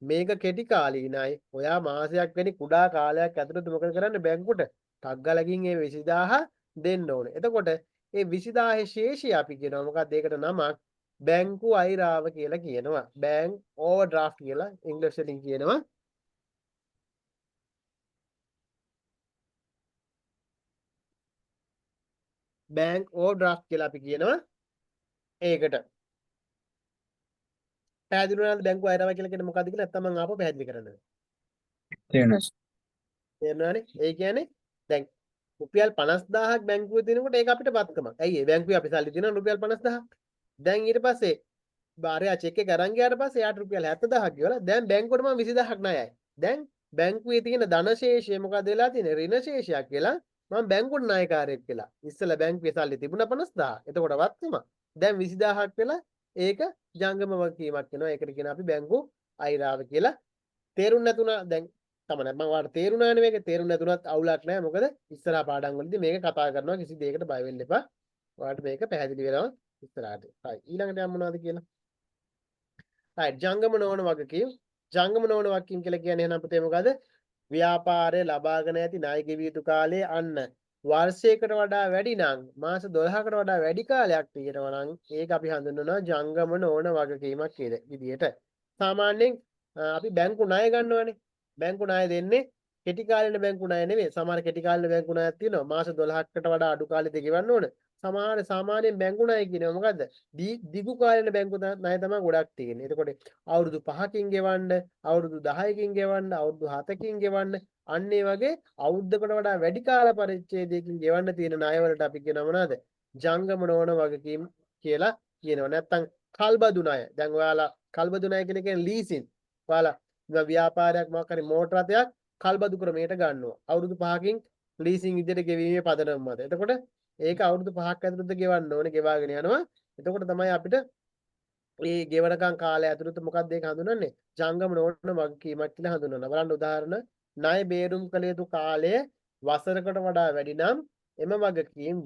මේක කෙටි කාලීනයි. ඔයා මාසයක් වැනි කුඩා කාලයක් ඇතුළත මොකද කරන්නේ? බැංකුවට ටක් ගාලා ගින් ඒ 20000 දෙන්න ඕනේ. එතකොට ඒ 20000 ශේෂය අපි කියනවා මොකක්ද? ඒකට නමක් බැංකු අයිරාව කියලා කියනවා. බැංක් ඕවර්ඩ්‍රාෆ්ට් කියලා ඉංග්‍රීසි වලින් කියනවා. බැංක් ඕවර්ඩ්‍රාෆ්ට් කියලා අපි කියනවා. ඒකට පැහැදිලි වුණාද බැංකු අයිරාව කියලා කියන්නේ මොකක්ද කියලා? නැත්නම් මම ආපහු පැහැදිලි කරන්නද? තේරෙනවා සර්. තේරුණානේ? ඒ කියන්නේ දැන් රුපියල් 50000ක් බැංකුවේ දෙනකොට ඒක අපිට වත්කමක්. ඇයි ඒ බැංකුවේ අපි සල්ලි දෙනවා රුපියල් 50000ක්. දැන් ඊට පස්සේ බාරයා චෙක් එක අරන් ගියාට පස්සේ එයාට රුපියල් 70000ක් ගෙවලා දැන් බැංකුවට මම 20000ක් ණයයි. දැන් බැංකුවේ තියෙන ධන ශේෂය මොකද වෙලා තියෙන්නේ? ඍණ ශේෂයක් වෙලා මම බැංකුවට ණයකාරයෙක් වෙලා. ඉස්සෙල්ලා බැංකුවේ සල්ලි තිබුණා 50000. එතකොට වත්කම. දැන් 20000ක් වෙලා ඒක ජංගම වගකීමක් වෙනවා. ඒකට කියන අපි බැංකු අයිරාව කියලා. තේරුම් නැතුණා දැන් තමයි මම ඔයාලට තේරුණානේ මේක. තේරුම් නැතුණත් අවුලක් නැහැ. මොකද ඉස්සරහා පාඩම් වලදී මේක කතා කරනවා කිසි දෙයකට බය වෙන්න එපා. ඔයාලට මේක පැහැදිලි වෙනවා ඉස්සරහට. හරි. ඊළඟට යන්න මොනවද කියලා? හරි. ජංගම නොවන වගකීම්. ජංගම නොවන වගකීම් කියලා කියන්නේ එහෙනම් පුතේ මොකද? ව්‍යාපාරය ලබාගෙන ඇති ණය ගෙවිය යුතු කාලය අන්න වර්ෂයකට වඩා වැඩි නම් මාස 12කට වඩා වැඩි කාලයක් තියෙනවා නම් ඒක අපි හඳුන්වනවා ජංගම නොවන වගකීමක් කියලා විදියට. සාමාන්‍යයෙන් අපි බැංකු ණය ගන්නවානේ. බැංකු ණය දෙන්නේ කෙටි කාලින බැංකු ණය නෙවෙයි. සමහර කෙටි කාලින බැංකු ණයක් තියෙනවා. මාස 12කට වඩා අඩු කාලෙද ගෙවන්න ඕන. සාමාන්‍යයෙන් බැංකු ණය කියනවා මොකද්ද? දිගු කාලීන බැංකු ණය තමයි ගොඩක් තියෙන්නේ. එතකොට අවුරුදු 5කින් ගෙවන්න, අවුරුදු 10කින් ගෙවන්න, අවුරුදු 7කින් ගෙවන්න, අන්න ඒ වගේ අවුරුද්දකට වඩා වැඩි කාල පරිච්ඡේදයකින් ගෙවන්න තියෙන ණයවලට අපි කියනවා මොනවද? ජංගම නොවන වගකීම් කියලා කියනවා. නැත්තම් කල්බදු ණය. දැන් ඔයාලා කල්බදු ණය කියන්නේ ලීසින්. ඔයාලා ව්‍යාපාරයක් මොකක් හරි මෝටර රථයක් කල්බදු ක්‍රමයට ගන්නවා. අවුරුදු 5කින් ලීසින් විදිහට ගෙවීමේ පදනම මත. එතකොට ඒක අවුරුදු 5ක් ඇතුළත ගෙවන්න ඕනේ, ගෙවාගෙන යනවා. එතකොට තමයි අපිට මේ ගෙවනකම් කාලය ඇතුළත මොකක්ද ඒක හඳුනන්නේ? ජංගම නොවන වගකීමක් කියලා හඳුනනවා. බලන්න උදාහරණ ණය බේරුම් කළ යුතු කාලය වසරකට වඩා වැඩි නම් එම වගකීම්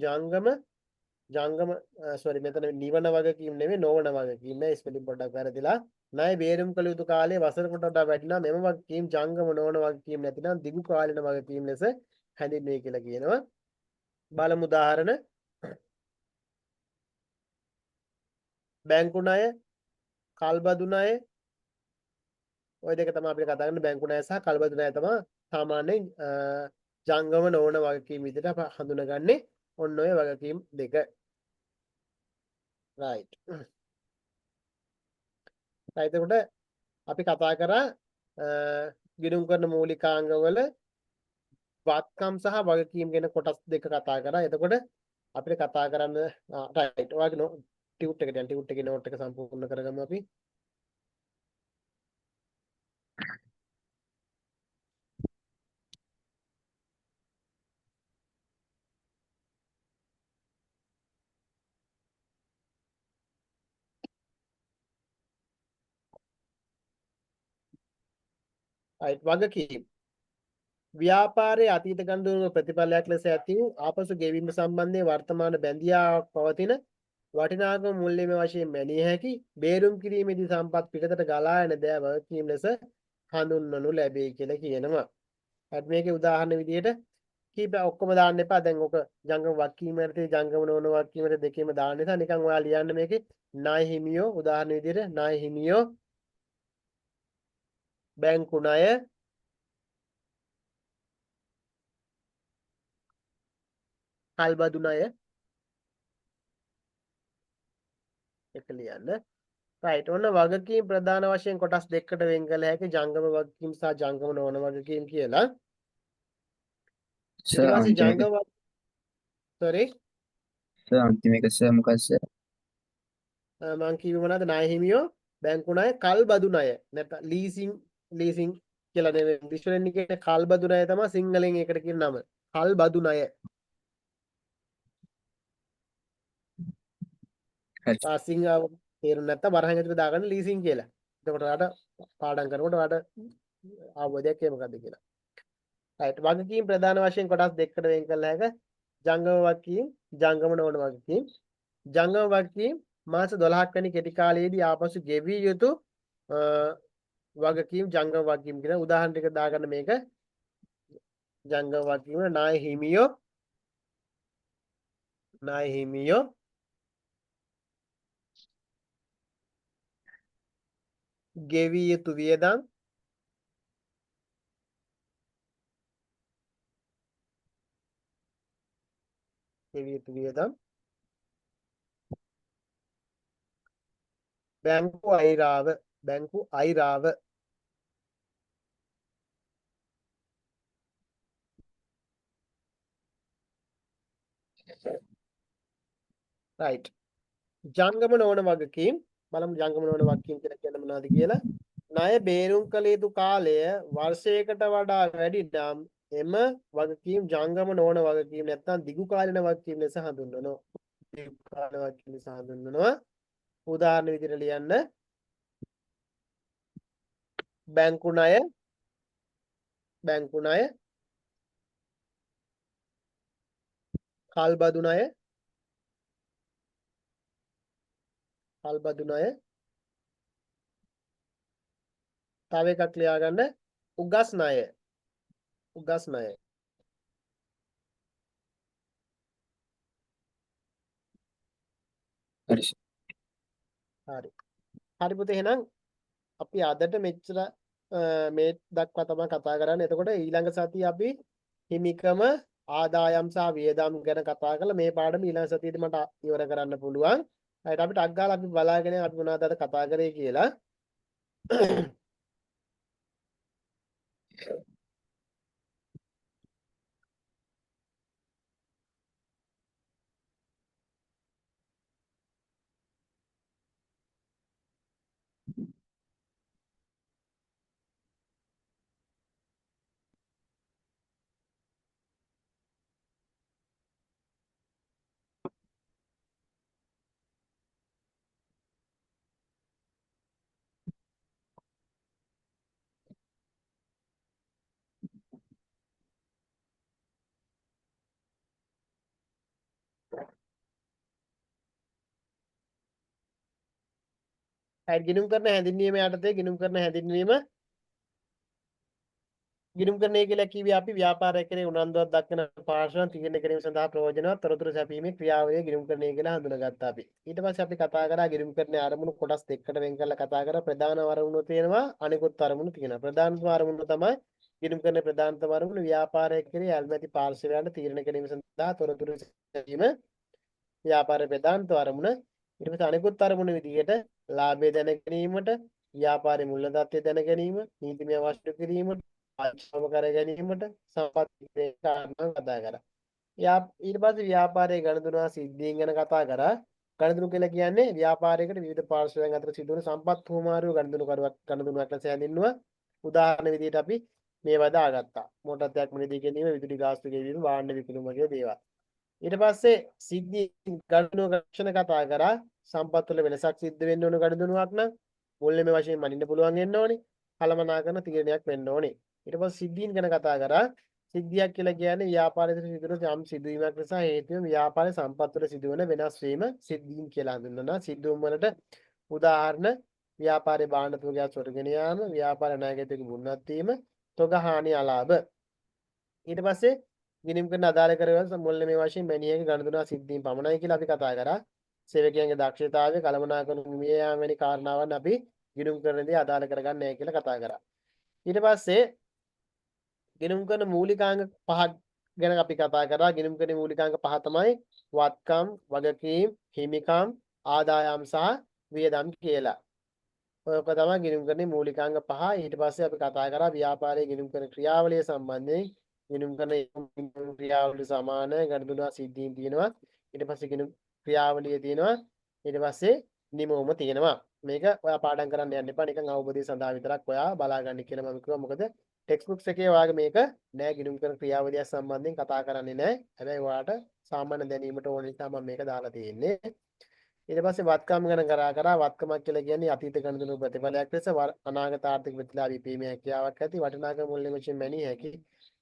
මෙතන නිවන වගකීම් නෙවෙයි නොවන වගකීම් නෑ, ස්පෙලිං පොඩ්ඩක් වැරදිලා. ණය බේරුම් කළ යුතු කාලය වසරකට වඩා වැඩි නම් එම වගකීම් ජංගම නොවන වගකීම් නැතිනම් දිගු කාලින වගකීම් ලෙස හැඳින්වේ කියලා කියනවා. බලමු උදාහරණ. බැංකු ණය, කල්බදු ණය, ওই දෙක තමයි අපිට කතා කරන්නේ. බැංකු ණය සහ කල්බදු ණය තමයි සාමාන්‍යයෙන් ජංගම නොවන වගකීම් විදිහට අප හඳුනගන්නේ. ඔන්න ඔය වගකීම් දෙක. right. එතකොට අපි කතා කරා ගිණුම් කරන මූලිකාංගවල වත්කම් සහ වගකීම් ගැන කොටස් දෙක කතා කරා. එතකොට අපිට කතා කරන්න right. ඔයාගේ ටියුට් එකට යන්න, ටියුට් එකේ නෝට් එක සම්පූර්ණ කරගමු අපි. right. වගකීම් ව්‍යාපාරයේ අතීත ගනුදෙනු ප්‍රතිඵලයක් ලෙස ඇති වූ ආපසු ගෙවීම සම්බන්ධයෙන් වර්තමාන බැඳියාවක් පවතින වටිනාකම මුල්‍යමය වශයෙන් මැනිය හැකි බේරුම් කිරීමේදී සම්පත් පිටතට ගලා යන දෑ වගකීම් ලෙස හඳුන්වනු ලැබේ කියලා කියනවා. හරි, මේකේ උදාහරණ විදිහට කීප ඔක්කොම දාන්න එපා. දැන් ඔක ජංගම වගකීමකට ජංගම නොවන වගකීමකට දෙකේම දාන්න නිසා නිකන් ඔයා ලියන්න මේකේ ණය හිමියෝ උදාහරණ විදිහට ණය හිමියෝ බැංකු ණය කල්බදු ණය එක ලියන්න. right. ඔන්න වගකීම් ප්‍රධාන වශයෙන් කොටස් දෙකකට වෙන් කළ හැකි ජංගම වගකීම් සහ ජංගම නොවන වගකීම් කියලා. ඊට සර් පස්සේ අන්තිම එක ජංගම sorry සර් අන්තිම එක සර් මොකක්ද සර්? මං කිව්වේ මොනවද? ණය හිමියෝ බැංකු ණය කල්බදු ණය නැත්නම් ලීසින් කියලා නෙවෙයි. ඉංග්‍රීසි වලින් කියන්නේ කල්බදු ණය තමයි සිංහලෙන් ඒකට කියන නම. කල්බදු ණය. හරි සිංහල තේරුම් නැත්නම් වරහන් ඇතුලේ දාගන්න ලීසින් කියලා. එතකොට ඔයාලට පාඩම් කරනකොට ඔයාලට අවබෝධයක් එයි මොකද්ද කියලා. right. වගකීම් ප්‍රධාන වශයෙන් කොටස් දෙකකට වෙන් කළ හැක. ජංගම වගකීම්, ජංගම නොවන වගකීම්. ජංගම වගකීම් මාස 12ක් වැනි කෙටි කාලයේදී ආපසු ගෙවිය යුතු වගකීම් ජංගම වගකීම් කියන උදාහරණ ටික දාගන්න මේක. ජංගම වගකීම ණය හිමියෝ ගෙවිය යුතු වියදම් බැංකු අයිරාව right. ජංගම නොවන වගකීම් බලමු. ජංගම නොවන වගකීම් කියලා කියන්නේ මොනවද කියලා. ණය බේරුම් කළ යුතු කාලය වර්ෂයකට වඩා වැඩි නම් එම වගකීම් ජංගම නොවන වගකීම් නැත්නම් දිගු කාලින වගකීම් ලෙස හඳුන්වනවා. දිගු කාලින වගකීම් ලෙස හඳුන්වනවා. උදාහරණ විදිහට ලියන්න. බැංකු ණය කල්බදු ණය තව එකක් ලියාගන්න. උගස් ණය හරි හරි පුතේ. එහෙනම් අපි අදට මෙච්චර මේ දක්වා තමයි කතා කරන්නේ. එතකොට ඊළඟ සතිය අපි හිමිකම ආදායම් සහ වියදම් ගැන කතා කරලා මේ පාඩම ඊළඟ සතියේදී මට ඉවර කරන්න පුළුවන්. හරියට අපිට අග්ගාලා අපි බලාගෙන අපි මොනවද අද කතා කරේ කියලා. හරි ගිණුම් කරන හැඳින්වීම යටතේ ගිණුම් කරන්නේ කියලා කිව්වේ අපි ව්‍යාපාරයක් කෙරේ උනන්දුවක් දක්වන පාර්ශ්වයන් තීරණය කිරීම සඳහා ප්‍රයෝජනවත් තොරතුරු සැපීමේ ක්‍රියාවලිය ගිණුම් කරන්නේ කියලා හඳුනාගත්තා අපි. ඊට පස්සේ අපි කතා කරා ගිණුම් කරන්නේ අරමුණු කොටස් දෙකකට වෙන් කරලා කතා කරා. ප්‍රධාන අරමුණු තියෙනවා අනිකුත් අරමුණු තියෙනවා. ප්‍රධානම අරමුණ තමයි ගිණුම් කරන ප්‍රධානතම අරමුණ ව්‍යාපාරයක් කෙරේ ඇල්මැති පාර්ශ්වයන්ට තීරණය කිරීම සඳහා තොරතුරු සැපීම ව්‍යාපාරයේ ප්‍රධානතම අරමුණ. ඊට පස්සේ අනිකුත් අරමුණ විදිහට ලාභය දැන ගැනීමට ව්‍යාපාරයේ මුල්‍ය තත්ත්වය දැන ගැනීම නීතිමය අවශ්‍ය කිරීමට ආශාව කර ගැනීමට සම්පත් කාරණා කතා කරා. ඊට පස්සේ ව්‍යාපාරයේ ගණතුනා සිද්ධීන් ගැන කතා කරා. ගණතුණු කියලා කියන්නේ ව්‍යාපාරයකට විවිධ පාර්ශ්වයන් අතර සිදුවන සම්පත් හුවමාරුව ගණතුණුවක් ලෙස හැඳින්වුවා. උදාහරණ විදිහට අපි මේවා දාගත්තා. මෝටර් එකක් මිලදී ගැනීම, විදුලි ගාස්තු ගෙවීම, වාහන විකුණුම වගේ දේවල්. ඊට පස්සේ සිද්ධි ගණතුණුව ගණන කතා කරා. සම්පත් වල වෙනසක් සිද්ධ වෙන්න ඕන ගණතුණුවක් නම් මුල්‍යමය වශයෙන් මනින්න පුළුවන් වෙන්න ඕනේ. කළමනාකරන තීරණයක් වෙන්න ඕනේ. ඊට පස්සේ සිද්ධීන් ගැන කතා කරා. සිද්ධියක් කියලා කියන්නේ ව්‍යාපාරයේ සිදුවන යම් සිදුවීමක් නිසා හේතුව ව්‍යාපාරයේ සම්පත් වල සිදුවන වෙනස් වීම සිද්ධීන් කියලා හඳුන්වනවා. සිදුවීම් වලට උදාහරණ ව්‍යාපාරයේ භාණ්ඩ තුගයක් සොරගෙන යාම, ව්‍යාපාර ණයගැතික මුන්නත් වීම, තොග හානි අලාභ. ඊට පස්සේ ගිණුම් කරන අදාළ කරවන මුල්‍යමය වශයෙන් මැනියක ගණතුනා සිද්ධීන් පමණයි කියලා අපි කතා කරා. සේවකයන්ගේ දක්ෂතාවය, කළමනාකරන නිමිය යාම වැනි කාරණාවන් අපි ගිණුම් කරනදී අදාළ කරගන්නේ නැහැ කියලා කතා කරා. ඊට පස්සේ ගිණුම් කරන මූලිකාංග පහක් ගැන අපි කතා කරා. ගිණුම් කරන මූලිකාංග පහ තමයි වත්කම්, වගකීම්, හිමිකම්, ආදායම් සහ වියදම් කියලා. ඔයක තමයි ගිණුම් කරන මූලිකාංග පහ. ඊට පස්සේ අපි කතා කරා ව්‍යාපාරයේ ගිණුම් කරන ක්‍රියාවලිය සම්බන්ධයෙන්. ගිණුම් කරන ක්‍රියාවලිය සමාන ගණතුනා සිද්ධීන් තියෙනවා. ඊට පස්සේ ගිණුම් ක්‍රියාවලිය තියෙනවා. ඊට පස්සේ නිමවුම තියෙනවා. මේක ඔයා පාඩම් කරන්න යන්න එපා. නිකන් අවබෝධය සඳහා විතරක් ඔයා බලා ගන්න කියලා මම කිව්වා. මොකද ටෙක්ස්ට් බුක්ස් එකේ ඔයාගේ මේක නෑ ගිණුම් කරන ක්‍රියාවලිය සම්බන්ධයෙන් කතා කරන්නේ නෑ. හැබැයි ඔයාට සාමාන්‍ය දැනීමට ඕන නිසා මම මේක දාලා තියෙන්නේ. ඊට පස්සේ වත්කම් ගැන කරා වත්කමක් කියලා කියන්නේ අතීත ගණතුණු ප්‍රතිඵලයක් ලෙස අනාගත ආර්ථික ප්‍රතිලාභ ඉපීමේ හැකියාවක් ඇති වටිනාකම මුල්‍ය වශයෙන් මැනිය හැකි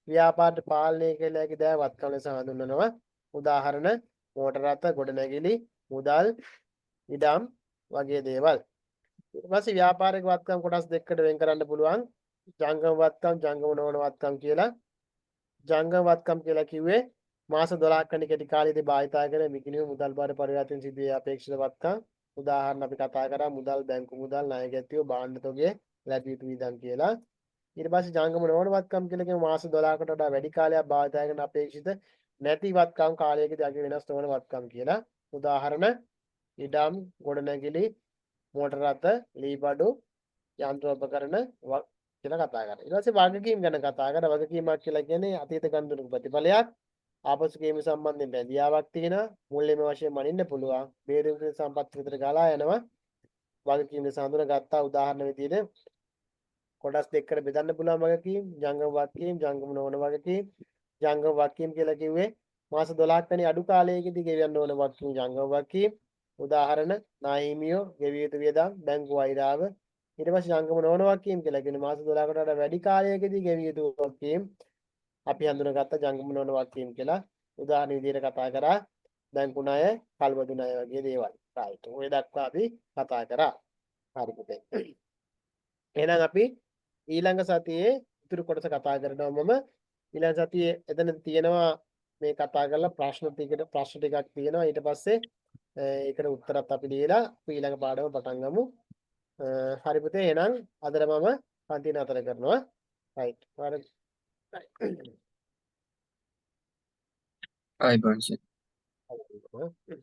ව්‍යාපාර පාලනය කළ හැකි දෑ වත්කම් ලෙස හඳුන්වනවා. උදාහරණ මෝටර රථ, ගොඩනැගිලි, මුදල්, ඉඩම් වගේ දේවල්. ඊට පස්සේ ව්‍යාපාරික වත්කම් කොටස් දෙකකට වෙන් කරන්න පුළුවන්. ජංගම වත්කම්, ජංගම නොවන වත්කම් කියලා. ජංගම වත්කම් කියලා කිව්වේ මාස 12ක කෙටි කාලයේදී භාවිතා කරන විකිණීම මුදල් බාර පරිවර්තන සිදුවේ අපේක්ෂිත වත්කම්. උදාහරණ අපි කතා කරා මුදල්, බැංකු මුදල්, ණය ගැතියෝ, භාණ්ඩ තොගය, ලැබිය යුතු වියදම් කියලා. ඊට පස්සේ ජංගම නොවන වත්කම් කියලා කියන්නේ මාස 12කට වඩා වැඩි කාලයක් භාවිතා කරන අපේක්ෂිත නැති වත්කම් කාලයකදී අග වෙනස් නොවන වත්කම් කියලා. උදාහරණ ඉඩම්, ගොඩනැගිලි, මෝටර රථ, ලීබඩු, යන්ත්‍රෝපකරණ කියලා කතා කරා. ඊට පස්සේ වගකීම් ගැන කතා කරා. වගකීමක් කියලා කියන්නේ අතීත ගණතුණු ප්‍රතිඵලයක්. ආපසු ගේම සම්බන්ධයෙන් බැඳියාවක් තියෙනවා. මුල්‍යමය වශයෙන් මනින්න පුළුවන්. බේරුම් කරන සම්පත් විතර ගලා යනවා. වගකීම් ලෙස හඳුනාගත්තා. උදාහරණ විදිහට කොටස් දෙකකට බෙදන්න පුළුවන් වගකීම්, ජංගම වගකීම්, ජංගම නොවන වගකීම්. ජංගම වගකීම් කියලා කිව්වේ මාස 12ක් වැනි අඩු කාලයකදී ගෙවන්න ඕන වගකීම් ජංගම වගකීම්. උදාහරණ නාහිමියෝ, ගෙවිය යුතු වියදම්, බැංකු වෛරාව. ඊට පස්සේ ජංගම නොවන වගකීම් කියලා කියන්නේ මාස 12කට වඩා වැඩි කාලයකදී ගෙවිය යුතු වගකීම් අපි හඳුනාගත්ත ජංගම නොවන වගකීම් කියලා. උදාහරණ විදිහට කතා කරා බැංකු ණය, කල්බදු ණය වගේ දේවල්. රයිට්. ඔය දක්වා අපි කතා කරා. හරි පුතේ. එහෙනම් අපි ඊළඟ සතියේ ඉතුරු කොටස කතා කරනවා. මම ඊළඟ සතියේ එතන තියෙනවා මේ කතා කරලා ප්‍රශ්න ටිකක් තියෙනවා. ඊට පස්සේ ඒකට උත්තරත් අපි දීලා අපි ඊළඟ පාඩම පටන් ගමු. හරි පුතේ. එහෙනම් අදට මම පන්ති නතර කරනවා. රයිට්. ආයිබෝන් සර්. හරි.